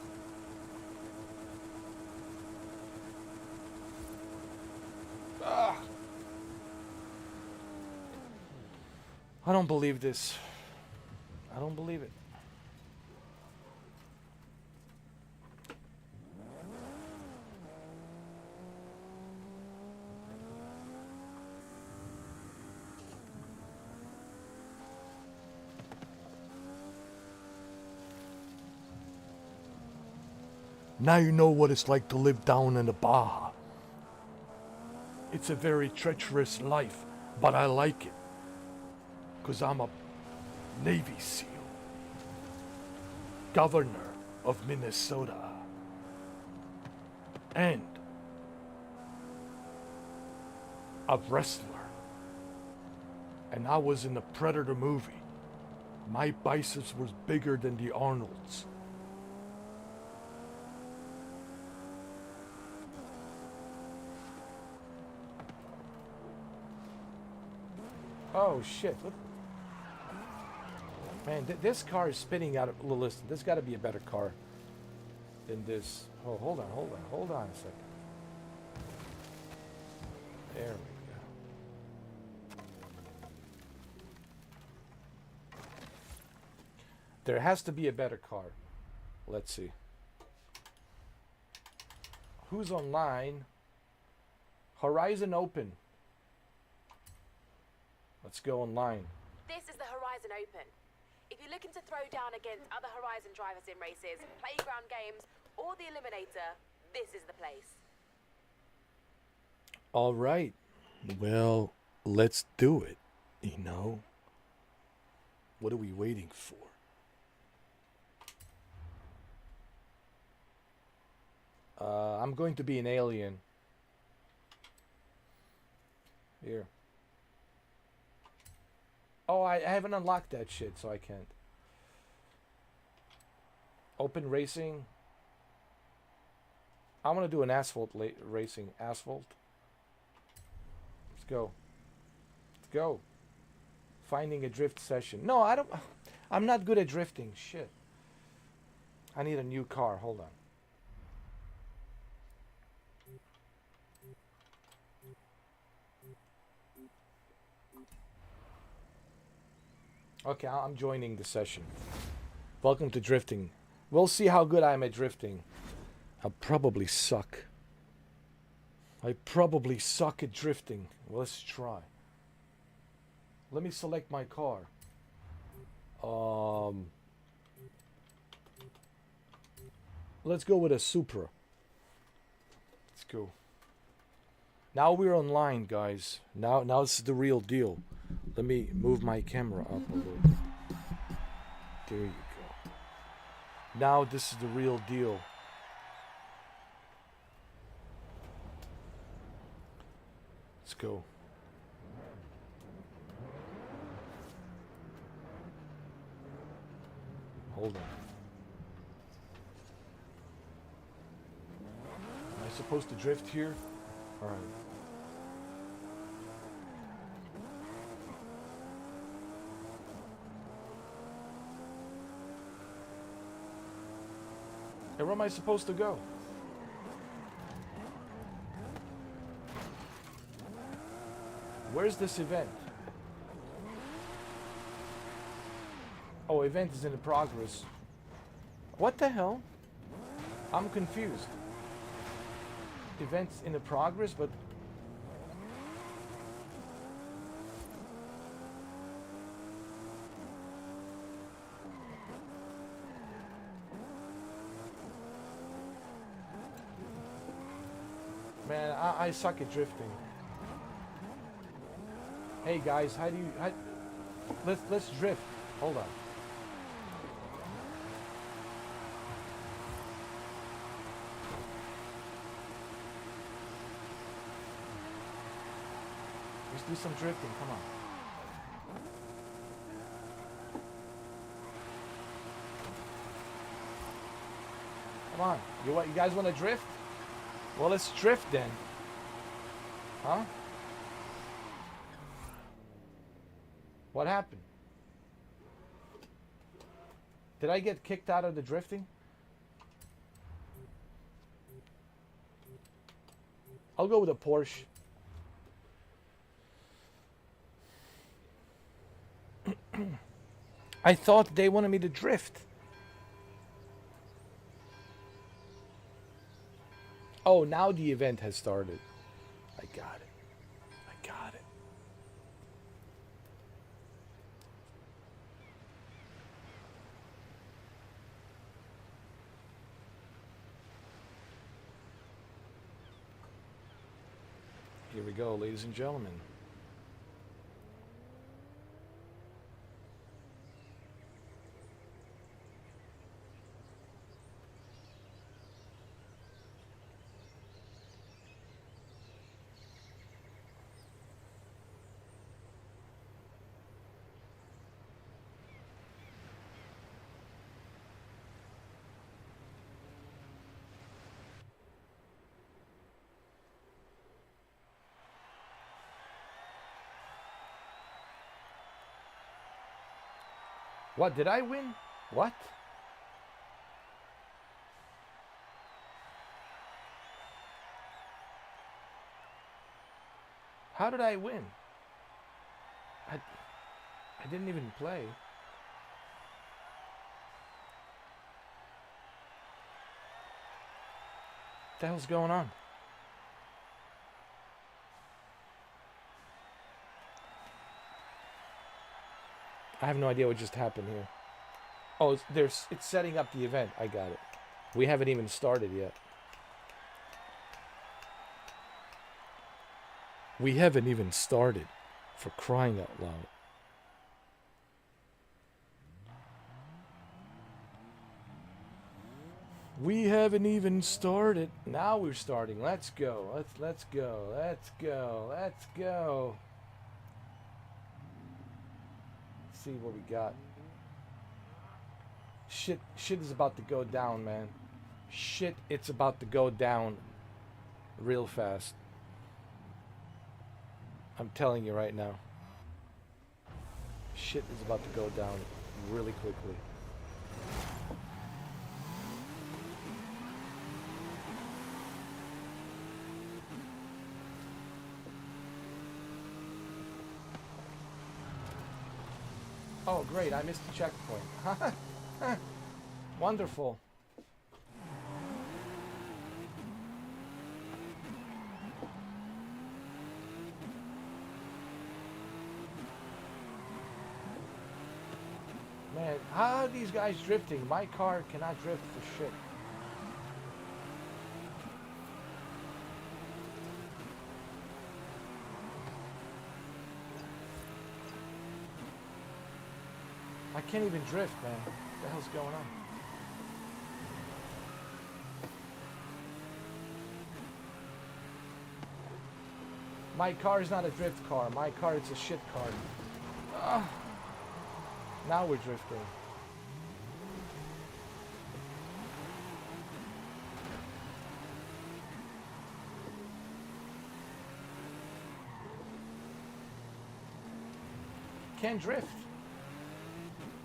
Ugh. I don't believe this. I don't believe it. Now you know what it's like to live down in the Baja. It's a very treacherous life, but I like it. 'Cause I'm a Navy SEAL. Governor of Minnesota. And a wrestler. And I was in the Predator movie. My biceps was bigger than the Arnold's. Oh shit. Look. Man, this car is spinning out of... Listen, there's got to be a better car than this. Oh, hold on a second. There we go. There has to be a better car. Let's see. Who's online? Horizon Open. Let's go online. This is the Horizon Open. If you're looking to throw down against other Horizon drivers in races, playground games, or the Eliminator, this is the place. All right. Well, let's do it. You know? What are we waiting for? I'm going to be an alien. Here. Oh, I haven't unlocked that shit, so I can't. Open racing. I want to do an asphalt racing. Asphalt. Let's go. Let's go. Finding a drift session. No, I don't. I'm not good at drifting. Shit. I need a new car. Hold on. Okay, I'm joining the session. Welcome to drifting. We'll see how good I am at drifting. I'll probably suck. I probably suck at drifting. Well, let's try. Let me select my car. Let's go with a Supra. Let's go. Now we're online, guys. Now this is the real deal. Let me move my camera up a little bit. There you go. Now this is the real deal. Let's go. Hold on. Am I supposed to drift here? All right. Where am I supposed to go? Where's this event? Oh, event is in progress. What the hell? I'm confused. Event's in progress, but... Man, I suck at drifting. Hey guys, how do you... Let's drift. Hold on. Let's do some drifting, come on. Come on. You guys want to drift? Well, let's drift then. Huh? What happened? Did I get kicked out of the drifting? I'll go with a Porsche. I thought they wanted me to drift. Oh, now the event has started. I got it. I got it. Here we go, ladies and gentlemen. What, did I win? What? How did I win? I didn't even play. What the hell's going on? I have no idea what just happened here. Oh, it's setting up the event. I got it. We haven't even started yet. We haven't even started, for crying out loud. We haven't even started. Now we're starting. Let's go. Let's go. Let's go. Let's go. Let's see what we got. Shit is about to go down, man. Shit, it's about to go down real fast. I'm telling you right now. Shit is about to go down really quickly. Oh, great, I missed the checkpoint. Wonderful. Man, how are these guys drifting? My car cannot drift for shit. I can't even drift, man. What the hell's going on? My car is not a drift car. My car is a shit car. Ugh. Now we're drifting. Can't drift.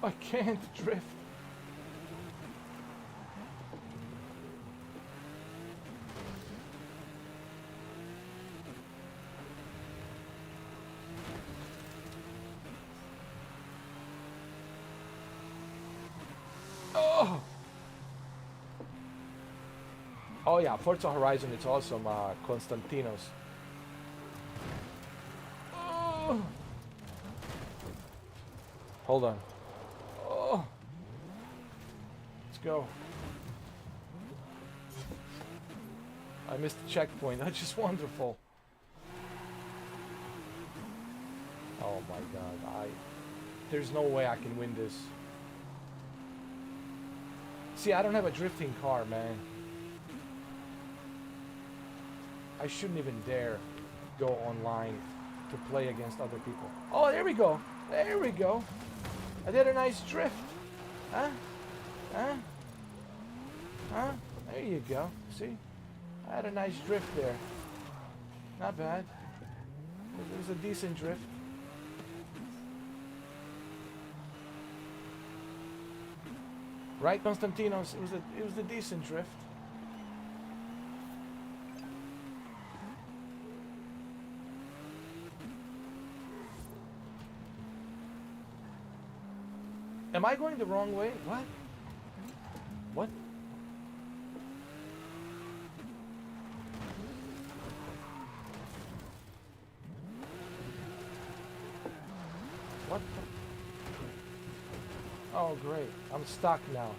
I can't drift. Oh! Oh yeah, Forza Horizon, it's awesome, Konstantinos. Oh! Hold on. Oh! Let's go. I missed the checkpoint. That's just wonderful. Oh my god, there's no way I can win this. See, I don't have a drifting car, man. I shouldn't even dare go online to play against other people. Oh, there we go. There we go. I did a nice drift. Huh? Huh? Huh? There you go. See? I had a nice drift there. Not bad. It was a decent drift. Right, Konstantinos? It was a decent drift. Am I going the wrong way? What? What? What the? Oh, great. I'm stuck now.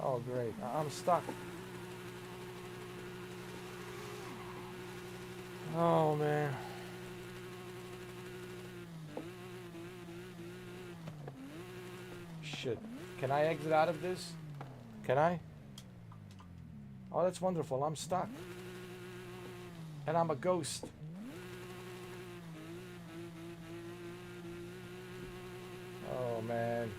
Oh, great. I'm stuck. Oh, man. Shit. Can I exit out of this? Can I? Oh, that's wonderful. I'm stuck. And I'm a ghost. Oh, man.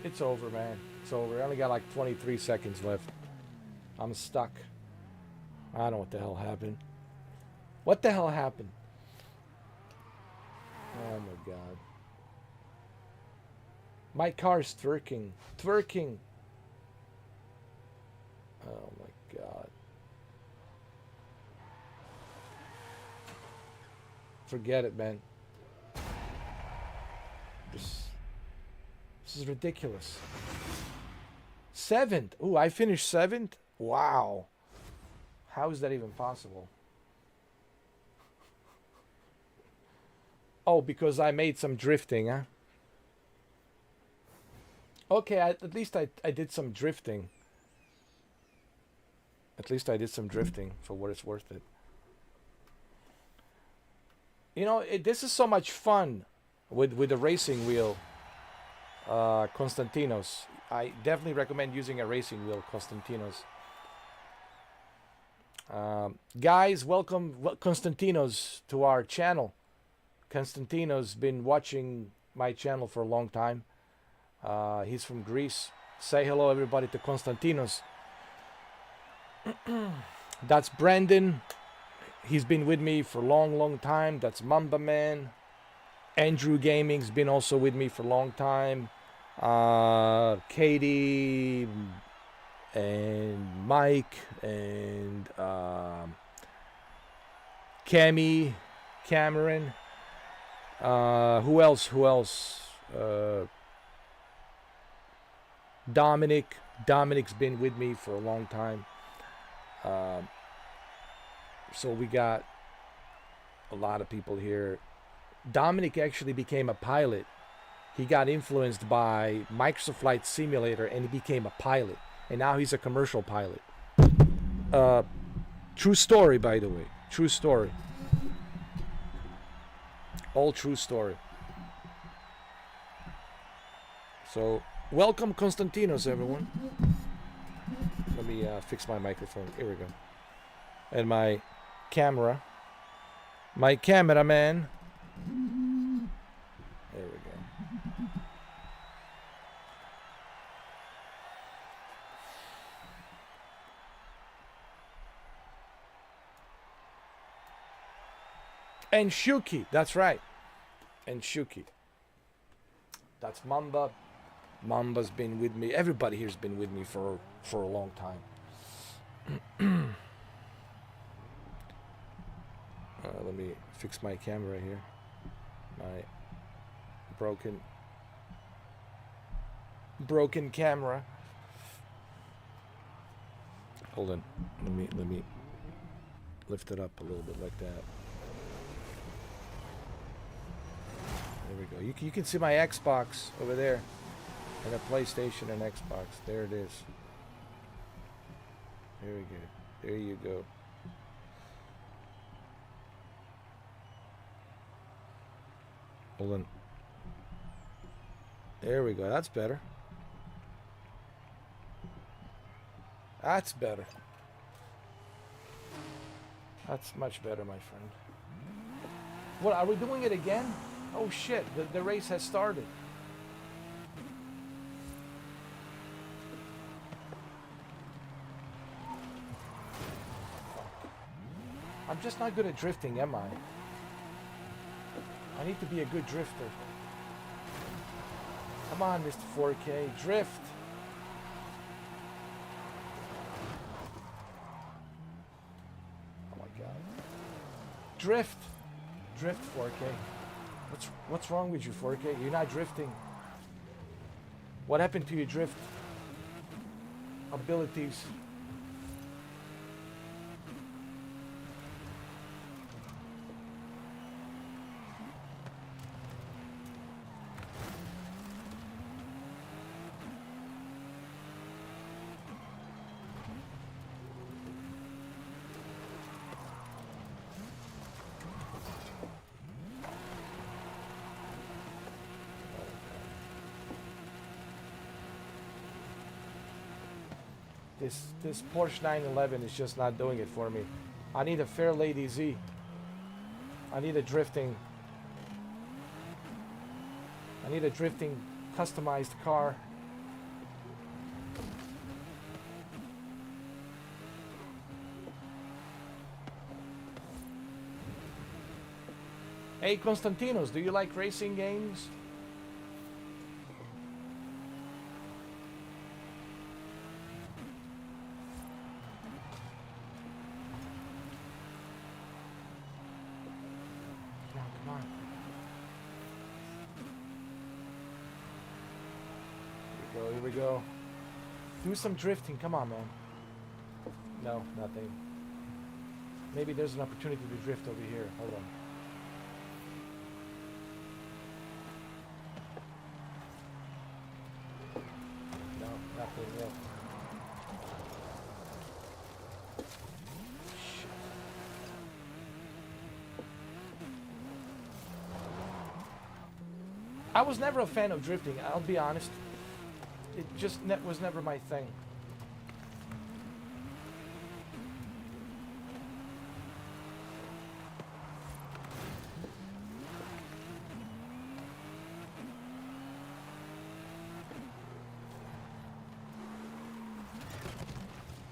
It's over, man. It's over. I only got like 23 seconds left. I'm stuck. I don't know what the hell happened. What the hell happened? Oh my god. My car's twerking. Twerking. Oh my god. Forget it, man. This is ridiculous. 7th. Ooh, I finished 7th? Wow. How is that even possible? Oh, because I made some drifting, huh? Okay, at least I did some drifting. At least I did some drifting, for what it's worth it. You know, this is so much fun with the racing wheel, Konstantinos. I definitely recommend using a racing wheel, Konstantinos. Guys, welcome Konstantinos to our channel. Konstantinos been watching my channel for a long time. He's from Greece. Say hello, everybody, to Konstantinos. That's Brandon. He's been with me for a long time. That's Mamba Man. Andrew Gaming's been also with me for a long time. Katie and Mike and Cammy, Cameron. Who else? Dominic. Dominic's been with me for a long time. So we got a lot of people here. Dominic actually became a pilot. He got influenced by Microsoft Flight Simulator and he became a pilot. And now he's a commercial pilot. True story, by the way. True story. All true story. So, welcome Konstantinos, everyone. Let me fix my microphone. Here we go. And my camera. My cameraman. There we go. And Shuki, that's right. And Shuki. That's Mamba. Mamba's been with me. Everybody here's been with me for a long time. Let me fix my camera here. My broken camera. Hold on. Let me lift it up a little bit like that. There we go. You can see my Xbox over there. And a PlayStation and Xbox. There it is. There we go. There you go. Hold on. There we go. That's better. That's better. That's much better, my friend. What, are we doing it again? Oh shit, the race has started. I'm just not good at drifting, am I? I need to be a good drifter. Come on, Mr. 4K, drift. Oh my god. Drift. Drift, 4K. What's wrong with you, 4K? You're not drifting. What happened to your drift abilities? This Porsche 911 is just not doing it for me. I need a Fairlady Z. I need a drifting customized car. Hey Konstantinos, do you like racing games? Come on. Here we go. Do some drifting, come on, man. No, nothing. Maybe there's an opportunity to drift over here. Hold on. No, nothing yet. Shit. I was never a fan of drifting, I'll be honest. It just was never my thing.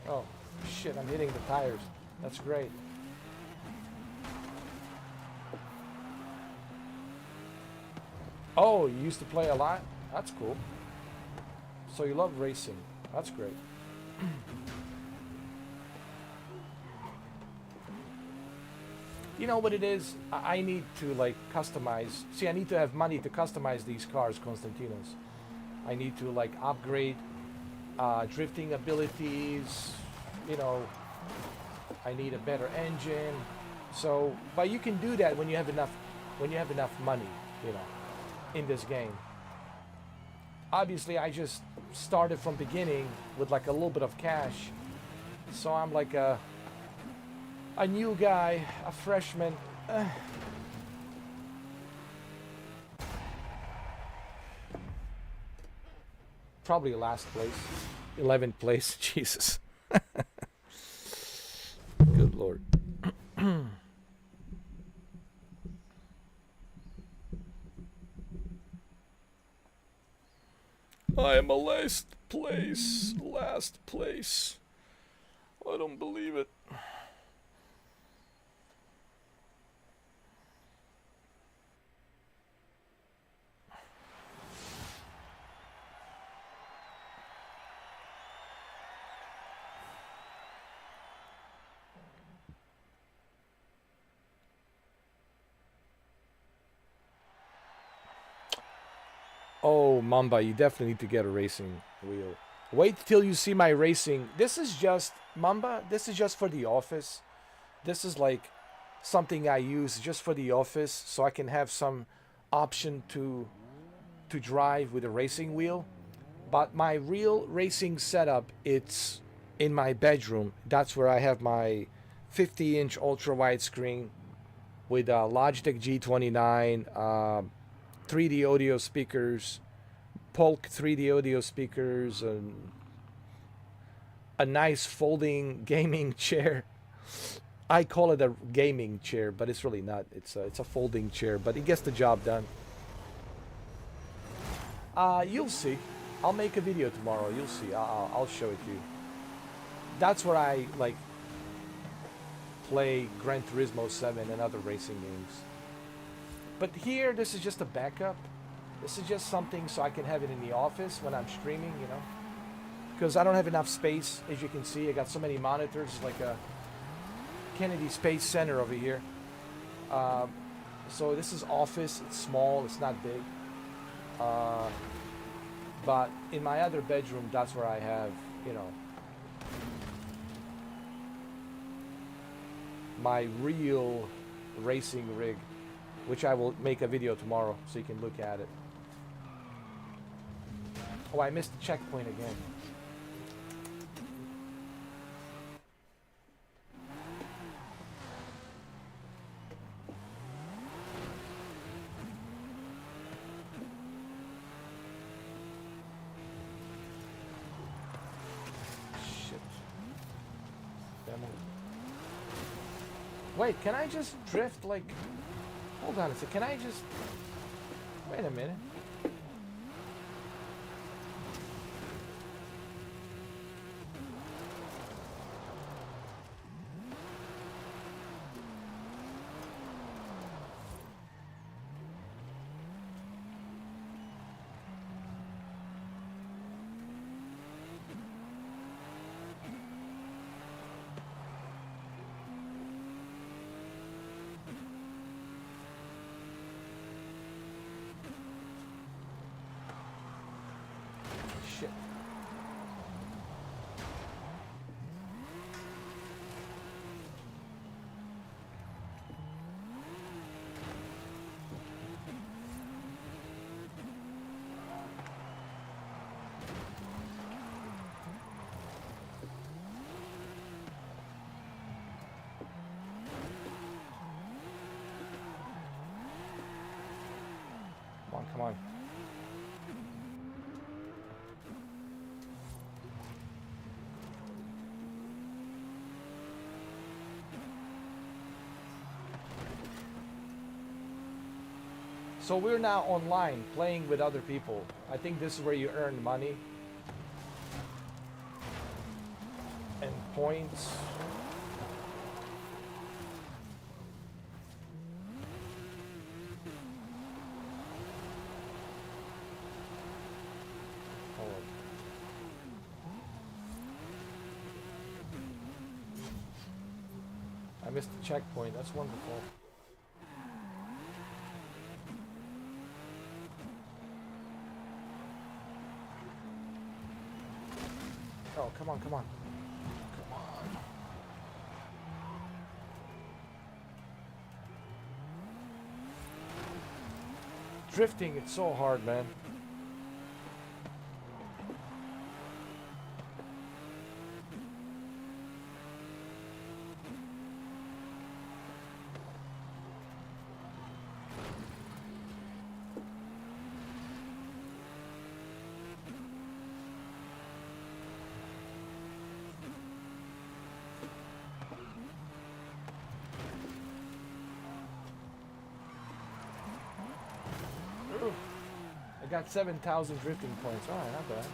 Oh, shit, I'm hitting the tires. That's great. Oh, you used to play a lot? That's cool. So you love racing. That's great. You know what it is? I need to like customize. See, I need to have money to customize these cars, Konstantinos. I need to like upgrade drifting abilities. You know, I need a better engine. So, but you can do that when you have enough money, you know, in this game. Obviously, I just started from beginning with like a little bit of cash, so I'm like a new guy, a freshman. Probably last place, 11th place. Jesus. Good Lord. I am a last place. I don't believe it. Oh, Mamba, you definitely need to get a racing wheel. Wait till you see my racing. This is just, Mamba, this is just for the office. This is like something I use just for the office so I can have some option to drive with a racing wheel. But my real racing setup, it's in my bedroom. That's where I have my 50-inch ultra-wide screen with a Logitech G29, 3D audio speakers, Polk 3D audio speakers, and a nice folding gaming chair. I call it a gaming chair, but it's really not. It's a folding chair, but it gets the job done. You'll see. I'll make a video tomorrow. You'll see. I'll show it to you. That's where I like play Gran Turismo 7 and other racing games. But here, this is just a backup. This is just something so I can have it in the office when I'm streaming, you know. Because I don't have enough space, as you can see. I got so many monitors, it's like a Kennedy Space Center over here. So this is office. It's small. It's not big. But in my other bedroom, that's where I have, you know, my real racing rig, which I will make a video tomorrow so you can look at it. Oh, I missed the checkpoint again. Shit. Wait, can I just drift like... Hold on a sec. Can I just... Wait a minute. Shit. Come on, come on. So we're now online playing with other people. I think this is where you earn money and points. Hold on. I missed the checkpoint. That's wonderful. Oh, come on, come on. Come on. Drifting, it's so hard, man. I got 7,000 drifting points. Alright, not bad.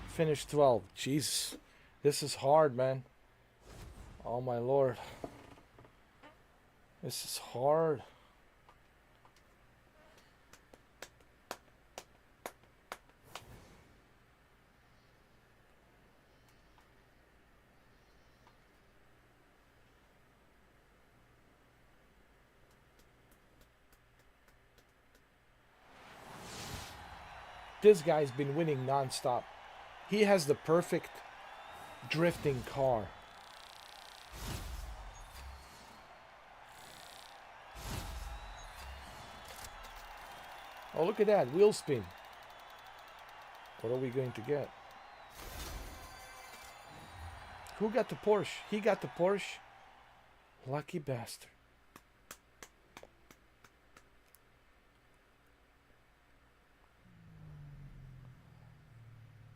Finished 12. Jeez. This is hard, man. Oh my lord. This is hard. This guy's been winning non-stop. He has the perfect drifting car. Oh, look at that. Wheel spin. What are we going to get? Who got the Porsche? He got the Porsche. Lucky bastard.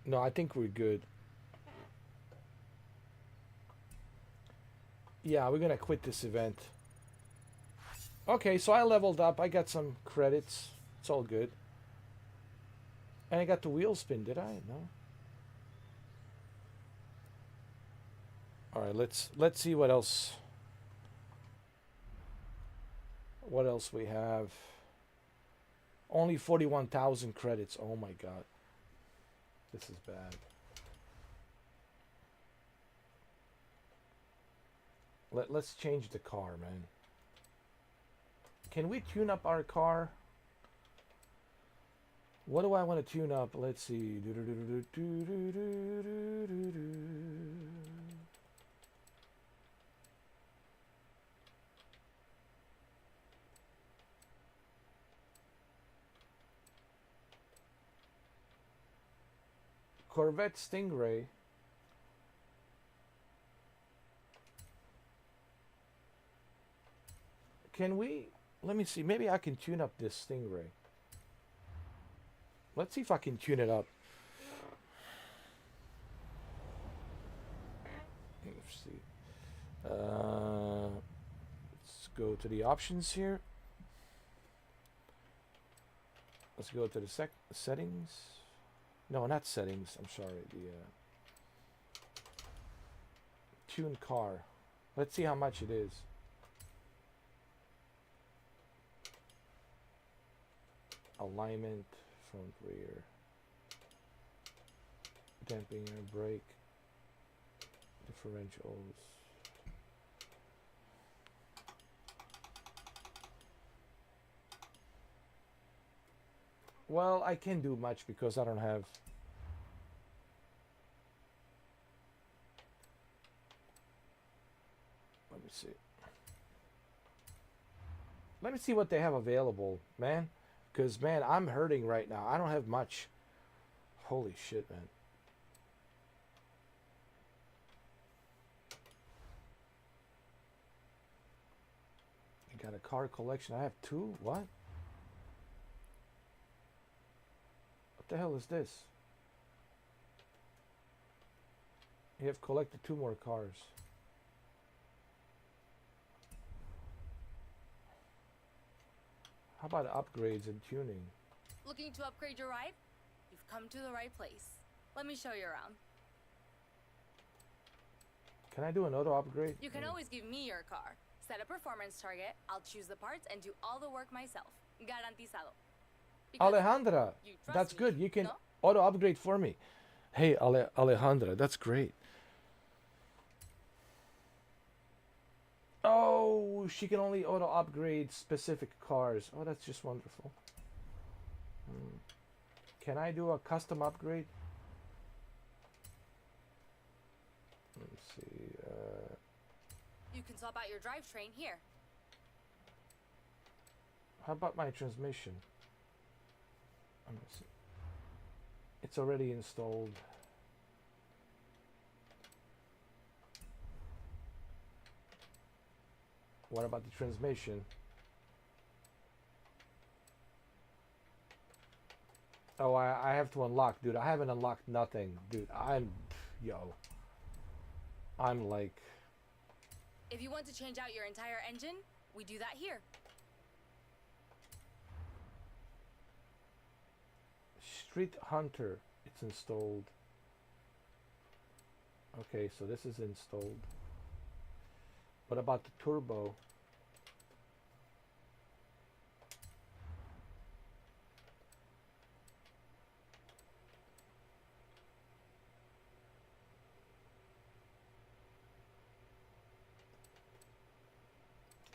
No, I think we're good. Yeah, we're gonna quit this event. Okay, so I leveled up. I got some credits. It's all good. And I got the wheel spin, did I? No. All right, let's see what else. What else we have? Only 41,000 credits. Oh my god. This is bad. Let's change the car, man. Can we tune up our car? What do I want to tune up? Let's see. Corvette Stingray. Can we? Let me see. Maybe I can tune up this Stingray. Let's see if I can tune it up. Let's see. Let's go to the options here. Let's go to the settings. No, not settings. I'm sorry. The tune car. Let's see how much it is. Alignment, front, rear, damping air brake, differentials. Well, I can't do much because I don't have. Let me see. Let me see what they have available, man. Because, man, I'm hurting right now. I don't have much. Holy shit, man. I got a car collection. I have 2? What? What the hell is this? You have collected 2 more cars. How about upgrades and tuning? Looking to upgrade your ride? You've come to the right place. Let me show you around. Can I do an auto upgrade? You can always give me your car. Set a performance target, I'll choose the parts and do all the work myself. Garantizado. Because Alejandra, you trust that's me, good. You can no? auto upgrade for me. Hey, Alejandra, that's great. Oh, she can only auto upgrade specific cars. Oh, that's just wonderful. Can I do a custom upgrade? Let's see. You can swap out your drivetrain here. How about my transmission? Let me see. It's already installed. What about the transmission? Oh, I have to unlock, dude. I haven't unlocked nothing, dude. I'm like... If you want to change out your entire engine, we do that here. Street Hunter, it's installed. Okay, so this is installed. What about the turbo?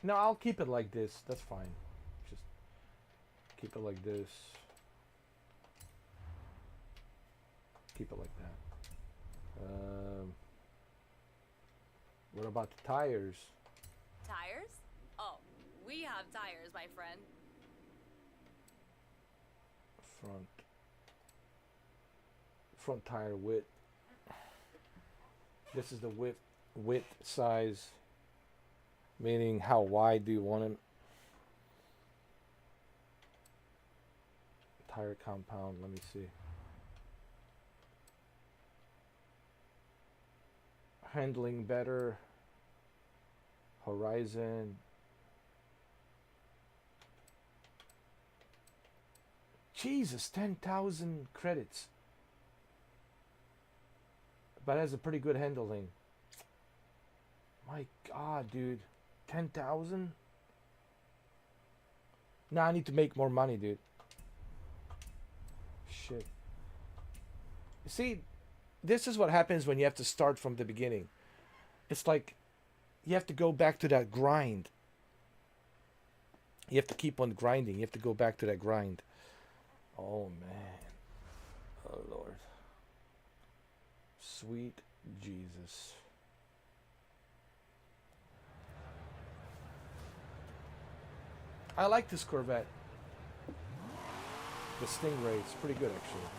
No, I'll keep it like this. That's fine. Just keep it like this. Keep it like that. What about the tires? Tires? Oh, we have tires, my friend. Front tire width. This is the width size, meaning how wide do you want it? Tire compound, let me see. Handling better. Horizon. Jesus, 10,000 credits. But has a pretty good handling. My God, dude. 10,000? Now I need to make more money, dude. Shit. You see, this is what happens when you have to start from the beginning. It's like you have to go back to that grind. You have to keep on grinding. You have to go back to that grind. Oh, man. Oh, Lord. Sweet Jesus. I like this Corvette. The Stingray. It's pretty good, actually.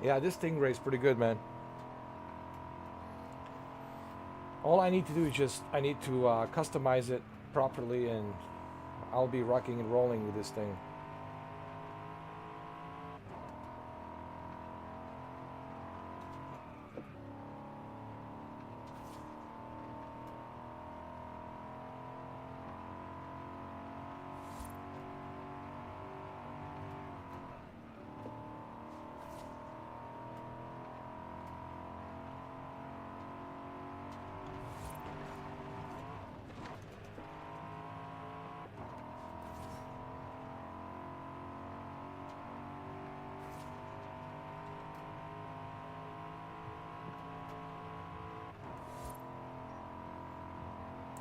Yeah, this Stingray is pretty good, man. All I need to do is just, I need to customize it properly, and I'll be rocking and rolling with this thing.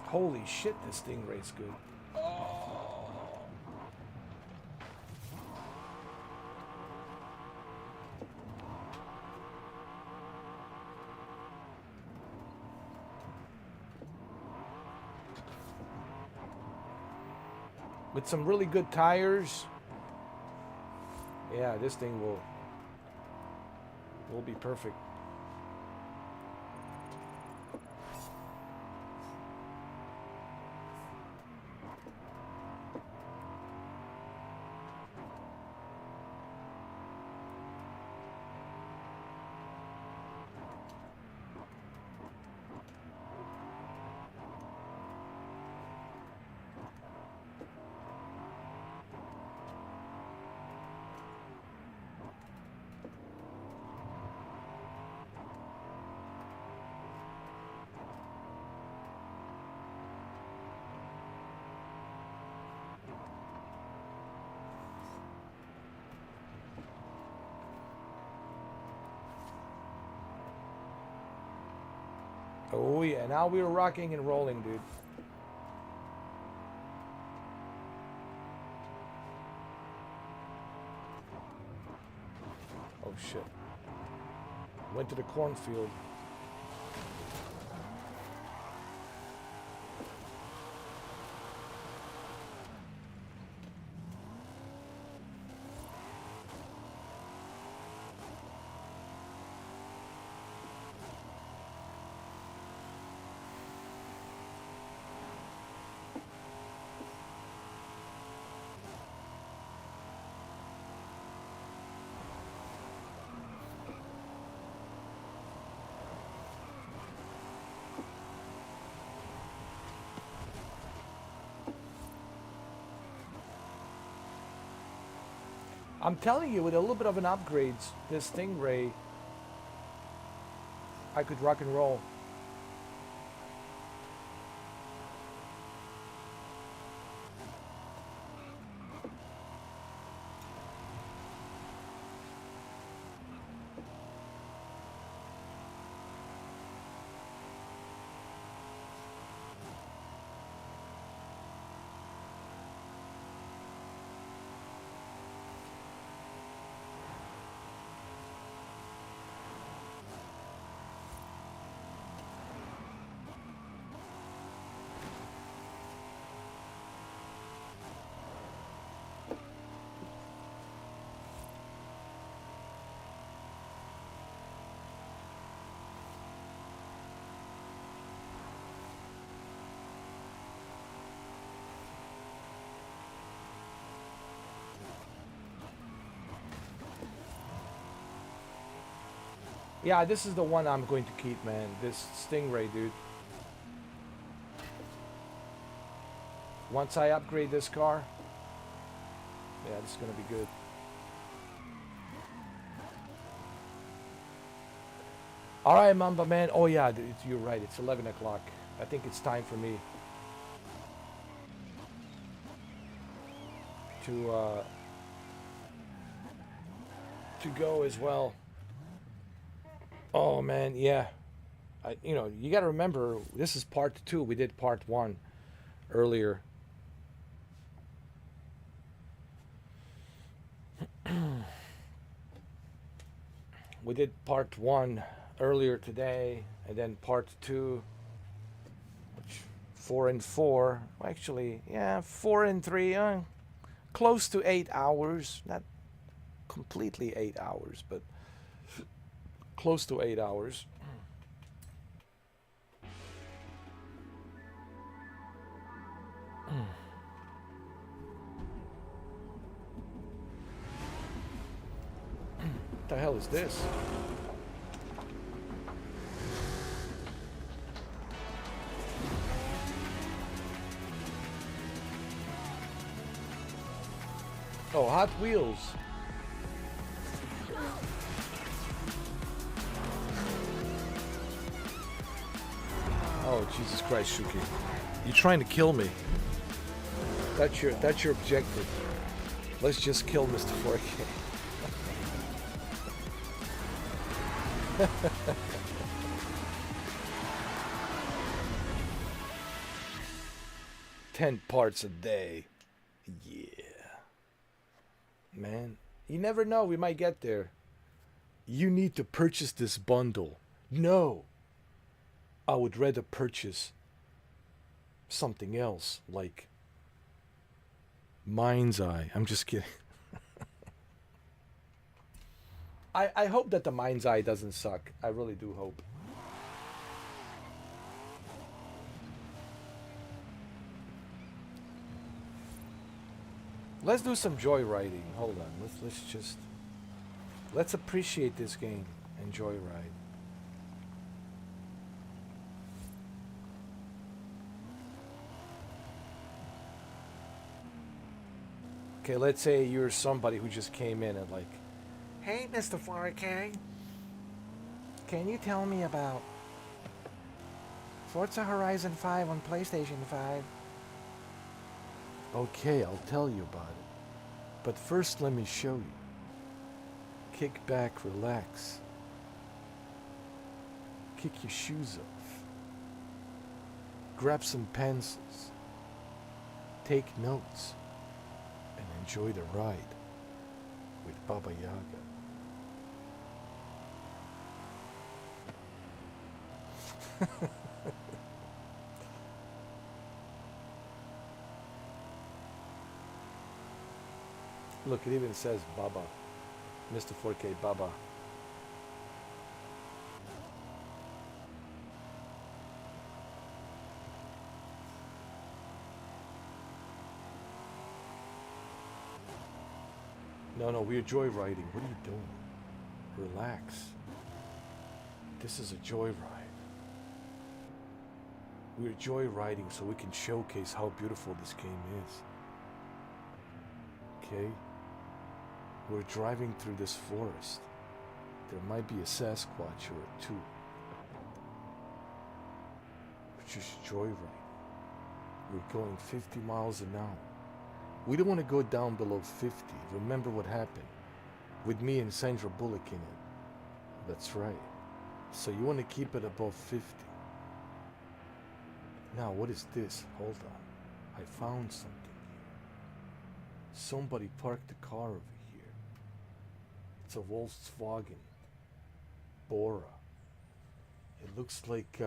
Holy shit, this Stingray's good. With some really good tires, yeah, this thing will be perfect. Oh yeah, now we're rocking and rolling, dude. Oh shit. Went to the cornfield. I'm telling you, with a little bit of an upgrade, this Stingray, I could rock and roll. Yeah, this is the one I'm going to keep, man. This Stingray, dude. Once I upgrade this car, yeah, this is going to be good. All right, Mamba, man. Oh, yeah, dude, you're right. It's 11 o'clock. I think it's time for me to go as well. Oh man, yeah. You know, you got to remember, this is part 2. We did part 1 earlier. We did part 1 earlier today, and then part 2, which 4 and 4. Actually, yeah, 4 and 3. Close to 8 hours. Not completely 8 hours, but close to 8 hours. What the hell is this? Oh, Hot Wheels. Oh, Jesus Christ, Shuki. You're trying to kill me. That's your objective. Let's just kill Mr. 4K. 10 parts a day. Yeah. Man, you never know. We might get there. You need to purchase this bundle. No. I would rather purchase something else, like Mind's Eye. I'm just kidding. I hope that the Mind's Eye doesn't suck. I really do hope. Let's do some joyriding. Hold on. Let's appreciate this game and joyride. Okay, let's say you're somebody who just came in and like, hey, Mr. 4K, can you tell me about Forza Horizon 5 on PlayStation 5? Okay, I'll tell you about it. But first, let me show you. Kick back, relax. Kick your shoes off. Grab some pencils. Take notes. And enjoy the ride with Baba Yaga. Look, it even says Baba. Mr. 4K Baba. No, we're joyriding. What are you doing? Relax. This is a joyride. We're joyriding so we can showcase how beautiful this game is. Okay? We're driving through this forest. There might be a Sasquatch or two. We're just joyriding. We're going 50 miles an hour. We don't want to go down below 50. Remember what happened with me and Sandra Bullock in it. That's right. So you want to keep it above 50. Now, what is this? Hold on. I found something here. Somebody parked a car over here. It's a Volkswagen Bora. It looks like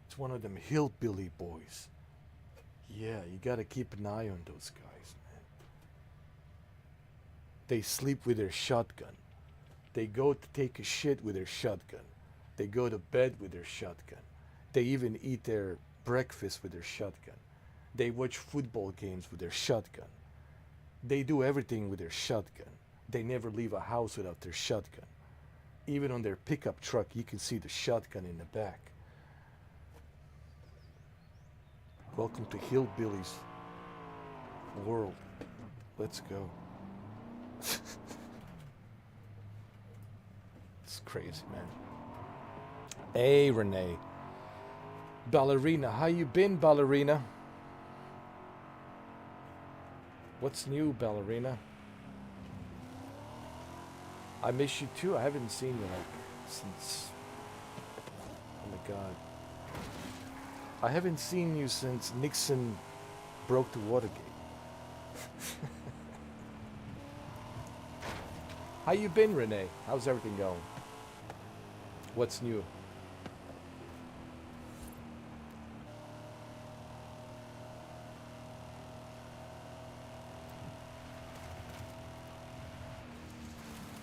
it's one of them hillbilly boys. Yeah, you gotta keep an eye on those guys, man. They sleep with their shotgun. They go to take a shit with their shotgun. They go to bed with their shotgun. They even eat their breakfast with their shotgun. They watch football games with their shotgun. They do everything with their shotgun. They never leave a house without their shotgun. Even on their pickup truck, you can see the shotgun in the back. Welcome to Hillbilly's world. Let's go. It's crazy, man. Hey, Renee. Ballerina, how you been, Ballerina? What's new, Ballerina? I miss you too. I haven't seen you like since... Oh my god. I haven't seen you since Nixon broke the Watergate. How you been, Renee? How's everything going? What's new?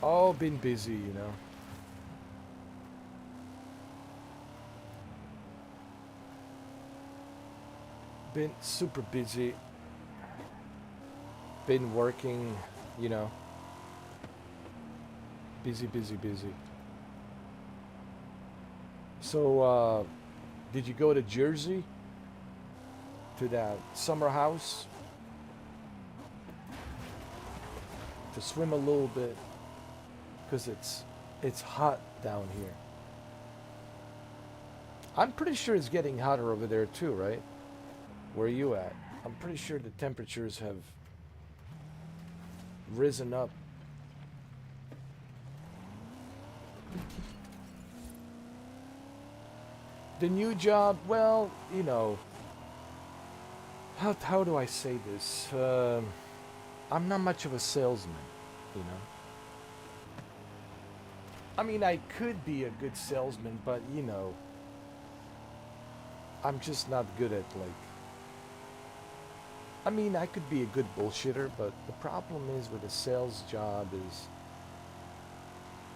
Oh, been busy, you know. Been super busy. Been working, you know. Busy, busy, busy. So, did you go to Jersey? To that summer house? To swim a little bit? Because it's hot down here. I'm pretty sure it's getting hotter over there too, right? Where are you at? I'm pretty sure the temperatures have risen up. The new job, well, you know, how do I say this? I'm not much of a salesman, you know. I mean, I could be a good salesman, but you know, I'm just not good at like. I mean, I could be a good bullshitter, but the problem is with a sales job is,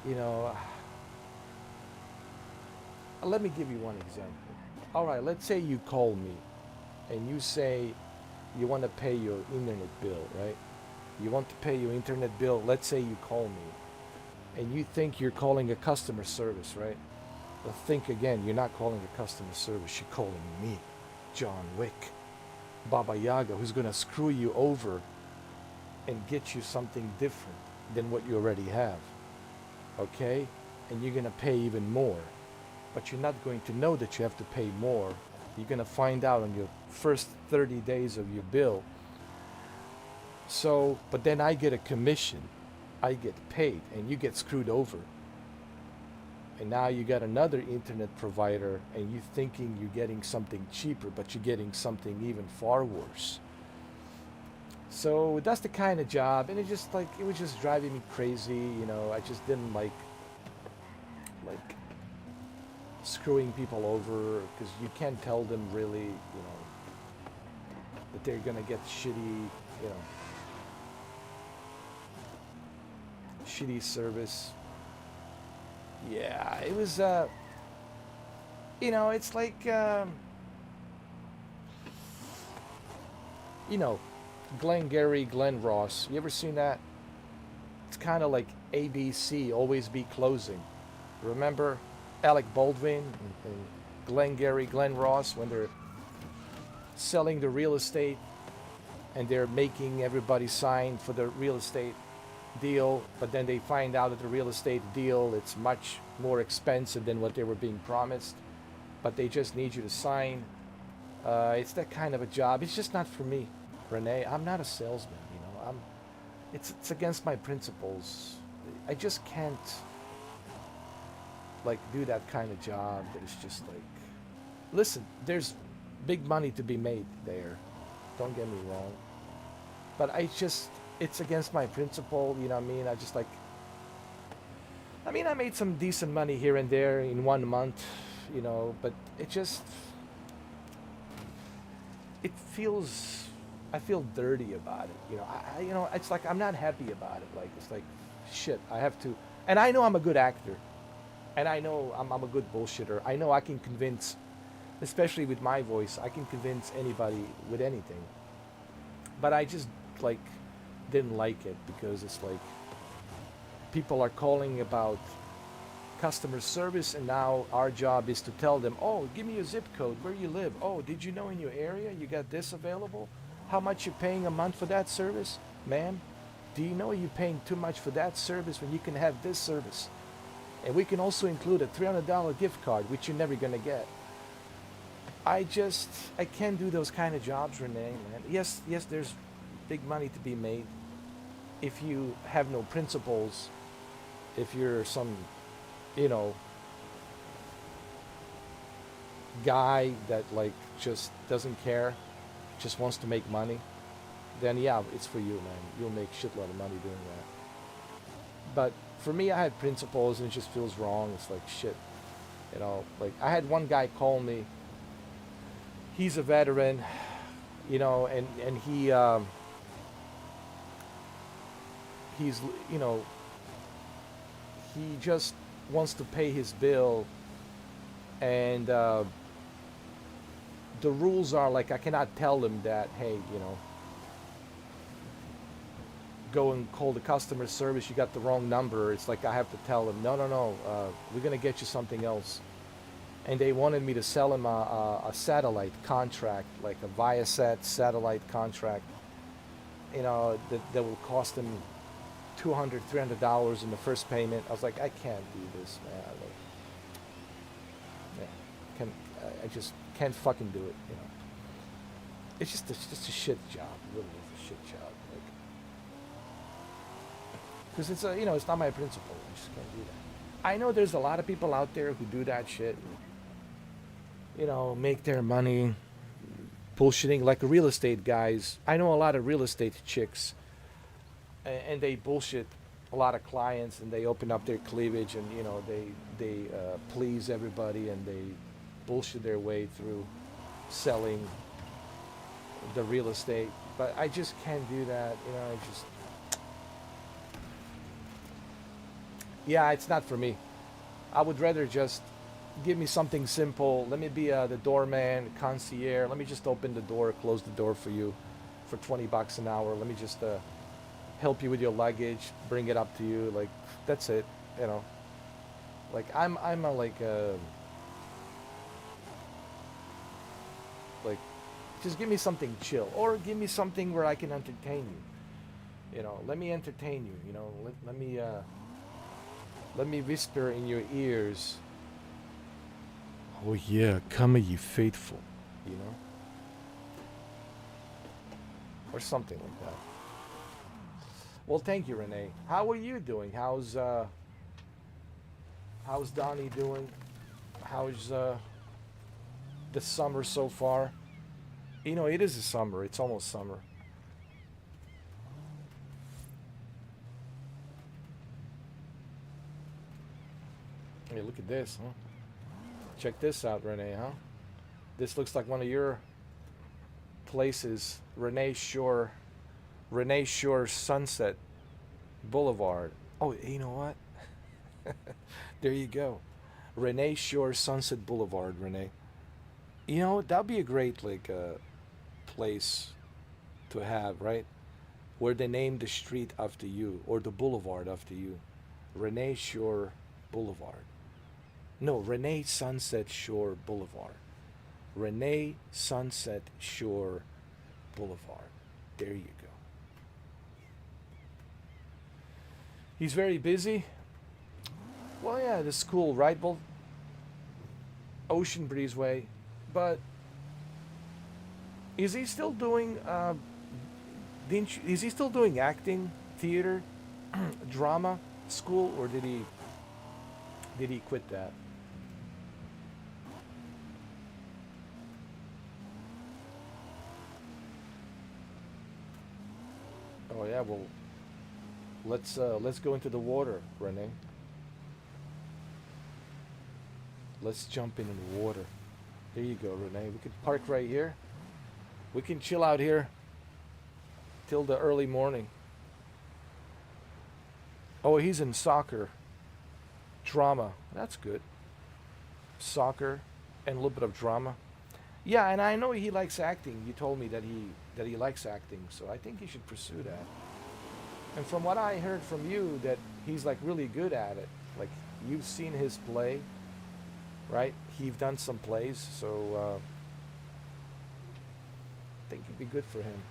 you know, let me give you one example. All right, let's say you call me and you say you want to pay your internet bill, right? You want to pay your internet bill. Let's say you call me and you think you're calling a customer service, right? Well, think again. You're not calling a customer service. You're calling me, John Wick, Baba Yaga, who's going to screw you over and get you something different than what you already have. Okay? And you're going to pay even more. But you're not going to know that you have to pay more. You're going to find out on your first 30 days of your bill. So, but then I get a commission. I get paid and you get screwed over. And now you got another internet provider and you're thinking you're getting something cheaper, but you're getting something even far worse. So that's the kind of job, and it was just driving me crazy, you know. I just didn't like screwing people over, because you can't tell them really, you know, that they're gonna get shitty, you know, shitty service. Yeah, it was, you know, it's like, you know, Glengarry, Glen Ross. You ever seen that? It's kind of like ABC, always be closing. Remember Alec Baldwin and Glengarry, Glen Ross, when they're selling the real estate and they're making everybody sign for the real estate deal, but then they find out that the real estate deal, it's much more expensive than what they were being promised, but they just need you to sign. It's that kind of a job. It's just not for me, Renee. I'm not a salesman, you know. It's against my principles. I just can't like do that kind of job that is just like, listen, there's big money to be made there, don't get me wrong, but it's against my principle, you know what I mean? I made some decent money here and there in 1 month, you know, but I feel dirty about it, you know. You know, it's like I'm not happy about it. Like, it's like, shit, I have to, and I know I'm a good actor, and I know I'm a good bullshitter. I know I can convince, especially with my voice, I can convince anybody with anything, but I just like didn't like it, because it's like people are calling about customer service, and now our job is to tell them, oh, give me your zip code, where you live. Oh, did you know in your area you got this available? How much you paying a month for that service? Ma'am, do you know you're paying too much for that service when you can have this service? And we can also include a $300 gift card, which you're never gonna get. I can't do those kind of jobs, Renee, man. Yes, there's big money to be made. If you have no principles, if you're some, you know, guy that like just doesn't care, just wants to make money, then yeah, it's for you, man. You'll make shitload of money doing that. But for me, I had principles, and it just feels wrong. It's like shit, you know. Like, I had one guy call me. He's a veteran, you know, and he's, you know, he just wants to pay his bill, and the rules are like I cannot tell them that, hey, you know, go and call the customer service, you got the wrong number. It's like I have to tell them, no, we're gonna get you something else. And they wanted me to sell them a satellite contract, like a Viasat satellite contract, you know, that will cost them $200, $300 in the first payment. I was like, I can't do this, man. I just can't fucking do it, you know. It's just a shit job. It really is a shit job. Like, because it's a, you know, it's not my principle. I just can't do that. I know there's a lot of people out there who do that shit. You know, make their money bullshitting, like real estate guys. I know a lot of real estate chicks, and they bullshit a lot of clients, and they open up their cleavage, and you know they please everybody, and they bullshit their way through selling the real estate. But I just can't do that, you know. I just, yeah, it's not for me. I would rather just give me something simple. Let me be the doorman, concierge. Let me just open the door, close the door for you for $20 an hour. Let me just help you with your luggage, bring it up to you. Like, that's it, you know. Like, I'm a, like, just give me something chill, or give me something where I can entertain you. You know, let me entertain you. You know, let me whisper in your ears. Oh yeah, come ye faithful, you know, or something like that. Well, thank you, Renee. How are you doing? How's Donnie doing? How's the summer so far? You know, it is a summer. It's almost summer. Hey, look at this, huh? Check this out, Renee, huh? This looks like one of your places, Renee Shore Sunset Boulevard. Oh, you know what? There you go. Renee Shore Sunset Boulevard, Renee. You know, that'd be a great, like, place to have, right? Where they name the street after you, or the boulevard after you. Renee Shore Boulevard. No, Renee Sunset Shore Boulevard. Renee Sunset Shore Boulevard. There you go. He's very busy. Well, yeah, this is cool, right? Well, Ocean Breezeway. But is he still doing, is he still doing acting, theater, drama school, or did he quit that? Oh yeah, well, let's go into the water, Renee. Let's jump in the water. There you go, Renee. We can park right here. We can chill out here till the early morning. Oh, he's in soccer. Drama. That's good. Soccer and a little bit of drama. Yeah, and I know he likes acting. You told me that he likes acting, so I think he should pursue that. And from what I heard from you, that he's like really good at it. Like, you've seen his play, right? He's done some plays, so I think it'd be good for him.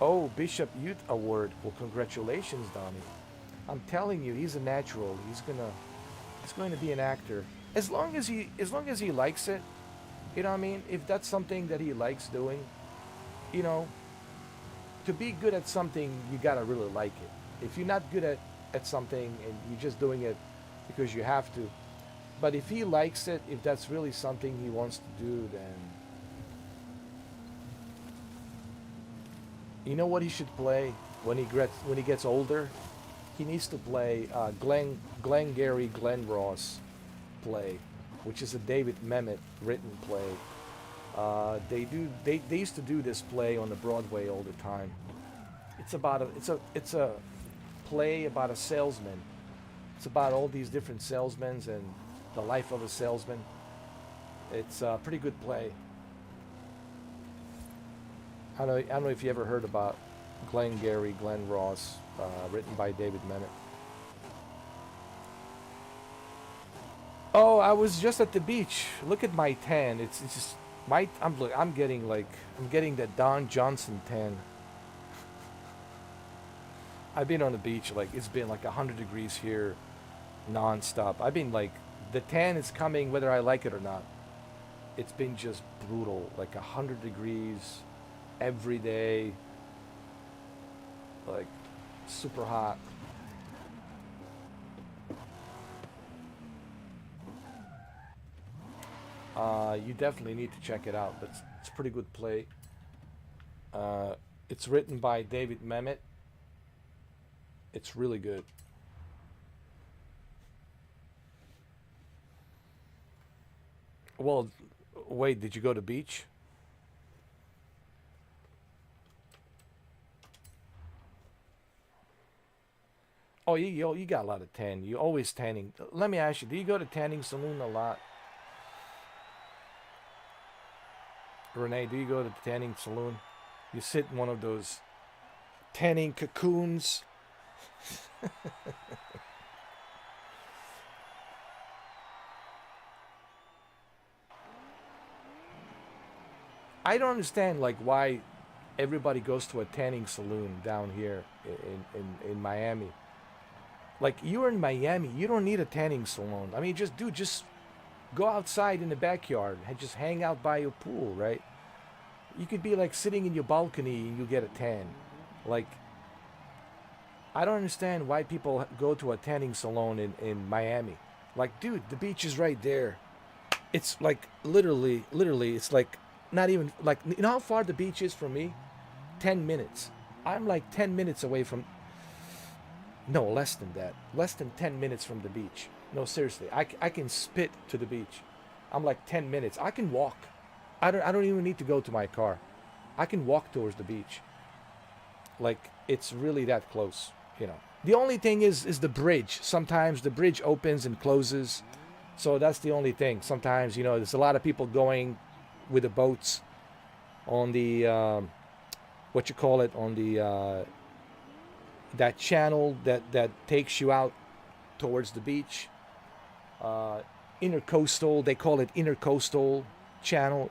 Oh, Bishop Youth Award. Well, congratulations, Donnie. I'm telling you, he's a natural. He's going to be an actor. As long as he likes it, you know what I mean? If that's something that he likes doing, you know, to be good at something, you gotta really like it. If you're not good at something and you're just doing it because you have to, but if he likes it, if that's really something he wants to do, then you know what he should play when he gets older? He needs to play Glengarry Glen Ross play, which is a David Mamet written play. They used to do this play on the Broadway all the time. It's a play about a salesman. It's about all these different salesmen, and The Life of a Salesman. It's a pretty good play. I don't know if you ever heard about Glengarry Glen Ross, written by David Mamet. Oh, I was just at the beach. Look at my tan. It's just I'm getting that Don Johnson tan. I've been on the beach, like it's been like 100 degrees here non-stop. I've been like, the tan is coming whether I like it or not. It's been just brutal, like 100 degrees every day, like super hot. You definitely need to check it out. But it's a pretty good play. It's written by David Mamet. It's really good. Well, wait, did you go to beach? Oh, you got a lot of tan. You always tanning. Let me ask you, do you go to tanning saloon a lot? Renee, do you go to the tanning saloon? You sit in one of those tanning cocoons. I don't understand like why everybody goes to a tanning saloon down here in Miami. Like, you're in Miami, you don't need a tanning salon. I mean, just go outside in the backyard and just hang out by your pool, right? You could be like sitting in your balcony and you get a tan. Like, I don't understand why people go to a tanning salon in Miami. Like, dude, the beach is right there. It's like literally, it's like not even like, you know how far the beach is from me? 10 minutes. I'm like 10 minutes away from, no, less than that. Less than 10 minutes from the beach. No, seriously, I can spit to the beach. I'm like 10 minutes. I can walk. I don't even need to go to my car. I can walk towards the beach. Like, it's really that close, you know. The only thing is the bridge. Sometimes the bridge opens and closes. So that's the only thing. Sometimes, you know, there's a lot of people going with the boats on the, what you call it, on the, that channel that takes you out towards the beach. Intercoastal, they call it intercoastal channel.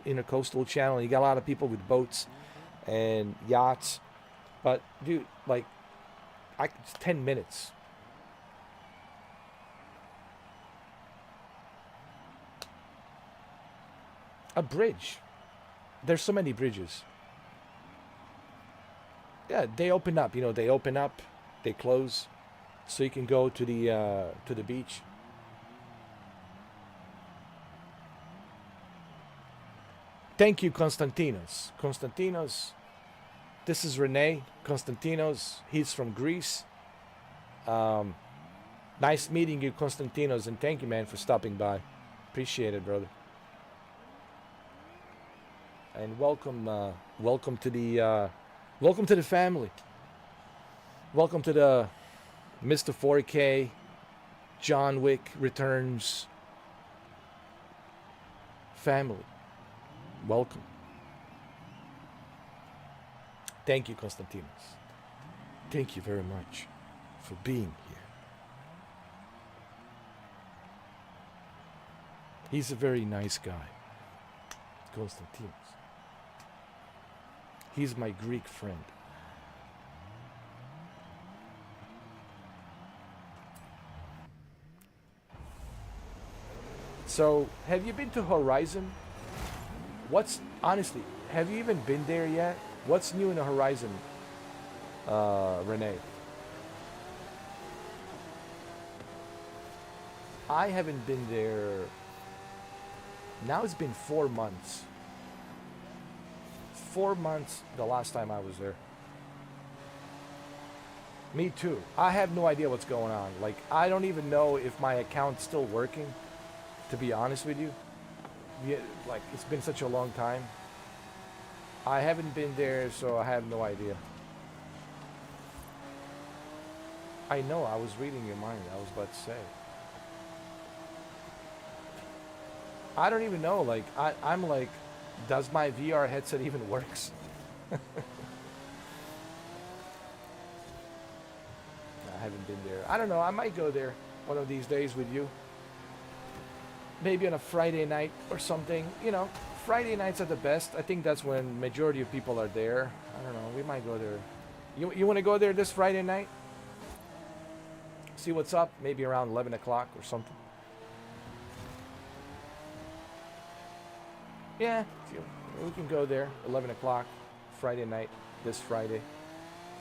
You got a lot of people with boats and yachts. But dude, like, it's 10 minutes. A bridge. There's so many bridges. Yeah, they open up, you know, they close, so you can go to the beach. Thank you, Konstantinos. This is Renee. Konstantinos, he's from Greece. Nice meeting you, Konstantinos, and thank you, man, for stopping by. Appreciate it, brother. And welcome to the family. Welcome to the Mr. 4K John Wick Returns family. Welcome. Thank you, Konstantinos. Thank you very much for being here. He's a very nice guy, Konstantinos. He's my Greek friend. So, have you been to Horizon? Honestly, have you even been there yet? What's new in the Horizon, Renee? I haven't been there. Now it's been 4 months. 4 months the last time I was there. Me too. I have no idea what's going on. Like, I don't even know if my account's still working, to be honest with you. Yeah, like, it's been such a long time. I haven't been there, so I have no idea. I know, I was reading your mind. I was about to say. I don't even know. Like, I'm like, does my VR headset even works? I haven't been there. I don't know. I might go there one of these days with you. Maybe on a Friday night or something. You know, Friday nights are the best. I think that's when majority of people are there. I don't know. We might go there. You want to go there this Friday night? See what's up? Maybe around 11 o'clock or something. Yeah, we can go there 11 o'clock Friday night, this Friday,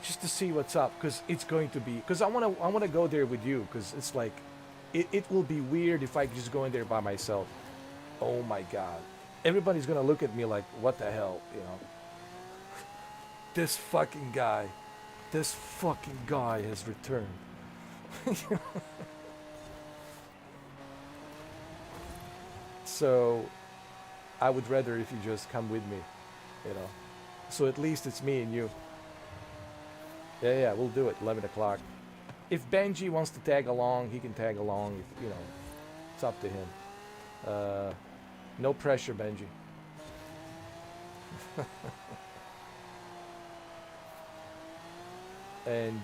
just to see what's up, because it's going to be, because I want to go there with you, because it's like, it will be weird if I just go in there by myself. Oh my God. Everybody's going to look at me like, what the hell, you know? This fucking guy has returned. So I would rather if you just come with me, you know. So at least it's me and you. Yeah, we'll do it, 11 o'clock. If Benji wants to tag along, he can tag along. If, you know, it's up to him. No pressure, Benji. And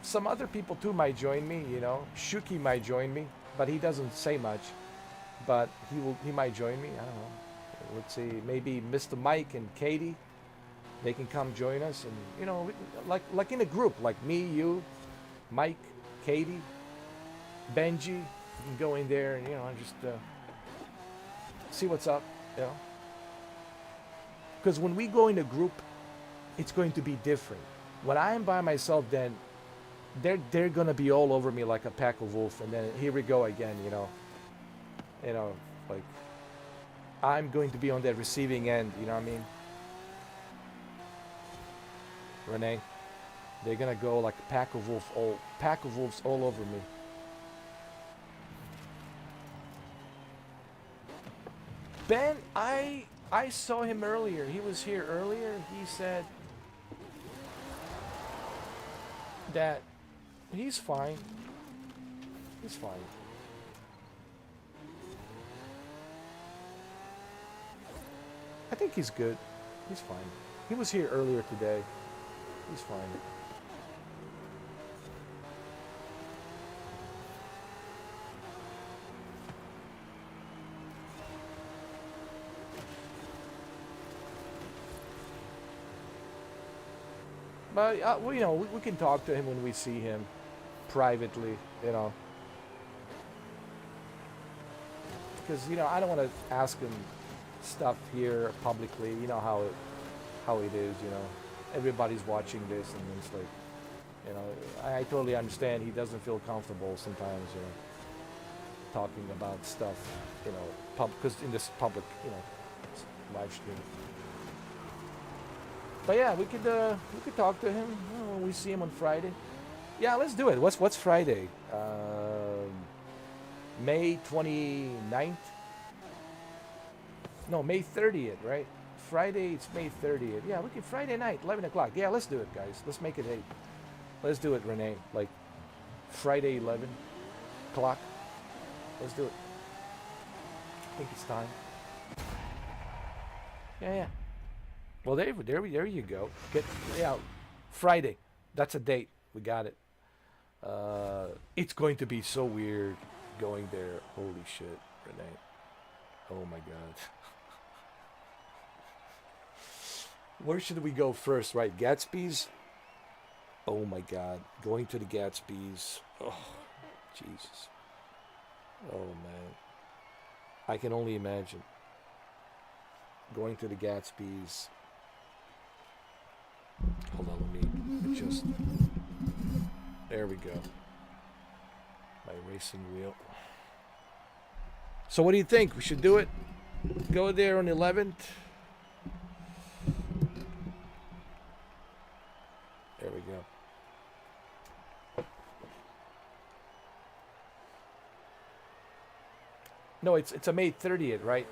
some other people too might join me, you know. Shuki might join me, but he doesn't say much. But he might join me. I don't know. Let's see, maybe Mr. Mike and Katie, they can come join us, and you know, like in a group, like me, you, Mike, Katie, Benji. You can go in there and, you know, just see what's up, you know. Because when we go in a group, it's going to be different. When I'm by myself, then they're gonna be all over me like a pack of wolves, and then here we go again, you know. You know, like, I'm going to be on that receiving end, you know what I mean? Renee, they're gonna go like a pack of wolves all over me. Ben, I saw him earlier. He was here earlier. He said that he's fine. He's fine. I think he's good. He's fine. He was here earlier today. He's fine. But, you know, we can talk to him when we see him privately, you know. Because, you know, I don't want to ask him stuff here publicly. You know how it is, you know. Everybody's watching this, and it's like, you know, I totally understand he doesn't feel comfortable sometimes, you know, talking about stuff, you know, because in this public, you know, live stream. But yeah, we could talk to him when we see him on Friday. Yeah, let's do it. What's Friday? May 29th? No, May 30th, right? Friday, it's May 30th. Yeah, we can Friday night, 11 o'clock. Yeah, let's do it, guys. Let's make it 8. Let's do it, Renee. Like, Friday, 11 o'clock. Let's do it. I think it's time. Yeah. Well, there you go. Friday. That's a date. We got it. It's going to be so weird going there. Holy shit, Renee. Oh my God. Where should we go first, right? Gatsby's? Oh my God. Going to the Gatsby's. Oh, Jesus. Oh, man. I can only imagine. Going to the Gatsby's. Hold on, let me adjust. There we go. My racing wheel. So what do you think? We should do it? Go there on the 11th? There we go. No, it's a May 30th, right?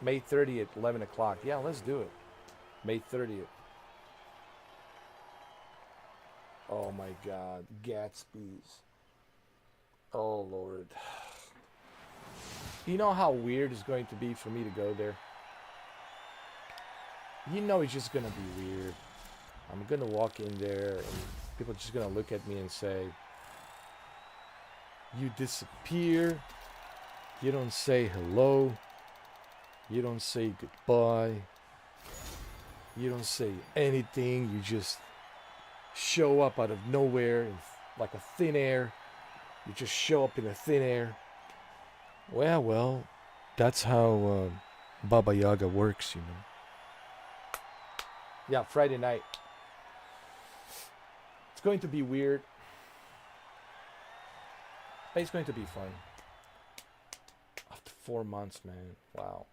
May 30th, 11 o'clock. Yeah, let's do it. May 30th. Oh my God, Gatsby's. Oh Lord. You know how weird it's going to be for me to go there? You know it's just going to be weird. I'm going to walk in there and people are just going to look at me and say, you disappear. You don't say hello. You don't say goodbye. You don't say anything. You just show up out of nowhere like a thin air. You just show up in a thin air. Well, that's how Baba Yaga works, you know. Yeah, Friday night. It's going to be weird. But it's going to be fun. After 4 months, man. Wow.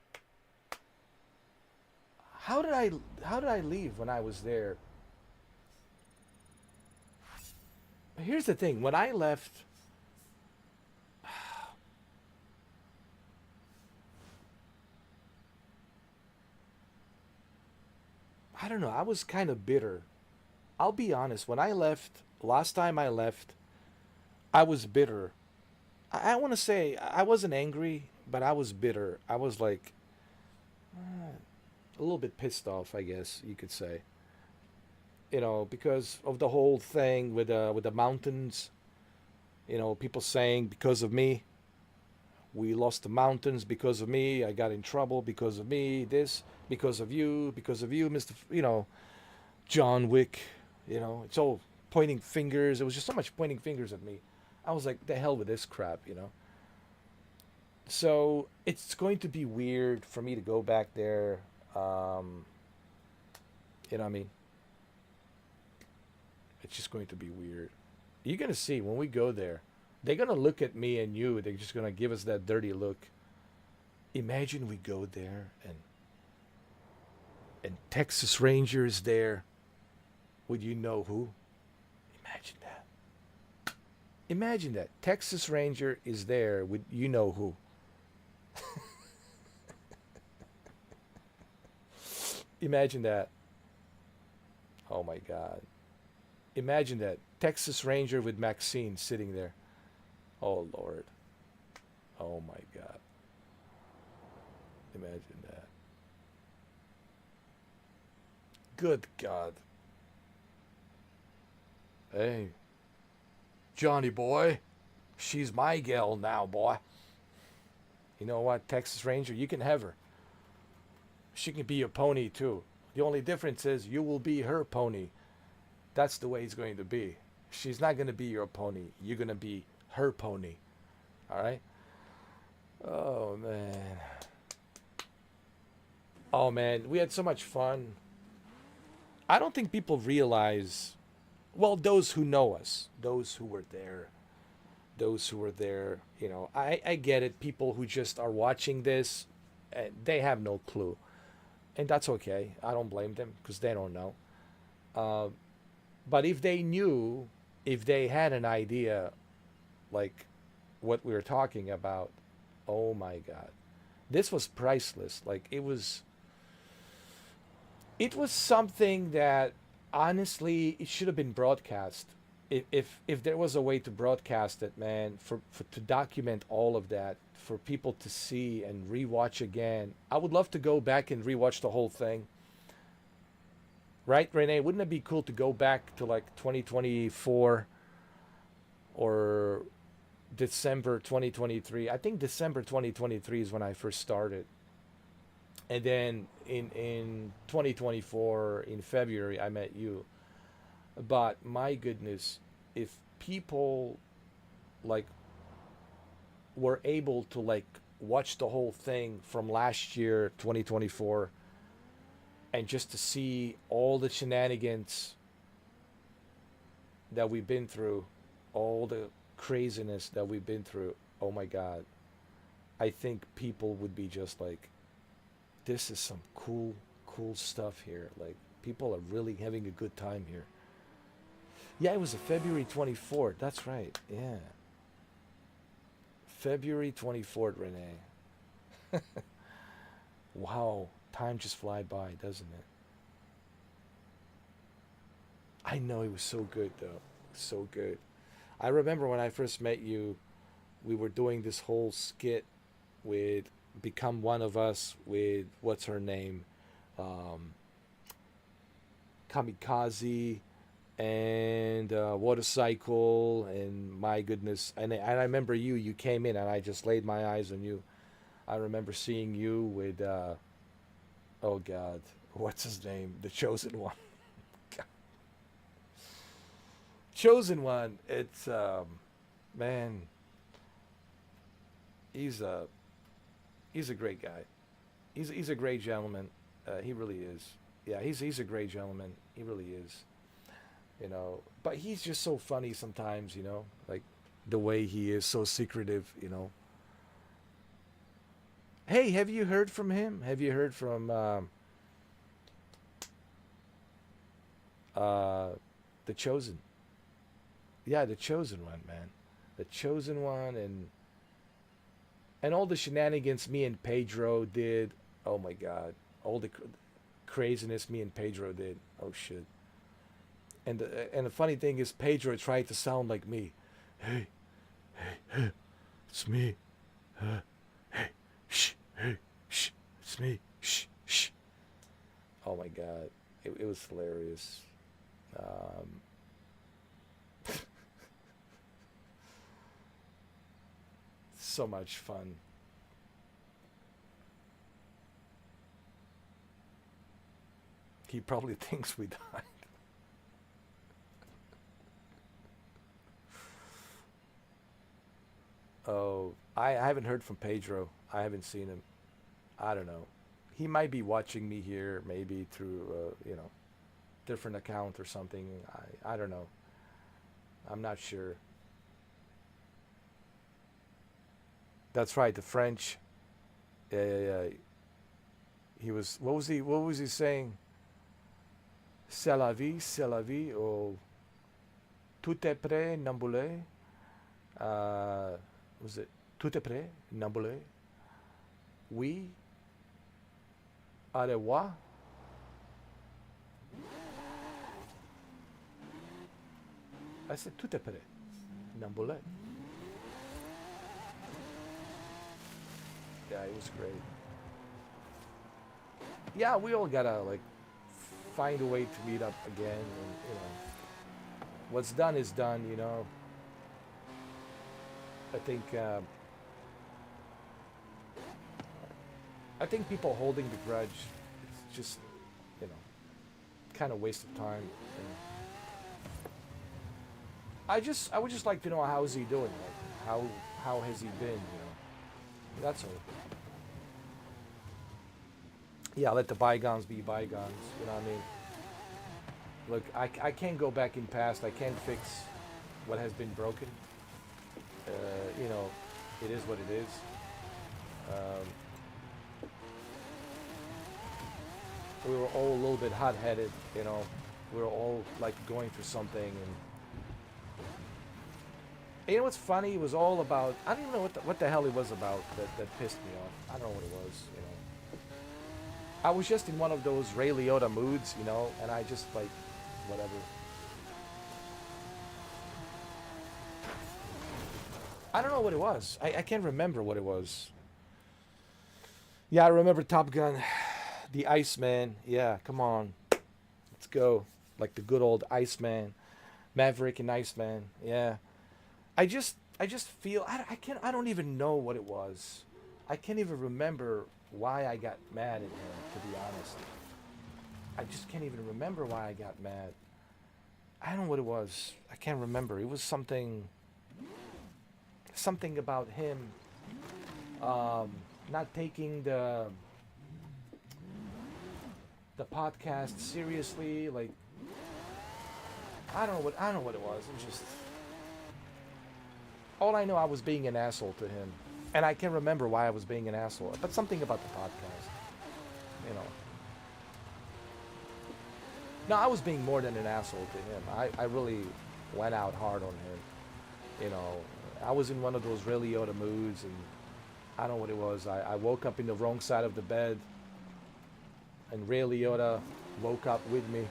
How did I leave when I was there? Here's the thing. When I left, I don't know. I was kind of bitter. I'll be honest. When I left, last time I left, I was bitter. I want to say I wasn't angry, but I was bitter. I was like a little bit pissed off, I guess you could say. You know, because of the whole thing with the mountains. You know, people saying because of me, we lost the mountains because of me. I got in trouble because of me. This because of you, Mr. You know, John Wick. You know, it's all pointing fingers. It was just so much pointing fingers at me. I was like, the hell with this crap, you know. So it's going to be weird for me to go back there. You know what I mean? It's just going to be weird. You're going to see when we go there, they're going to look at me and you. They're just going to give us that dirty look. Imagine we go there and Texas Ranger is there. Would you know who? Imagine that. Imagine that. Texas Ranger is there with you know who. Imagine that. Oh my God. Imagine that. Texas Ranger with Maxine sitting there. Oh Lord. Oh my God. Imagine that. Good God. Hey, Johnny boy, she's my gal now, boy. You know what, Texas Ranger, you can have her. She can be your pony too. The only difference is you will be her pony. That's the way it's going to be. She's not going to be your pony. You're going to be her pony. All right? Oh, man. Oh, man. We had so much fun. I don't think people realize, well, those who know us, those who were there, you know, I get it. People who just are watching this, they have no clue. And that's okay. I don't blame them because they don't know. But if they knew, if they had an idea, like what we were talking about, oh my God, this was priceless. Like it was something that honestly it should have been broadcast. If there was a way to broadcast it, man, for to document all of that, for people to see and rewatch again, I would love to go back and rewatch the whole thing. Right, Renee? Wouldn't it be cool to go back to like 2024 or December 2023? I think December 2023 is when I first started. And then in 2024, in February, I met you. But my goodness, if people like were able to like watch the whole thing from last year, 2024, and just to see all the shenanigans that we've been through, all the craziness that we've been through, oh my God, I think people would be just like, this is some cool stuff here. Like, people are really having a good time here. Yeah, it was a February 24th. That's right. Yeah. February 24th, Renee. Wow. Time just fly by, doesn't it? I know, it was so good, though. So good. I remember when I first met you, we were doing this whole skit with Become One of Us with what's her name, Kamikaze, and Watercycle, and my goodness, and I remember you came in and I just laid my eyes on you. I remember seeing you with oh God, what's his name, the Chosen One. Chosen One, it's man, he's a great guy. He's a great gentleman. He really is. Yeah, he's a great gentleman. He really is. You know, but he's just so funny sometimes, you know, like the way he is so secretive, you know. Hey, have you heard from him? Have you heard from the Chosen? Yeah, the Chosen One, man. The Chosen One, and all the shenanigans me and Pedro did. Oh my God, all the craziness me and Pedro did. Oh shit. And the funny thing is, Pedro tried to sound like me. Hey, it's me. Hey, shh, it's me. Shh. Oh my God, it was hilarious. So much fun. He probably thinks we died. Oh, I haven't heard from Pedro. I haven't seen him. I don't know. He might be watching me here, maybe through, different account or something. I don't know. I'm not sure. That's right, the French. Yeah. He was. What was he saying? C'est la vie, or tout est prêt, Namboulé. Was it tout est prêt, Namboulé? Oui. Au revoir. I said tout est prêt, Namboulé. Yeah, it was great. Yeah, we all gotta like find a way to meet up again, and you know, what's done is done. You know, I think people holding the grudge, it's just, you know, kind of waste of time. You know. I would just like to know how is he doing, like how has he been, you know. That's all. Yeah, let the bygones be bygones. You know what I mean? Look, I can't go back in past. I can't fix what has been broken. You know, it is what it is. We were all a little bit hot-headed. You know, we were all like going through something, and you know what's funny? It was all about, I don't even know what the hell it was about that pissed me off. I don't know what it was, you know. I was just in one of those Ray Liotta moods, you know, and I just like, whatever. I don't know what it was. I can't remember what it was. Yeah, I remember Top Gun, the Iceman. Yeah, come on. Let's go. Like the good old Iceman. Maverick and Iceman. Yeah. I just feel I don't even know what it was. I can't even remember why I got mad at him, to be honest. I just can't even remember why I got mad. I don't know what it was. I can't remember. It was something about him not taking the podcast seriously. Like, I don't know what it was. It was just, all I know, I was being an asshole to him. And I can't remember why I was being an asshole. But something about the podcast. You know. No, I was being more than an asshole to him. I really went out hard on him. You know, I was in one of those Ray Liotta moods, and I don't know what it was. I woke up in the wrong side of the bed, and Ray Liotta woke up with me,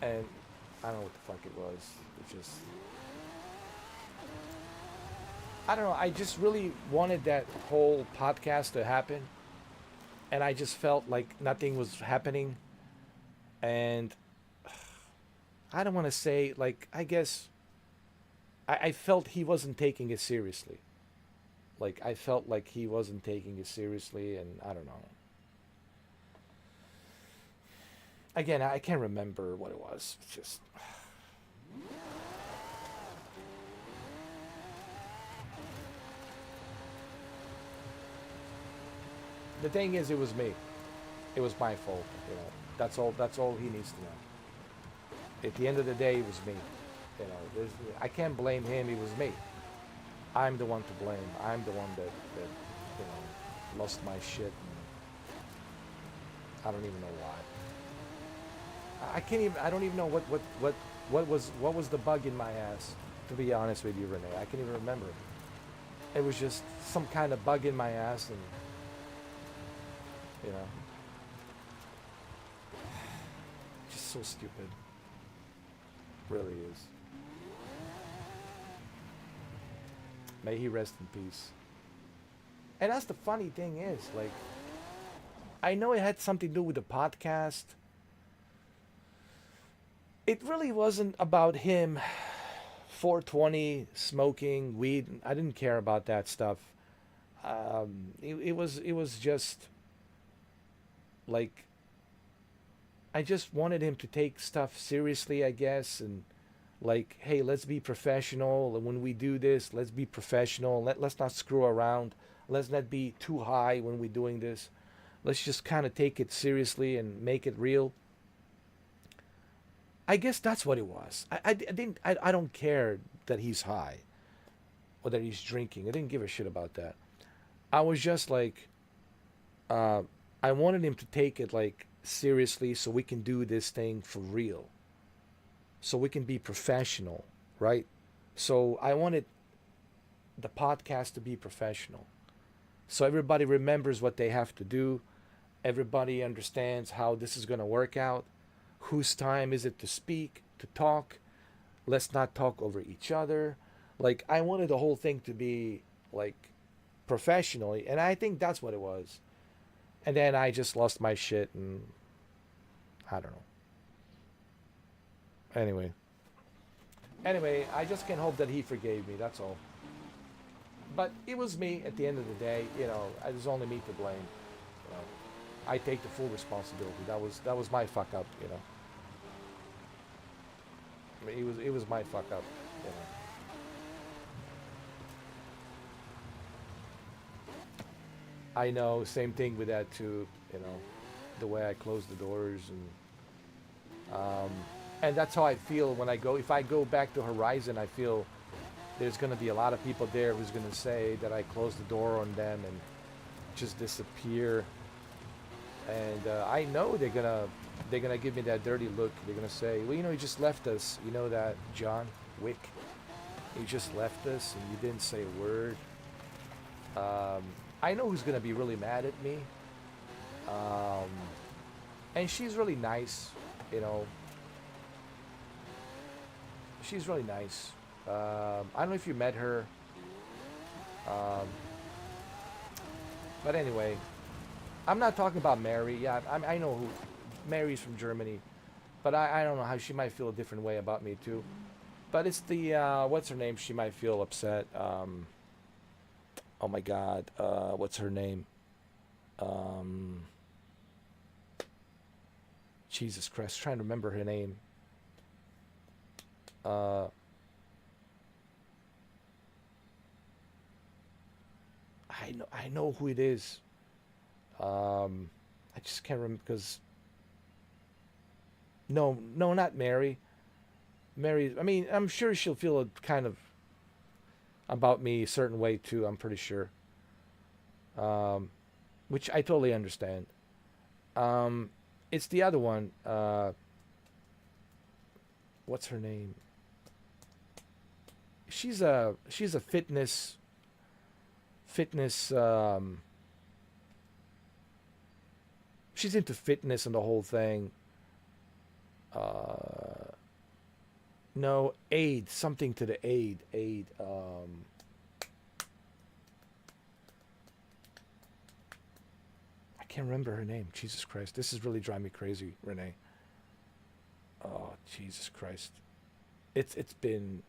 and I don't know what the fuck it was. It just... I don't know. I just really wanted that whole podcast to happen, and I just felt like nothing was happening. And I don't want to say like I guess I felt he wasn't taking it seriously. Like I felt like he wasn't taking it seriously, and I don't know. Again, I can't remember what it was. It's just the thing is, it was me. It was my fault. You know, that's all. That's all he needs to know. At the end of the day, it was me. You know, I can't blame him. It was me. I'm the one to blame. I'm the one that you know lost my shit. And I don't even know why. I can't even. I don't even know what was the bug in my ass. To be honest with you, Renee, I can't even remember. It was just some kind of bug in my ass, and you know, just so stupid. Really is. May he rest in peace. And that's the funny thing is, like, I know it had something to do with the podcast. It really wasn't about him 420 smoking weed. I didn't care about that stuff. It was just like I just wanted him to take stuff seriously, I guess, and like, hey, let's be professional. And when we do this, let's be professional. Let's not screw around. Let's not be too high when we're doing this. Let's just kind of take it seriously and make it real. I guess that's what it was. I don't care that he's high or that he's drinking. I didn't give a shit about that. I was just like, I wanted him to take it like seriously so we can do this thing for real. So we can be professional, right? So I wanted the podcast to be professional. So everybody remembers what they have to do. Everybody understands how this is going to work out. Whose time is it to speak, to talk? Let's not talk over each other. Like, I wanted the whole thing to be like professionally, and I think that's what it was. And then I just lost my shit, and I don't know. Anyway, I just can hope that he forgave me. That's all. But it was me at the end of the day. You know, it was only me to blame. You know, I take the full responsibility. That was my fuck up. You know, I mean, it was my fuck up. You know. I know, same thing with that too. You know, the way I close the doors and that's how I feel when I go. If I go back to Horizon, I feel there's going to be a lot of people there who's going to say that I closed the door on them and just disappear. And I know they're gonna give me that dirty look. They're gonna say, well, you know, you just left us. You know that, John Wick? You just left us and you didn't say a word. I know who's gonna be really mad at me. And she's really nice, you know. She's really nice. I don't know if you met her. But anyway, I'm not talking about Mary. Yeah, I know who. Mary's from Germany. But I don't know how she might feel a different way about me too. But it's the, what's her name? She might feel upset. Oh my God. What's her name? Jesus Christ. Trying to remember her name. I know who it is. I just can't remember because. No, not Mary. Mary. I mean, I'm sure she'll feel a kind of about me a certain way too. I'm pretty sure. Which I totally understand. It's the other one. What's her name? She's a fitness. She's into fitness and the whole thing. No, aid, something to the aid. can't remember her name. Jesus Christ. This is really driving me crazy, Renee. Oh, Jesus Christ. It's been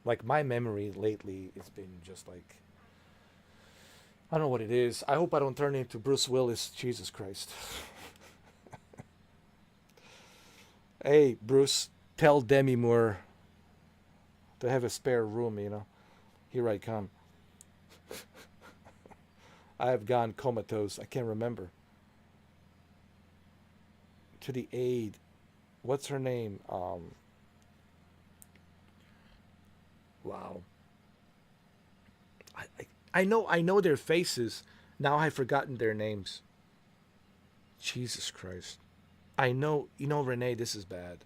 like my memory lately, it's been just like I don't know what it is. I hope I don't turn into Bruce Willis. Jesus Christ. Hey, Bruce, tell Demi Moore to have a spare room, you know. Here I come. I have gone comatose. I can't remember. To the aid. What's her name? Wow. I know their faces. Now I've forgotten their names. Jesus Christ. I know, Renee, this is bad.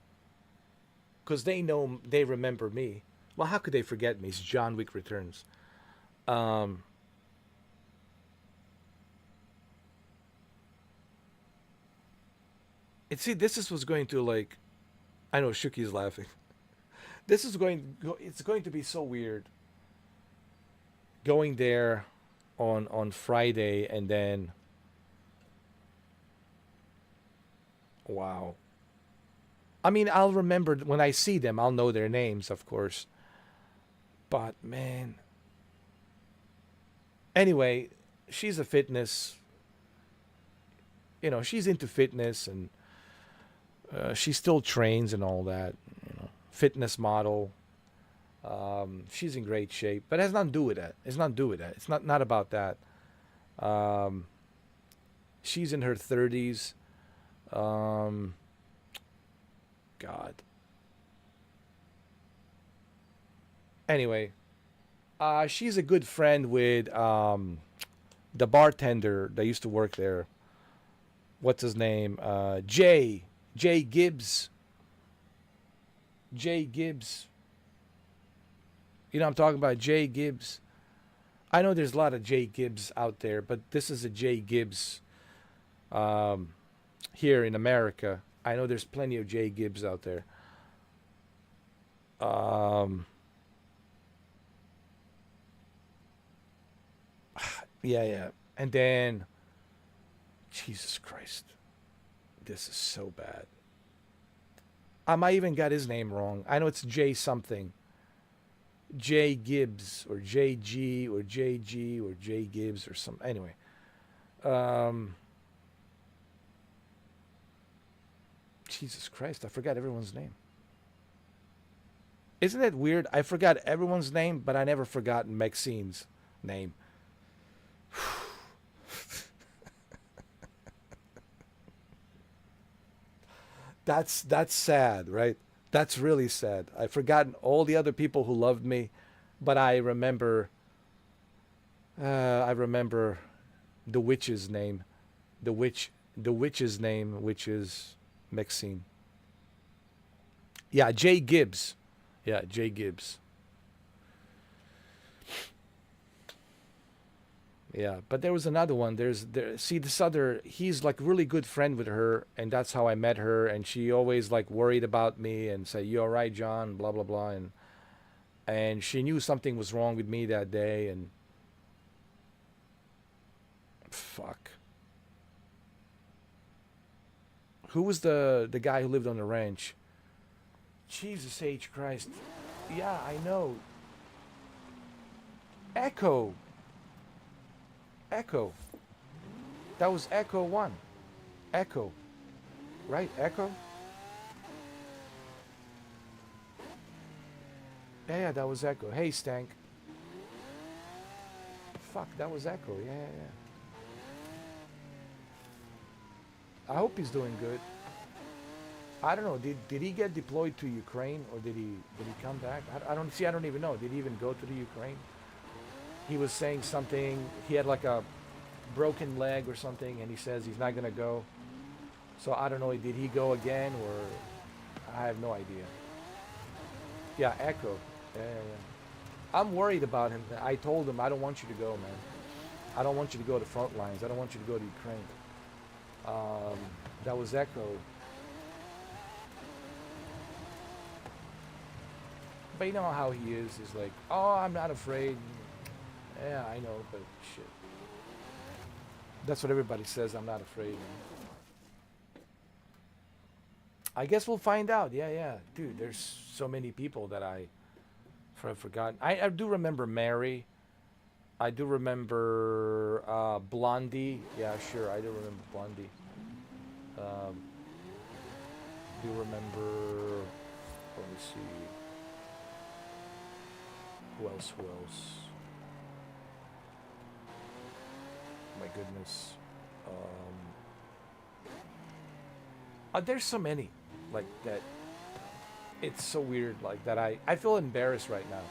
Because they remember me. Well, how could they forget me? It's John Wick Returns. And see, was going to like, I know Shuki's laughing. It's going to be so weird. Going there on Friday and then, wow. I mean, I'll remember when I see them, I'll know their names, of course. But man. Anyway, she's a fitness, she's into fitness and she still trains and all that, fitness model. She's in great shape, but it has nothing to do with that. It's not about that. She's in her 30s. God. Anyway, she's a good friend with the bartender that used to work there. What's his name? Jay Gibbs. Jay Gibbs. I'm talking about Jay Gibbs. I know there's a lot of Jay Gibbs out there, but this is a Jay Gibbs here in America. I know there's plenty of Jay Gibbs out there. Yeah. And then, Jesus Christ. This is so bad. I might even got his name wrong. I know it's Jay something. Jay Gibbs or JG or JG or Jay Gibbs or something. Anyway. Jesus Christ, I forgot everyone's name. Isn't it weird? I forgot everyone's name, but I never forgotten Maxine's name. That's sad, right? That's really sad. I've forgotten all the other people who loved me, but I remember the witch's name. The witch's name, which is Maxine. Yeah, Jay Gibbs. Yeah, Jay Gibbs. Yeah, but there was another one. See this other, he's like really good friend with her, and that's how I met her, and she always like worried about me and say, "You all right, John?" blah blah blah, and she knew something was wrong with me that day, and fuck. Who was the guy who lived on the ranch? Jesus H. Christ. Yeah, I know. Echo. That was Echo 1. Echo. Right? Echo? Yeah, that was Echo. Hey, Stank. Fuck, that was Echo. Yeah. I hope he's doing good. I don't know. Did he get deployed to Ukraine or did he come back? I don't even know. Did he even go to the Ukraine? He was saying something. He had like a broken leg or something, and he says he's not gonna go. So I don't know. Did he go again or? I have no idea. Yeah, Echo. Yeah. I'm worried about him. I told him I don't want you to go, man. I don't want you to go to front lines. I don't want you to go to Ukraine. That was Echo. But you know how he is. He's like, oh, I'm not afraid. Yeah, I know, but shit. That's what everybody says. I'm not afraid. I guess we'll find out. Yeah, yeah. Dude, there's so many people that I've forgotten. I do remember Mary. I do remember Blondie. Yeah, sure. I do remember Blondie. Do remember... Let me see. Who else? Who else? My goodness. There's so many. Like that. It's so weird. Like that I feel embarrassed right now.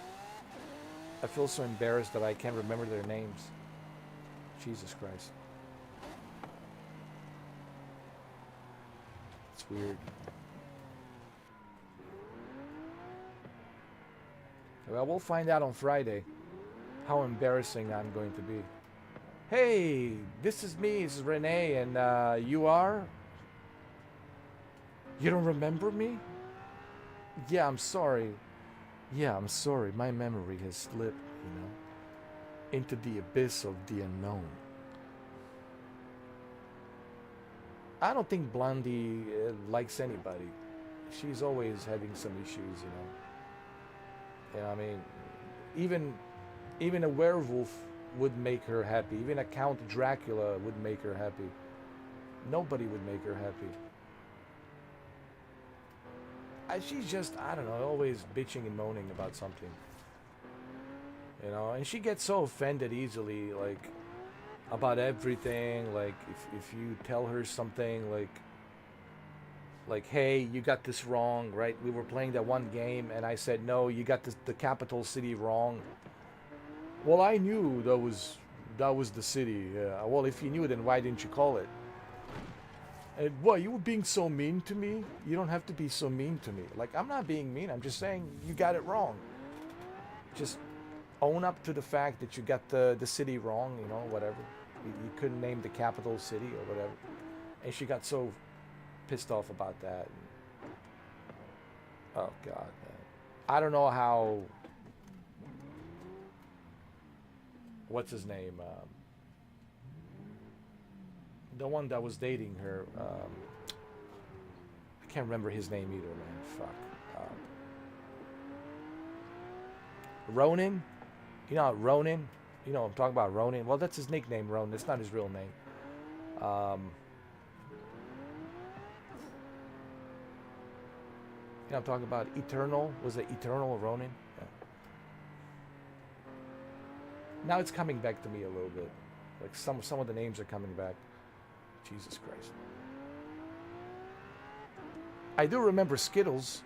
I feel so embarrassed that I can't remember their names. Jesus Christ. It's weird. Well, we'll find out on Friday how embarrassing I'm going to be. Hey, this is me. This is Renee, and you are? You don't remember me? Yeah, I'm sorry. Yeah, I'm sorry. My memory has slipped, you know, into the abyss of the unknown. I don't think Blondie likes anybody. She's always having some issues, you know. You know, I mean, even a werewolf would make her happy. Even a Count Dracula would make her happy. Nobody would make her happy. She's just, I don't know, always bitching and moaning about something. You know, and she gets so offended easily, like, about everything. Like, if you tell her something, like, hey, you got this wrong, right? We were playing that one game, and I said, no, you got the capital city wrong. Well, I knew that was the city. Well, if you knew, then why didn't you call it? And what, you were being so mean to me? You don't have to be so mean to me. Like, I'm not being mean. I'm just saying you got it wrong. Just own up to the fact that you got the city wrong, you know, whatever. You couldn't name the capital city or whatever. And she got so pissed off about that. Oh, God, man. I don't know how... What's his name? The one that was dating her, I can't remember his name either, man. Fuck. Ronin? You know Ronin? You know I'm talking about Ronin? Well, that's his nickname, Ronin. It's not his real name. You know I'm talking about Eternal? Was it Eternal Ronin? Yeah. Now it's coming back to me a little bit. Like some of the names are coming back. Jesus Christ. I do remember Skittles.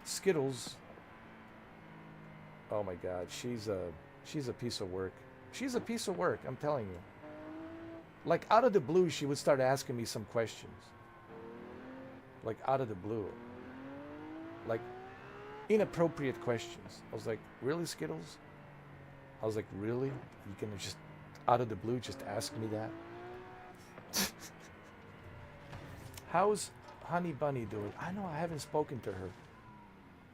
Skittles. Oh my God, she's a piece of work. She's a piece of work, I'm telling you. Like out of the blue, she would start asking me some questions. Like out of the blue. Like inappropriate questions. I was like, really, Skittles? I was like, really? You can just out of the blue just ask me that? How's Honey Bunny doing? I know, I haven't spoken to her.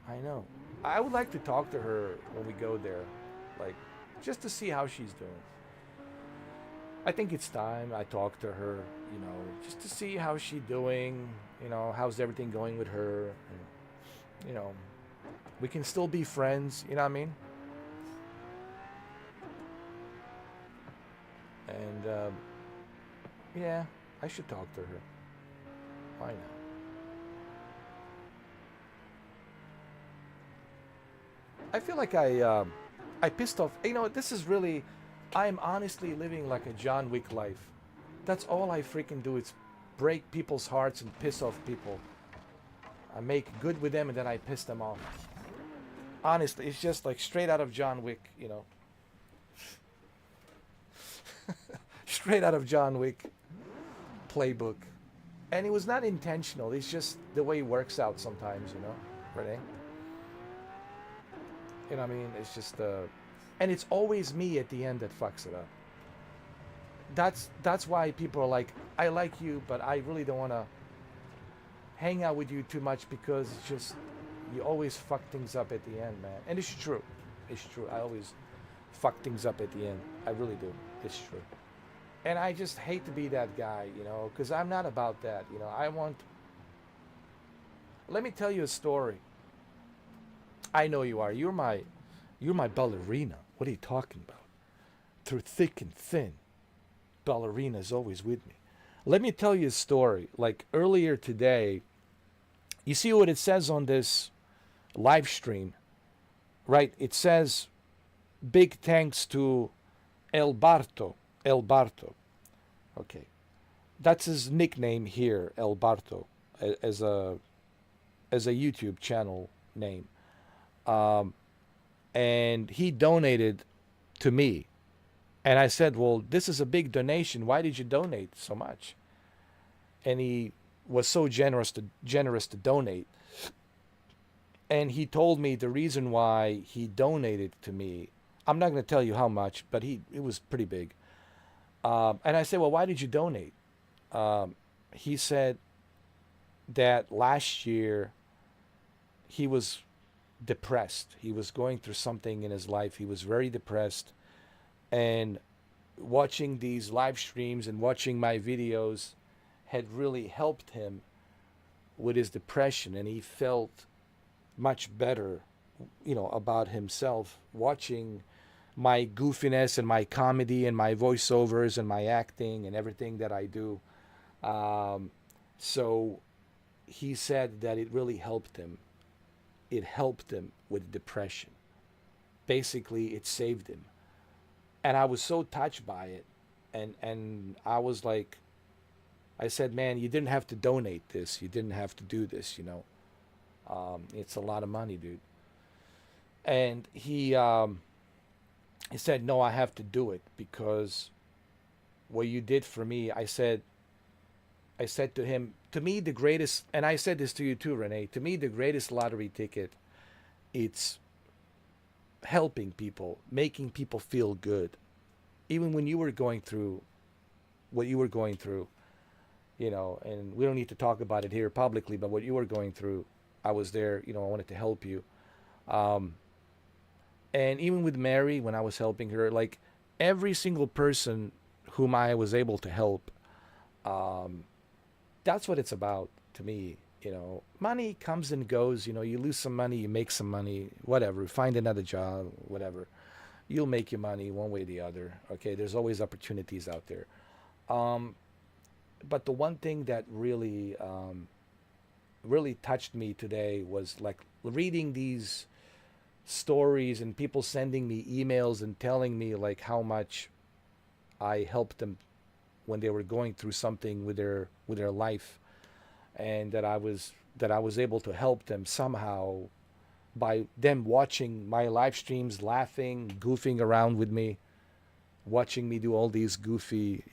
I know. I would like to talk to her when we go there. Like, just to see how she's doing. I think it's time I talk to her, you know, just to see how she's doing, you know, how's everything going with her. And, you know, we can still be friends, you know what I mean? And, yeah, I should talk to her. Why not? I feel like I pissed off. You know, this is really, I'm honestly living like a John Wick life. That's all I freaking do is break people's hearts and piss off people. I make good with them and then I piss them off. Honestly, it's just like straight out of John Wick, you know. Straight out of John Wick playbook. And it was not intentional. It's just the way it works out sometimes, you know, Renee? You know what I mean? It's just, and it's always me at the end that fucks it up. That's why people are like, I like you, but I really don't want to hang out with you too much because it's just, you always fuck things up at the end, man. And it's true. It's true. I always fuck things up at the end. I really do. It's true. And I just hate to be that guy, you know, because I'm not about that. You know, I want. Let me tell you a story. I know you are. You're my ballerina. What are you talking about? Through thick and thin, ballerina is always with me. Let me tell you a story. Like earlier today, you see what it says on this live stream, right? It says, big thanks to ELBARTO. ELBARTO. Okay. That's his nickname here, ELBARTO, as a YouTube channel name. And he donated to me. And I said, well, this is a big donation. Why did you donate so much? And he was so generous to donate. And he told me the reason why he donated to me. I'm not going to tell you how much, but it was pretty big. And I said, well, why did you donate? He said that last year he was depressed. He was going through something in his life. He was very depressed. And watching these live streams and watching my videos had really helped him with his depression. And he felt much better, you know, about himself watching my goofiness and my comedy and my voiceovers and my acting and everything that I do. So he said that it really helped him. It helped him with depression. Basically, it saved him. And I was so touched by it. And I was like, I said, man, you didn't have to donate this. You didn't have to do this, you know. It's a lot of money, dude. And he said, no, I have to do it because what you did for me. I said to him, to me, the greatest, and I said this to you too, Renee, to me, the greatest lottery ticket, it's helping people, making people feel good. Even when you were going through what you were going through, you know, and we don't need to talk about it here publicly, but what you were going through, I was there, you know, I wanted to help you. And even with Mary, when I was helping her, like every single person whom I was able to help, that's what it's about to me. You know, money comes and goes. You know, you lose some money, you make some money, whatever. Find another job, whatever. You'll make your money one way or the other. Okay, there's always opportunities out there. But the one thing that really, really touched me today was like reading these stories and people sending me emails and telling me like how much I helped them when they were going through something with their life, and that I was able to help them somehow by them watching my live streams, laughing, goofing around with me, watching me do all these goofy,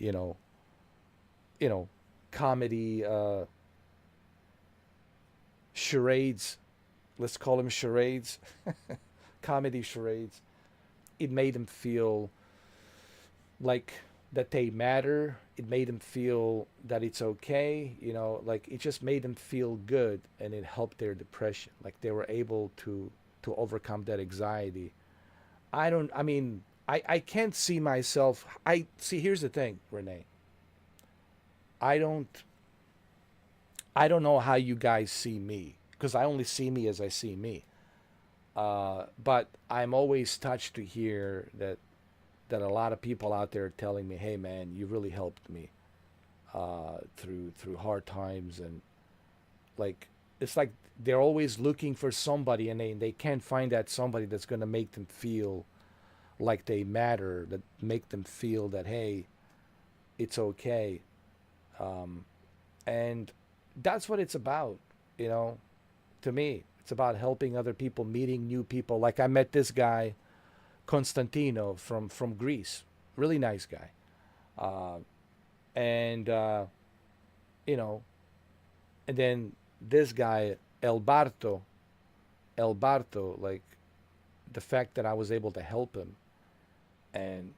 comedy charades. Let's call them charades, comedy charades. It made them feel like that they matter. It made them feel that it's okay. You know, like it just made them feel good, and it helped their depression. Like they were able to overcome that anxiety. I can't see myself. Here's the thing, Renee. I don't know how you guys see me, because I only see me as I see me. But I'm always touched to hear that a lot of people out there are telling me, hey man, you really helped me through hard times. And like it's like they're always looking for somebody, and they can't find that somebody that's going to make them feel like they matter, that make them feel that, hey, it's okay. And that's what it's about, to me. It's about helping other people, meeting new people. Like I met this guy, Constantino from Greece. Really nice guy. And then this guy, ELBARTO, like the fact that I was able to help him. And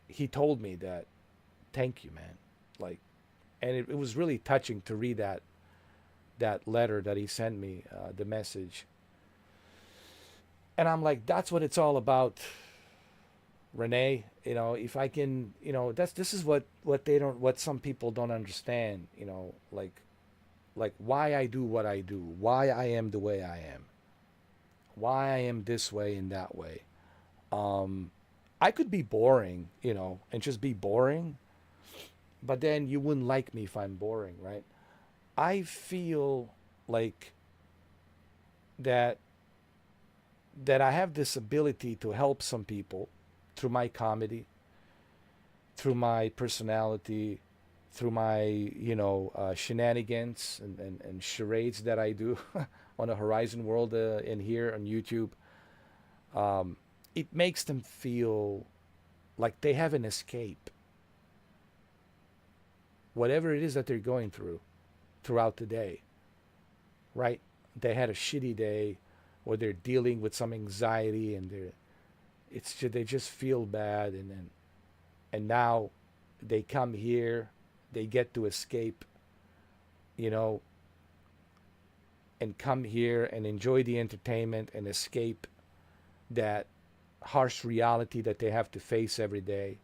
he told me that, thank you, man. Like, and it was really touching to read that letter that he sent me, the message. And I'm like, that's what it's all about. Renee, if I can, this is what what some people don't understand, like why I do what I do, why I am the way I am, why I am this way and that way. I could be boring, and just be boring, but then you wouldn't like me if I'm boring, right? I feel like that I have this ability to help some people through my comedy, through my personality, through my shenanigans and charades that I do on the Horizon World in here on YouTube. It makes them feel like they have an escape, whatever it is that they're going through throughout the day, right? They had a shitty day, or they're dealing with some anxiety, and they just feel bad, and now they come here, they get to escape, and come here and enjoy the entertainment and escape that harsh reality that they have to face every day.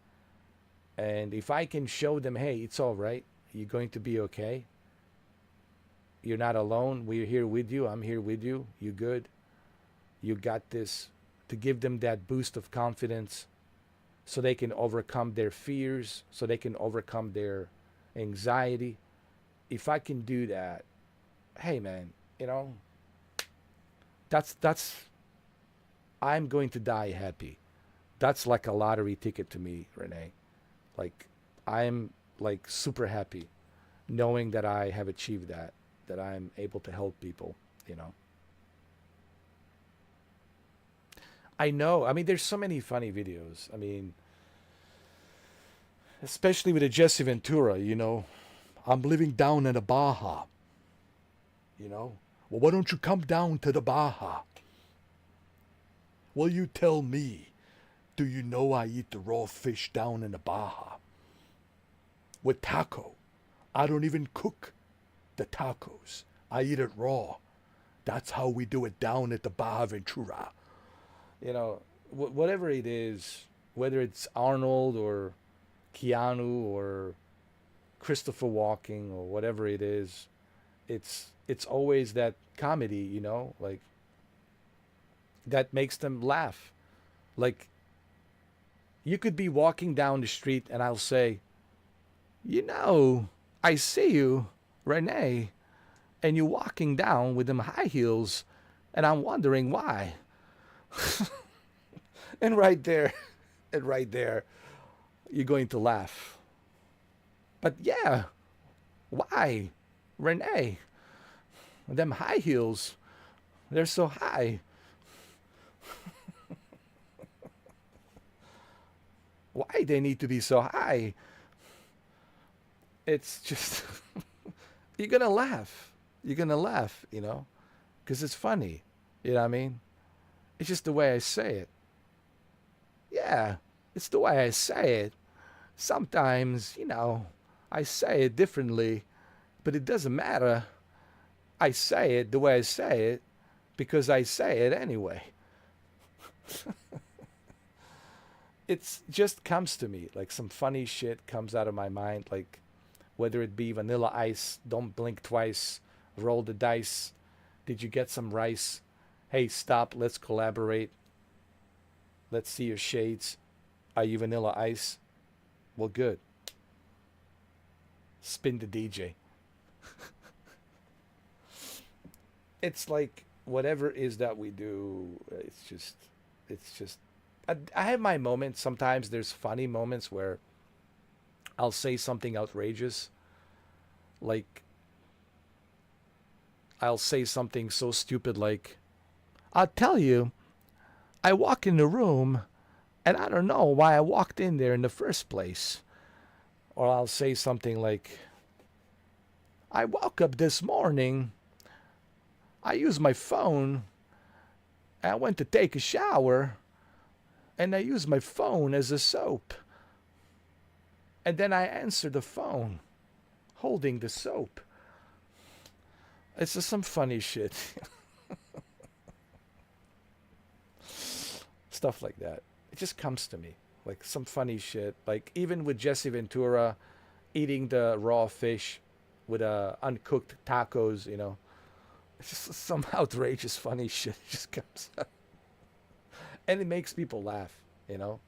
And if I can show them, hey, it's all right, you're going to be okay, you're not alone, we're here with you, I'm here with you, you good, you got this, to give them that boost of confidence so they can overcome their fears, so they can overcome their anxiety. If I can do that, hey man, that's I'm going to die happy. That's like a lottery ticket to me, Renee. Like, I'm like super happy knowing that I have achieved that I'm able to help people, I know. I mean, there's so many funny videos. I mean, especially with the Jesse Ventura, I'm living down in the Baja. Well, why don't you come down to the Baja? Well, you tell me. Do you know I eat the raw fish down in the Baja? With taco. I don't even cook the tacos. I eat it raw. That's how we do it down at the Baja Ventura. Whatever it is, whether it's Arnold or Keanu or Christopher Walken or whatever it is, it's always that comedy, like that makes them laugh. Like, you could be walking down the street and I'll say, I see you, Renee, and you're walking down with them high heels, and I'm wondering why. and right there, you're going to laugh. But yeah, why, Renee? Them high heels, they're so high. Why they need to be so high? It's just, you're going to laugh. You're going to laugh, because it's funny. You know what I mean? It's just the way I say it. Yeah, it's the way I say it. Sometimes, I say it differently, but it doesn't matter. I say it the way I say it because I say it anyway. It just comes to me, like some funny shit comes out of my mind, like whether it be Vanilla Ice, don't blink twice, roll the dice, did you get some rice? Hey, stop, let's collaborate. Let's see your shades. Are you Vanilla Ice? Well, good. Spin the DJ. It's like whatever it is that we do, it's just I have my moments. Sometimes there's funny moments where I'll say something outrageous. Like, I'll say something so stupid like, I'll tell you, I walk in the room and I don't know why I walked in there in the first place. Or I'll say something like, I woke up this morning, I used my phone, I went to take a shower, and I used my phone as a soap. And then I answered the phone, holding the soap. It's just some funny shit. Stuff like that. It just comes to me Like some funny shit. Like even with Jesse Ventura eating the raw fish with uncooked tacos, you know. It's just some outrageous funny shit just comes out. And it makes people laugh, you know.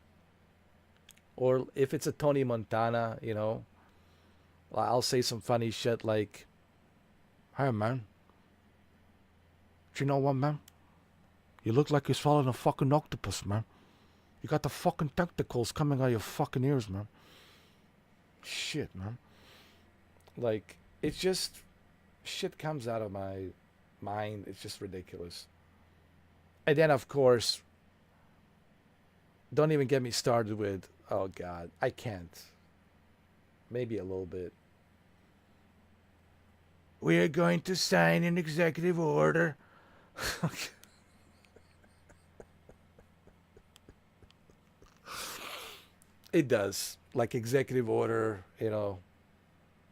Or if it's a Tony Montana, you know, I'll say some funny shit like, "Hey man, do you know what, man? You look like you're swallowing a fucking octopus, man. You got the fucking tentacles coming out of your fucking ears, man. Shit, man." Like, it's just, shit comes out of my mind. It's just ridiculous. And then, of course, don't even get me started with, oh God, I can't. Maybe a little bit. "We are going to sign an executive order." It does. Like executive order, you know.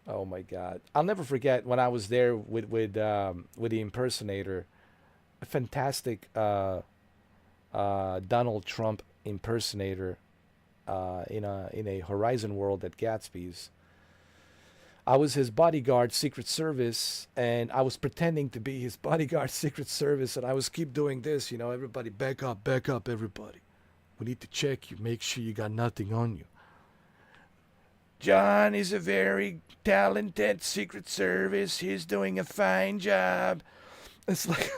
Oh my God. I'll never forget when I was there with the impersonator. A fantastic Donald Trump impersonator in a Horizon world at Gatsby's. I was his bodyguard, Secret Service, and I was pretending to be his bodyguard, Secret Service, and I was keep doing this, you know, everybody back up, everybody. We need to check you, make sure you got nothing on you. John is a very talented Secret Service. He's doing a fine job. It's like,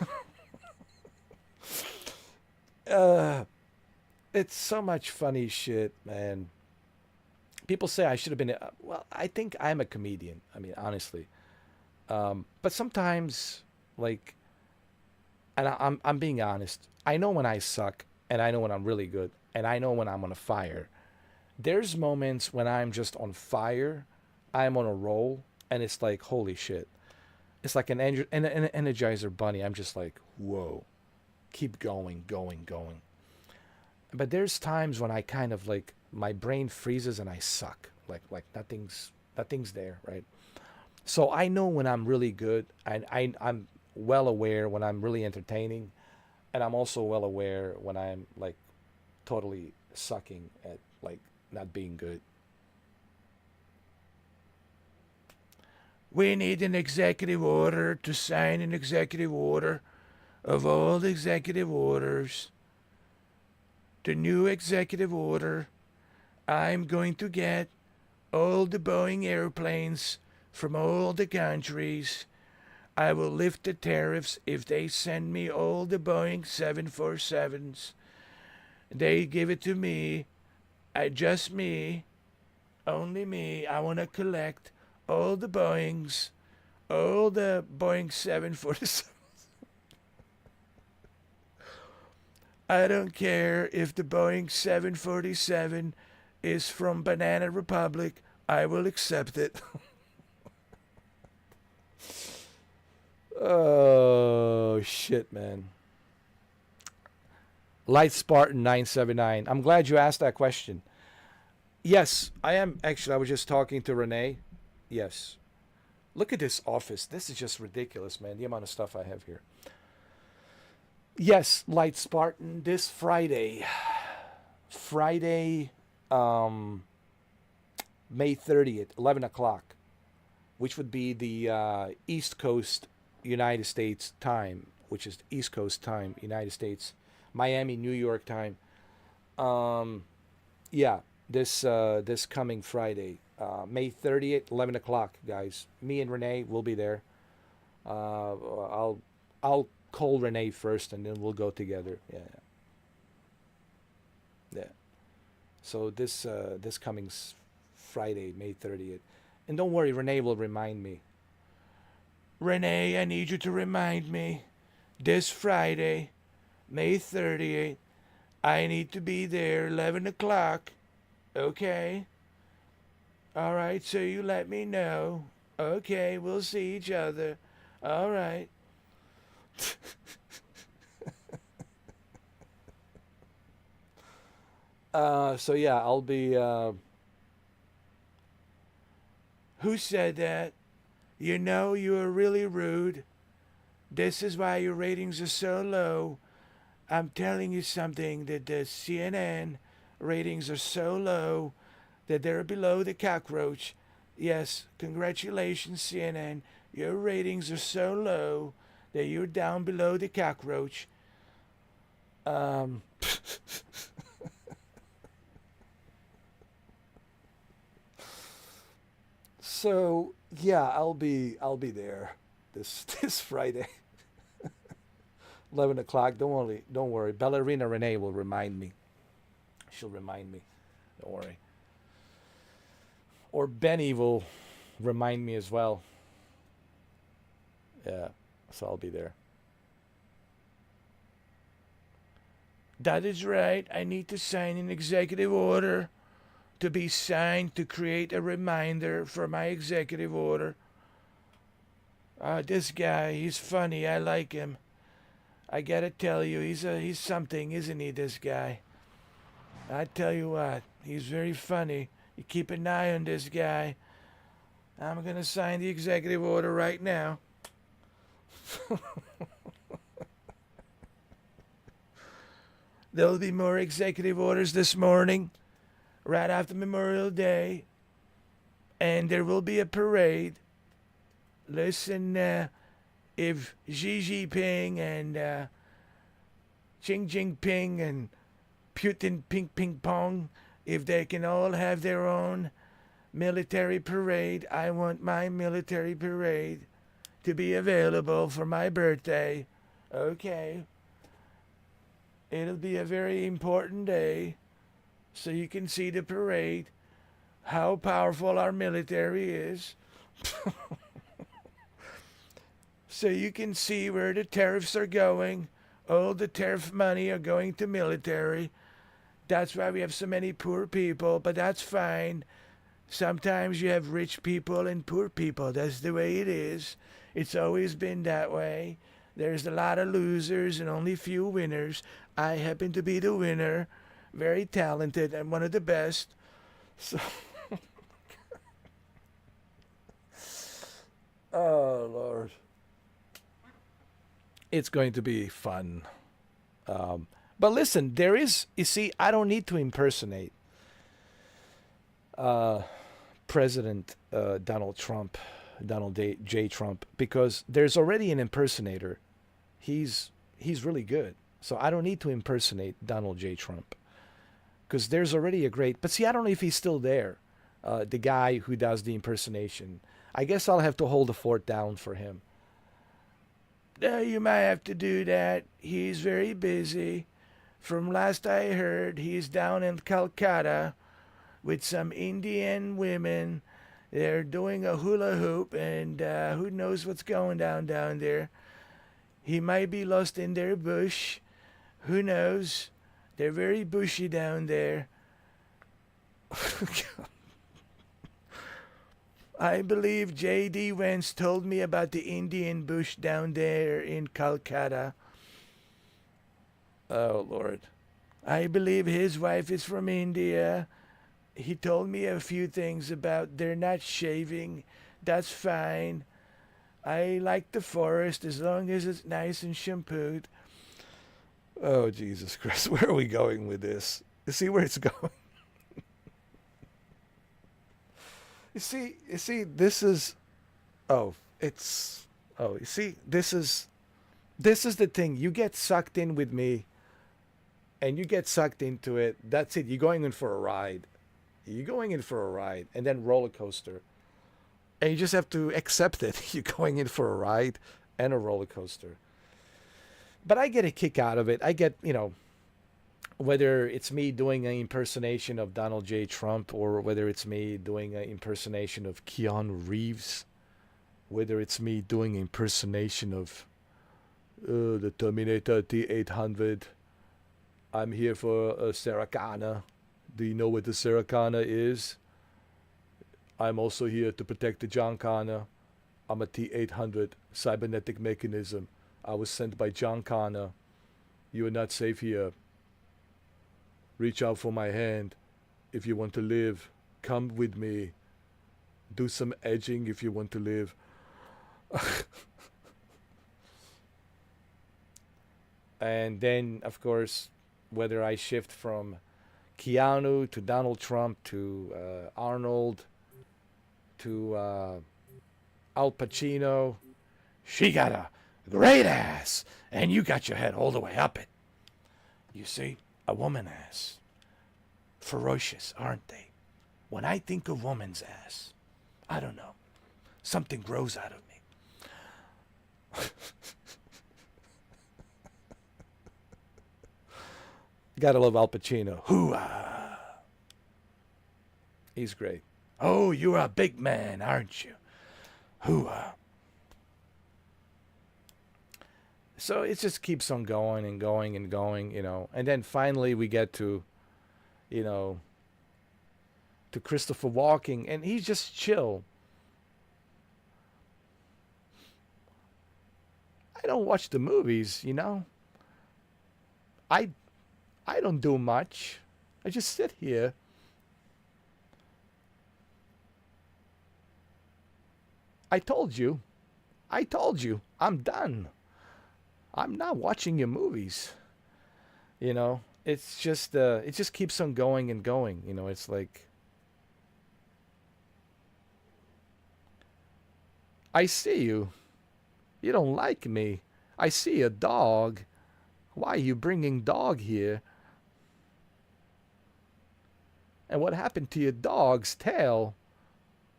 it's so much funny shit, man. People say I should have been. Well, I think I'm a comedian. I mean, honestly, but sometimes, like, and I'm being honest. I know when I suck, and I know when I'm really good, and I know when I'm on a fire. There's moments when I'm just on fire, I'm on a roll, and it's like, holy shit. It's like an Energizer bunny. I'm just like, whoa, keep going. But there's times when I kind of like, my brain freezes and I suck. Like nothing's there, right? So I know when I'm really good, and I'm well aware when I'm really entertaining, and I'm also well aware when I'm like totally sucking at like not being good. We need an executive order to sign an executive order of all the executive orders. The new executive order, I'm going to get all the Boeing airplanes from all the countries. I will lift the tariffs if they send me all the Boeing 747s. They give it to me. Just me. Only me. I want to collect all the Boeings. All the Boeing 747s. I don't care if the Boeing 747 is from Banana Republic. I will accept it. Oh, shit, man. Light Spartan 979. I'm glad you asked that question. Yes, I am. Actually, I was just talking to Renee. Yes. Look at this office. This is just ridiculous, man. The amount of stuff I have here. Yes, Light Spartan, this Friday, May 30th, 11 o'clock, which would be the East Coast United States time, which is East Coast time, United States, Miami, New York time. Yeah, this coming Friday, May 30th, 11 o'clock, guys. Me and Renee will be there. I'll call Renee first, and then we'll go together. Yeah. So this coming Friday, May 30th, and don't worry, Renee will remind me. Renee, I need you to remind me. This Friday, May 30th, I need to be there 11 o'clock. Okay. All right. So you let me know. Okay. We'll see each other. All right. So yeah, I'll be. Who said that? You know, you are really rude. This is why your ratings are so low. I'm telling you something that the CNN ratings are so low that they're below the cockroach. Yes, congratulations, CNN. Your ratings are so low that you're down below the cockroach. So yeah, I'll be there this Friday, 11 o'clock. Don't worry. Ballerina Renee will remind me. She'll remind me. Don't worry. Or Benny will remind me as well. Yeah, so I'll be there. That is right. I need to sign an executive order to be signed to create a reminder for my executive order. This guy, he's funny. I like him. I gotta tell you, he's something, isn't he, this guy? I tell you what, he's very funny. You keep an eye on this guy. I'm gonna sign the executive order right now. There'll be more executive orders this morning, right after Memorial Day, and there will be a parade. Listen, if Xi Jinping and Xi Jinping and Putin Ping Pong, if they can all have their own military parade, I want my military parade to be available for my birthday. Okay. It'll be a very important day, so you can see the parade, how powerful our military is. So you can see where the tariffs are going. All the tariff money are going to military. That's why we have so many poor people, but that's fine. Sometimes you have rich people and poor people. That's the way it is. It's always been that way. There's a lot of losers and only few winners. I happen to be the winner. Very talented and one of the best. So oh, Lord. It's going to be fun. But listen, there is, you see, I don't need to impersonate President Donald Trump, J. Trump, because there's already an impersonator. He's really good. So I don't need to impersonate Donald J. Trump, because there's already a great, but see, I don't know if he's still there, the guy who does the impersonation. I guess I'll have to hold the fort down for him. You might have to do that. He's very busy. From last I heard, he's down in Calcutta with some Indian women. They're doing a hula hoop, and who knows what's going down there. He might be lost in their bush. Who knows? They're very bushy down there. I believe J.D. Vance told me about the Indian bush down there in Calcutta. Oh, Lord. I believe his wife is from India. He told me a few things about they're not shaving. That's fine. I like the forest as long as it's nice and shampooed. Oh, Jesus Christ. Where are we going with this? You see where it's going? You see, this is, this is the thing. You get sucked in with me, and you get sucked into it. That's it. You're going in for a ride. And then roller coaster. And you just have to accept it. You're going in for a ride and a roller coaster. But I get a kick out of it. I get, whether it's me doing an impersonation of Donald J. Trump, or whether it's me doing an impersonation of Keanu Reeves, whether it's me doing an impersonation of the Terminator T-800. I'm here for a Sarah Connor. Do you know what the Sarah Connor is? I'm also here to protect the John Connor. I'm a T-800 cybernetic mechanism. I was sent by John Connor. You are not safe here. Reach out for my hand if you want to live. Come with me. Do some edging if you want to live. And then, of course, whether I shift from Keanu to Donald Trump to Arnold to Al Pacino. She got a great ass, and you got your head all the way up it. You see, a woman ass. Ferocious, aren't they? When I think of woman's ass, I don't know. Something grows out of me. Gotta love Al Pacino. Hoo-ah. He's great. Oh, you're a big man, aren't you? Hoo-ah. So it just keeps on going and going and going, you know. And then finally we get to, you know, to Christopher Walken, and he's just chill. I don't watch the movies, you know. I don't do much. I just sit here. I told you. I'm done. I'm not watching your movies. You know, it's just it just keeps on going and going. You know, it's like I see you. You don't like me. I see a dog. Why are you bringing dog here? And what happened to your dog's tail?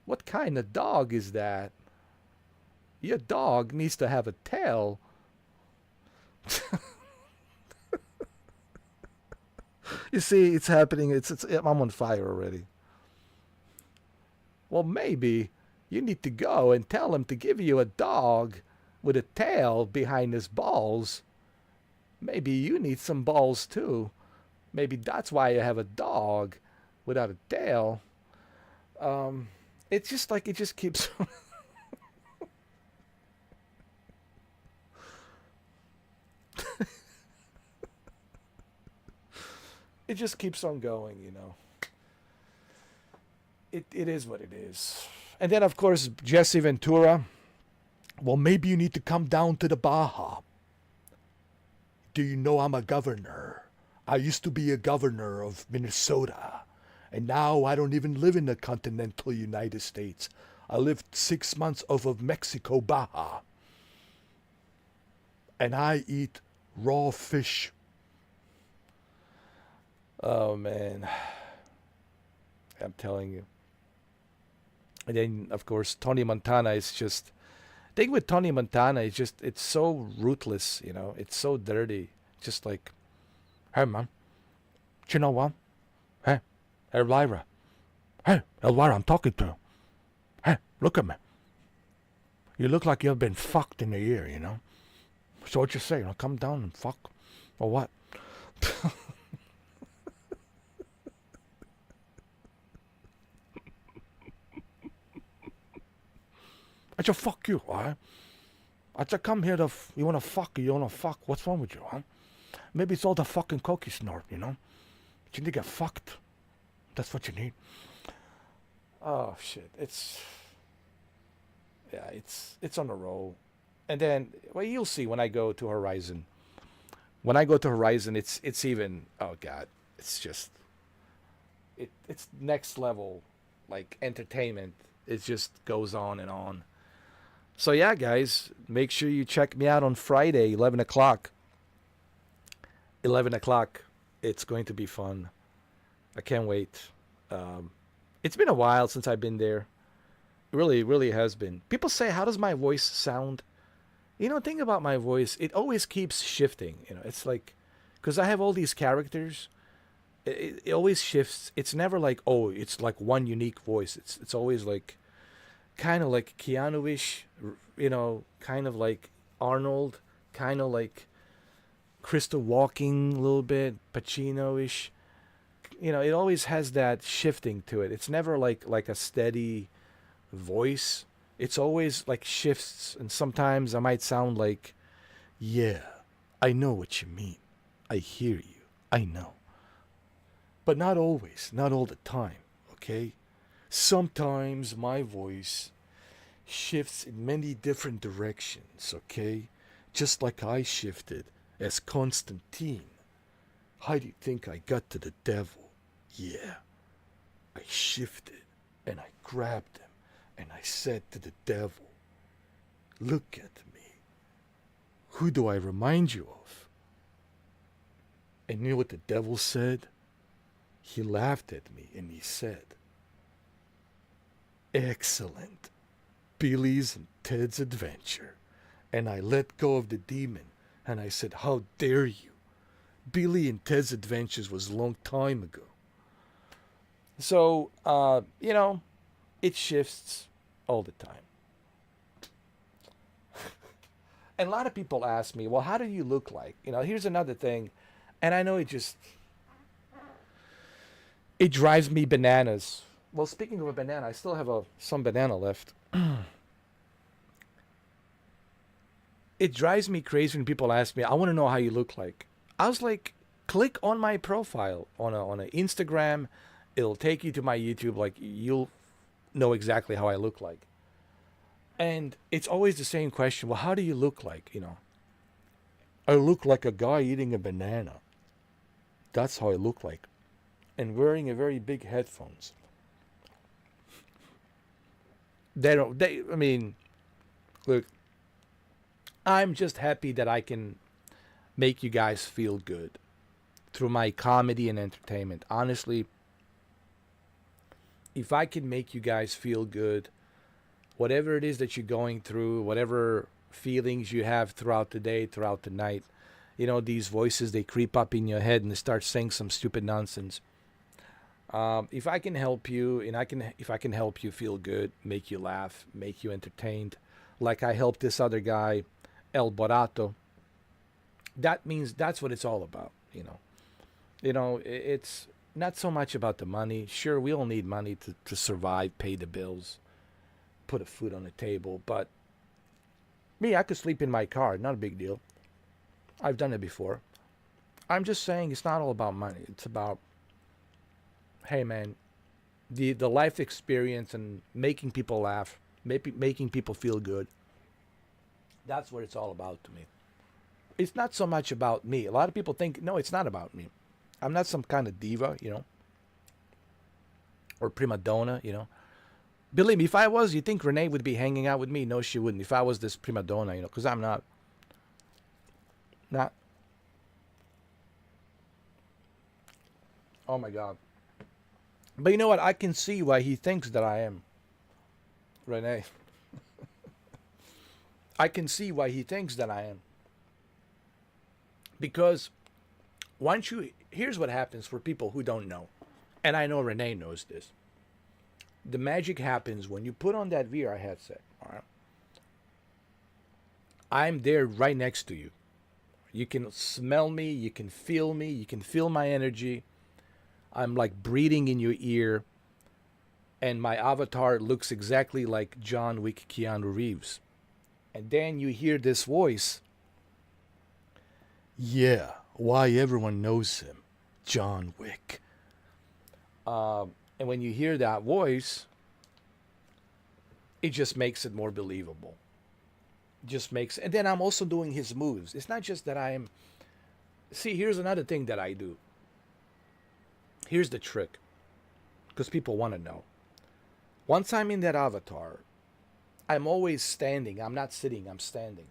What kind of dog is that? Your dog needs to have a tail. You see, it's happening. I'm on fire already. Well, maybe you need to go and tell him to give you a dog with a tail behind his balls. Maybe you need some balls too. Maybe that's why you have a dog without a tail. It's just like it just keeps. It just keeps on going, you know. It is what it is. And then, of course, Jesse Ventura. Well, maybe you need to come down to the Baja. Do you know I'm a governor? I used to be a governor of Minnesota. And now I don't even live in the continental United States. I lived 6 months off of Mexico, Baja. And I eat raw fish. Oh, man. I'm telling you. And then, of course, Tony Montana is just... The thing with Tony Montana is just... It's so ruthless, you know. It's so dirty. Just like... Hey, man. Do you know what? Hey, Elvira. Hey, Elvira, I'm talking to you. Hey, look at me. You look like you've been fucked in the ear, you know. So what you say? I'll come down and fuck? Or what? I said, fuck you, alright? I said, come here to, you wanna fuck or you wanna fuck? What's wrong with you, huh? Maybe it's all the fucking coke you snort, you know? But you need to get fucked. That's what you need. Oh, shit. It's on a roll. And then, well, you'll see when I go to Horizon. When I go to Horizon, it's even, oh, God. It's just, it's next level, like, entertainment. It just goes on and on. So, yeah, guys, make sure you check me out on Friday, 11 o'clock. 11 o'clock. It's going to be fun. I can't wait. It's been a while since I've been there. It really, really has been. People say, how does my voice sound? You know, the thing about my voice, it always keeps shifting. You know, it's like, because I have all these characters, it always shifts. It's never like, oh, it's like one unique voice. It's always like, kind of like Keanu-ish, you know, kind of like Arnold, kind of like Christopher Walken a little bit, Pacino-ish. You know, it always has that shifting to it. It's never like a steady voice. It's always like shifts, and sometimes I might sound like, yeah, I know what you mean. I hear you. I know. But not always, not all the time, okay? Sometimes my voice shifts in many different directions, okay? Just like I shifted as Constantine. How do you think I got to the devil? Yeah. I shifted and I grabbed him and I said to the devil, look at me. Who do I remind you of? And you know what the devil said? He laughed at me and he said, excellent. Billy's and Ted's adventure. And I let go of the demon and I said, how dare you? Billy and Ted's adventures was a long time ago. So, you know, it shifts all the time. And a lot of people ask me, well, how do you look like? You know, here's another thing. And I know it drives me bananas. Well, speaking of a banana, I still have some banana left. It drives me crazy when people ask me, I want to know how you look like. I was like, click on my profile on a Instagram. It'll take you to my YouTube. Like, you'll know exactly how I look like. And it's always the same question. Well, how do you look like, you know? I look like a guy eating a banana. That's how I look like. And wearing a very big headphones. I mean, look, I'm just happy that I can make you guys feel good through my comedy and entertainment. Honestly, if I can make you guys feel good, whatever it is that you're going through, whatever feelings you have throughout the day, throughout the night, you know, these voices, they creep up in your head and they start saying some stupid nonsense. If I can help you, and if I can help you feel good, make you laugh, make you entertained, like I helped this other guy, ELBARTO, that means that's what it's all about, you know. You know, it's not so much about the money. Sure, we all need money to survive, pay the bills, put a food on the table. But me, I could sleep in my car, not a big deal. I've done it before. I'm just saying it's not all about money. It's about, hey man, the life experience and making people laugh, making people feel good. That's what it's all about to me. It's not so much about me. A lot of people think, no, it's not about me. I'm not some kind of diva, you know, or prima donna, you know. Believe me, if I was, you think Renee would be hanging out with me? No, she wouldn't. If I was this prima donna, you know, because I'm not. Not. Oh my God. But you know what? I can see why he thinks that I am. Renee. I can see why he thinks that I am. Because here's what happens for people who don't know. And I know Renee knows this. The magic happens when you put on that VR headset. All right? I'm there right next to you. You can smell me, you can feel my energy. I'm like breathing in your ear. And my avatar looks exactly like John Wick Keanu Reeves. And then you hear this voice. Yeah, why everyone knows him. John Wick. And when you hear that voice, it just makes it more believable. And then I'm also doing his moves. It's not just that see, here's another thing that I do. Here's the trick. Because people want to know. Once I'm in that avatar, I'm always standing. I'm not sitting, I'm standing.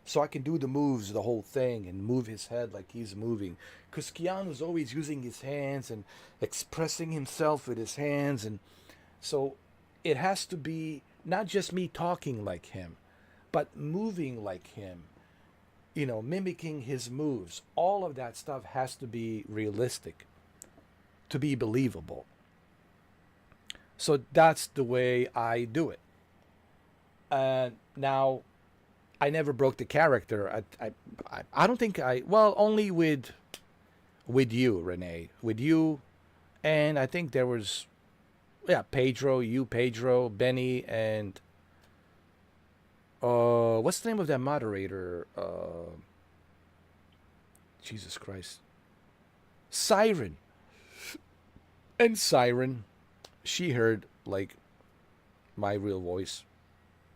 So I can do the moves, the whole thing, and move his head like he's moving. Because Keanu's always using his hands and expressing himself with his hands. And so it has to be not just me talking like him, but moving like him, you know, mimicking his moves. All of that stuff has to be realistic to be believable. So that's the way I do it. Now, I never broke the character. I don't think only with you, Renee. With you, and I think there was, Pedro, Benny, and what's the name of that moderator? Jesus Christ. Siren. And Siren, she heard like my real voice.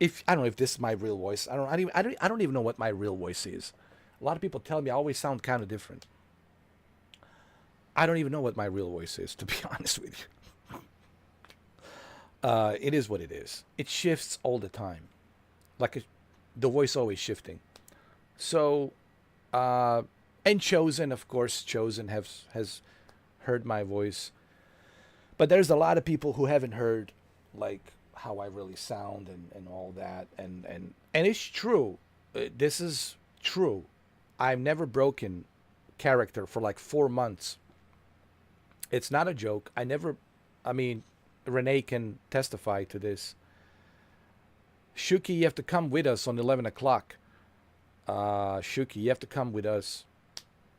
I don't know if this is my real voice. I don't even know what my real voice is. A lot of people tell me I always sound kind of different. I don't even know what my real voice is, to be honest with you. It is what it is. It shifts all the time. The voice always shifting. So, and Chosen, of course, Chosen has heard my voice. But there's a lot of people who haven't heard, like, how I really sound and all that. And it's true. This is true. I've never broken character for like 4 months. It's not a joke. I mean, Renee can testify to this. Shuki, you have to come with us on 11 o'clock. Shuki, you have to come with us.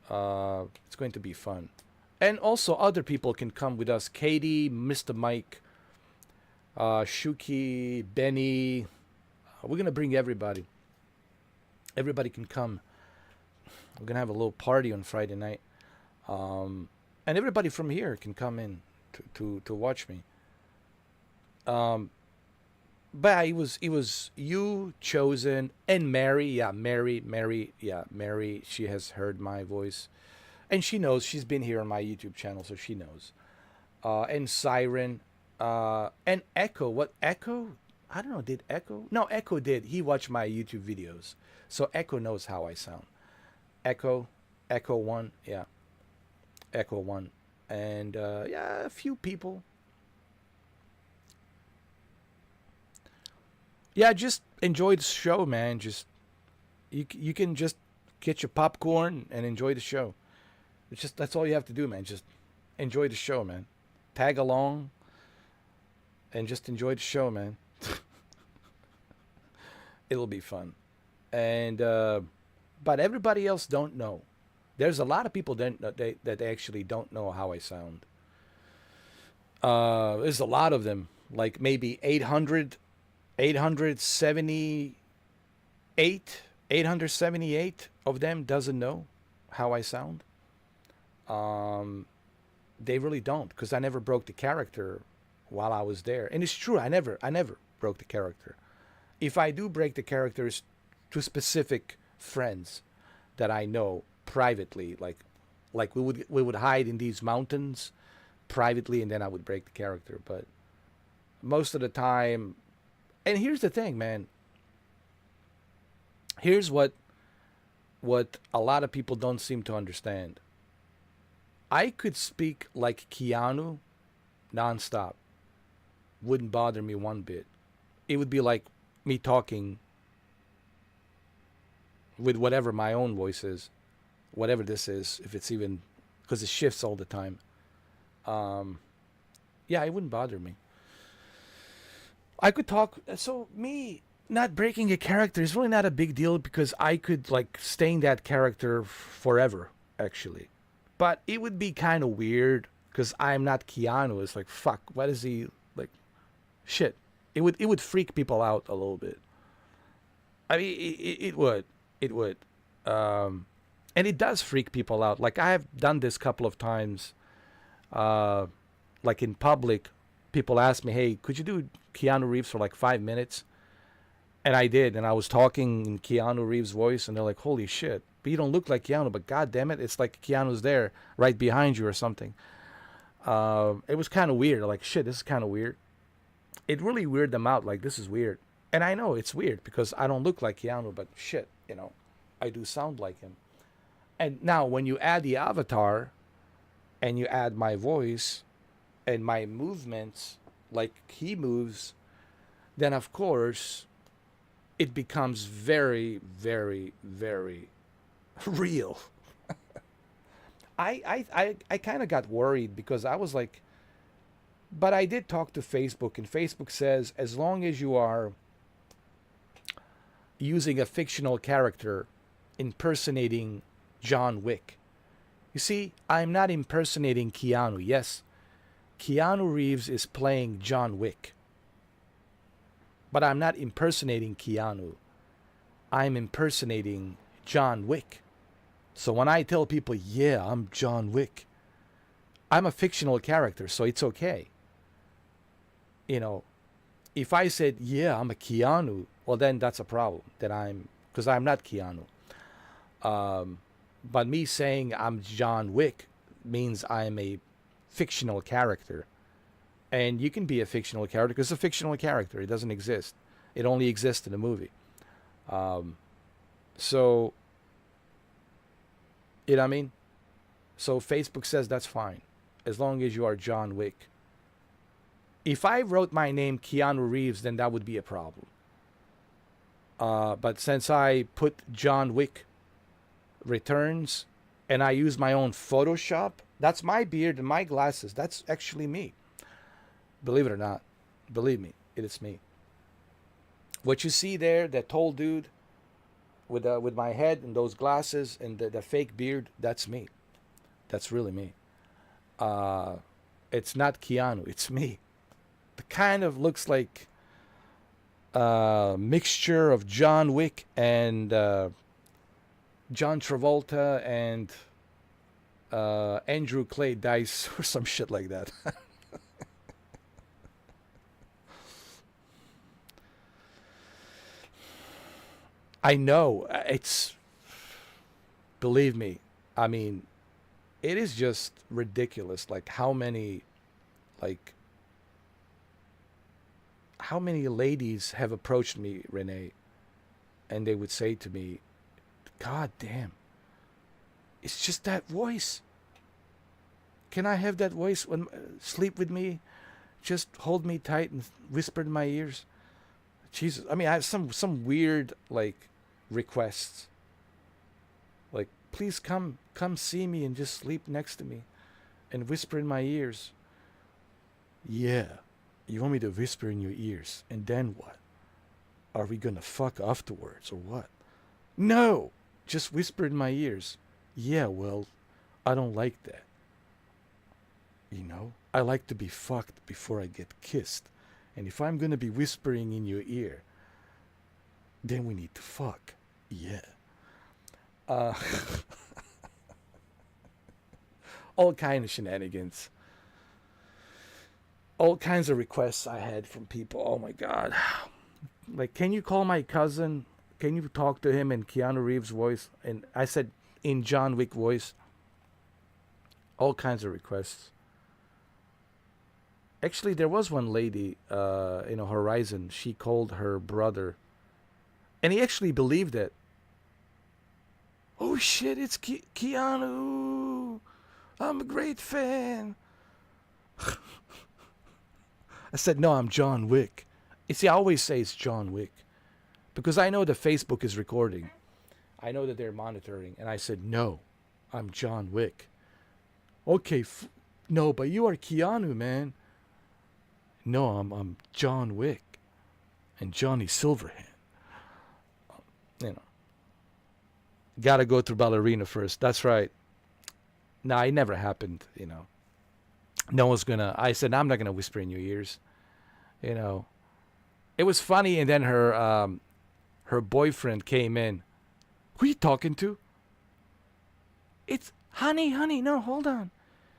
It's going to be fun. And also other people can come with us. Katie, Mr. Mike, Shuki, Benny. We're going to bring everybody. Everybody can come. We're going to have a little party on Friday night. And everybody from here can come in to watch me. But it was you, Chosen, and Mary. Yeah, Mary. She has heard my voice. And she knows. She's been here on my YouTube channel, so she knows. And Siren. And Echo. What, Echo? I don't know. Did Echo? No, Echo did. He watched my YouTube videos. So Echo knows how I sound. Echo 1. Yeah. Echo 1. And, yeah, a few people. Yeah, just enjoy the show, man. Just you can just get your popcorn and enjoy the show. That's all you have to do, man. Just enjoy the show, man. Tag along and just enjoy the show, man. It'll be fun. And but everybody else don't know. There's a lot of people that actually don't know how I sound. There's a lot of them, like maybe 878 of them doesn't know how I sound. They really don't, because I never broke the character while I was there. And it's true, I never broke the character. If I do break the characters to specific friends that I know privately, like we would hide in these mountains privately, and then I would break the character. But most of the time, and here's the thing, man. Here's what a lot of people don't seem to understand. I could speak like Keanu nonstop. Wouldn't bother me one bit. It would be like me talking with whatever my own voice is. Whatever this is, if it's even, because it shifts all the time. Yeah, it wouldn't bother me. I could talk, so me not breaking a character is really not a big deal, because I could like stay in that character forever, actually. But it would be kind of weird, because I'm not Keanu. It's like, fuck, what is he, like, shit. It would freak people out a little bit. I mean, it would. And it does freak people out. Like, I have done this a couple of times, like in public. People ask me, hey, could you do Keanu Reeves for like 5 minutes? And I did, and I was talking in Keanu Reeves' voice, and they're like, holy shit, but you don't look like Keanu, but god damn it, it's like Keanu's there, right behind you or something. It was kind of weird, like, shit, this is kind of weird. It really weirded them out, like, this is weird. And I know it's weird, because I don't look like Keanu, but shit, I do sound like him. And now, when you add the avatar, and you add my voice, and my movements, like he moves, then of course it becomes very, very, very real. I kind of got worried, because I was like, but I did talk to Facebook, and Facebook says as long as you are using a fictional character impersonating John Wick. You see, I'm not impersonating Keanu. Yes, Keanu Reeves is playing John Wick. But I'm not impersonating Keanu. I'm impersonating John Wick. So when I tell people, yeah, I'm John Wick, I'm a fictional character, so it's okay. If I said, yeah, I'm a Keanu, well, then that's a problem. Because I'm not Keanu. But me saying I'm John Wick, means I'm a fictional character. And you can be a fictional character because it's a fictional character. It doesn't exist. It only exists in a movie. So, you know what I mean? So Facebook says that's fine, as long as you are John Wick. If I wrote my name Keanu Reeves, then that would be a problem. But since I put John Wick Returns and I use my own Photoshop, that's my beard and my glasses. That's actually me. Believe it or not. Believe me, it is me. What you see there, that tall dude with my head and those glasses and the fake beard, that's me. That's really me. It's not Keanu, it's me. It kind of looks like a mixture of John Wick and John Travolta and Andrew Clay Dice or some shit like that. I know, it's, believe me, I mean, it is just ridiculous, like how many ladies have approached me, Renee, and they would say to me, God damn, it's just that voice. Can I have that voice when sleep with me? Just hold me tight and whisper in my ears. Jesus, I mean, I have some weird like requests. Like, please come see me and just sleep next to me and whisper in my ears. Yeah, you want me to whisper in your ears, and then what? Are we gonna fuck afterwards or what? No, just whisper in my ears. Yeah, well, I don't like that. You know, I like to be fucked before I get kissed. And if I'm gonna be whispering in your ear, then we need to fuck. Yeah. All kind of shenanigans. All kinds of requests I had from people. Oh my God. Like, can you call my cousin? Can you talk to him in Keanu Reeves' voice? And I said in John Wick voice. All kinds of requests. Actually, there was one lady in a Horizon. She called her brother. And he actually believed it. Oh shit, it's Keanu. I'm a great fan. I said, no, I'm John Wick. You see, I always say it's John Wick. Because I know that Facebook is recording. I know that they're monitoring. And I said, no, I'm John Wick. Okay, no, but you are Keanu, man. No, I'm John Wick. And Johnny Silverhand. You know. Gotta go through ballerina first. That's right. Nah, it never happened, you know. No one's gonna... I said, I'm not gonna whisper in your ears. You know. It was funny, and then her boyfriend came in. Who are you talking to? It's... Honey, no, hold on.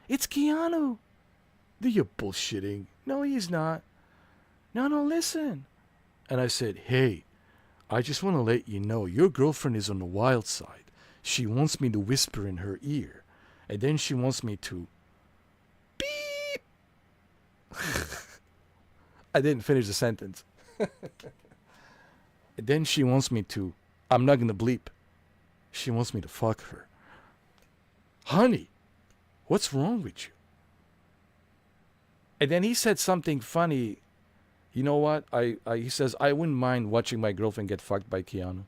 It's Keanu. You're bullshitting. No, he's not. No, listen. And I said, hey, I just want to let you know your girlfriend is on the wild side. She wants me to whisper in her ear. And then she wants me to beep. I didn't finish the sentence. And then she wants me to, I'm not going to bleep. She wants me to fuck her. Honey, what's wrong with you? And then he said something funny. You know what? He says, I wouldn't mind watching my girlfriend get fucked by Keanu.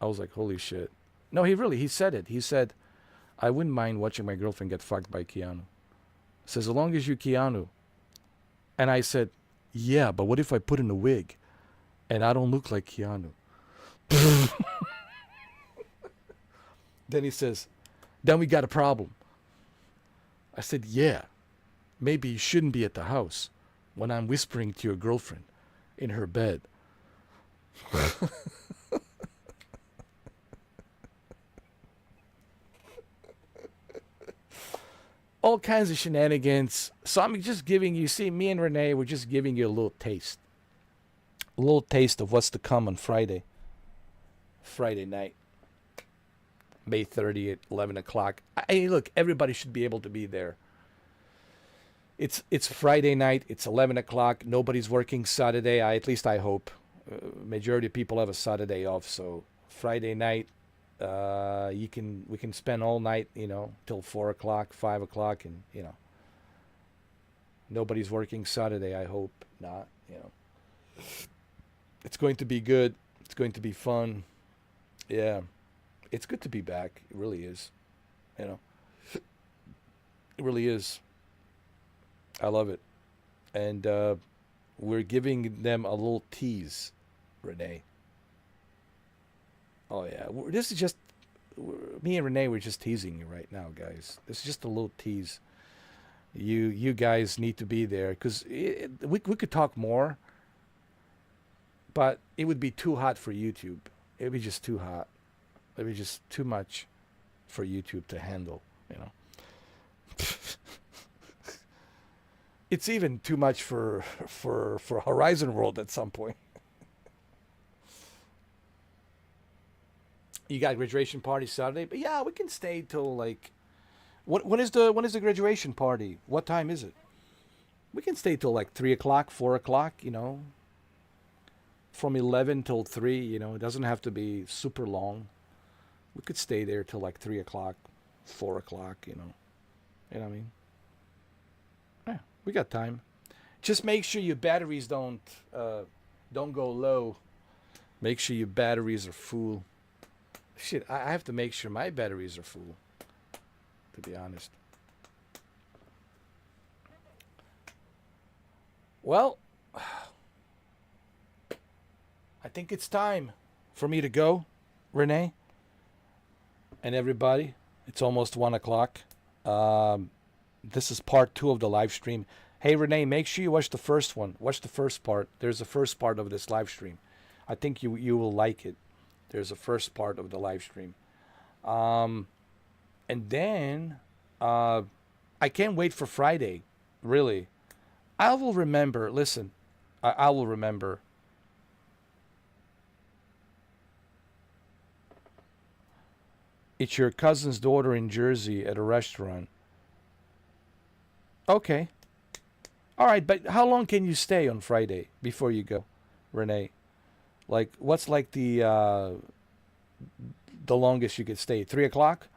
I was like, holy shit. No, he said it. He said, I wouldn't mind watching my girlfriend get fucked by Keanu. Says, as long as you're Keanu. And I said, yeah, but what if I put in a wig and I don't look like Keanu? Then he says, then we got a problem. I said, yeah, maybe you shouldn't be at the house when I'm whispering to your girlfriend in her bed. All kinds of shenanigans. So I'm just giving you, see, me and Renee, we're just giving you a little taste. A little taste of what's to come on Friday. Friday night, May 30th, 11 o'clock. Look, everybody should be able to be there. It's Friday night. It's 11 o'clock. Nobody's working Saturday. At least I hope. Majority of people have a Saturday off. So Friday night, we can spend all night, till 4 o'clock, 5 o'clock, and nobody's working Saturday. I hope not. It's going to be good. It's going to be fun. Yeah, it's good to be back. It really is. It really is. I love it. And we're giving them a little tease, Renee. Oh, yeah. This is just... Me and Renee, we're just teasing you right now, guys. This is just a little tease. You guys need to be there. Because we could talk more. But it would be too hot for YouTube. It would be just too hot. It would be just too much for YouTube to handle, It's even too much for Horizon World at some point. You got a graduation party Saturday, but yeah, we can stay till like when is the graduation party? What time is it? We can stay till like 3 o'clock, 4 o'clock, From 11 till 3, it doesn't have to be super long. We could stay there till like 3 o'clock, 4 o'clock, You know what I mean? Yeah, we got time. Just make sure your batteries don't go low. Make sure your batteries are full. Shit, I have to make sure my batteries are full, to be honest. Well, I think it's time for me to go, Renee, and everybody. It's almost 1 o'clock. This is part 2 of the live stream. Hey, Renee, make sure you watch the first one. Watch the first part. There's a first part of this live stream. I think you will like it. There's a first part of the live stream. And then I can't wait for Friday, really. I will remember. Listen, I will remember. It's your cousin's daughter in Jersey at a restaurant. Okay. All right, but how long can you stay on Friday before you go, Renee? Like, what's like the longest you could stay? 3 o'clock?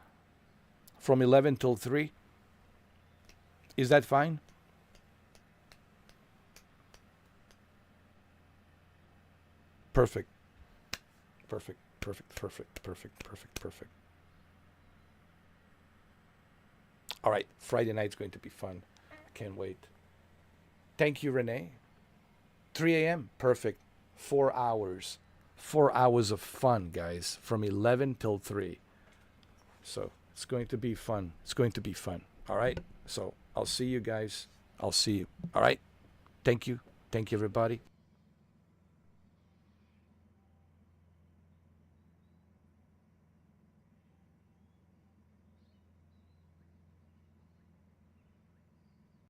From 11 till 3? Is that fine? Perfect. Perfect, perfect, perfect, perfect, perfect, perfect. All right, Friday night's going to be fun. I can't wait. Thank you, Renee. 3 a.m., perfect. 4 hours. 4 hours of fun, guys, from 11 till 3. So it's going to be fun. It's going to be fun. All right? So I'll see you guys. I'll see you. All right? Thank you. Thank you, everybody.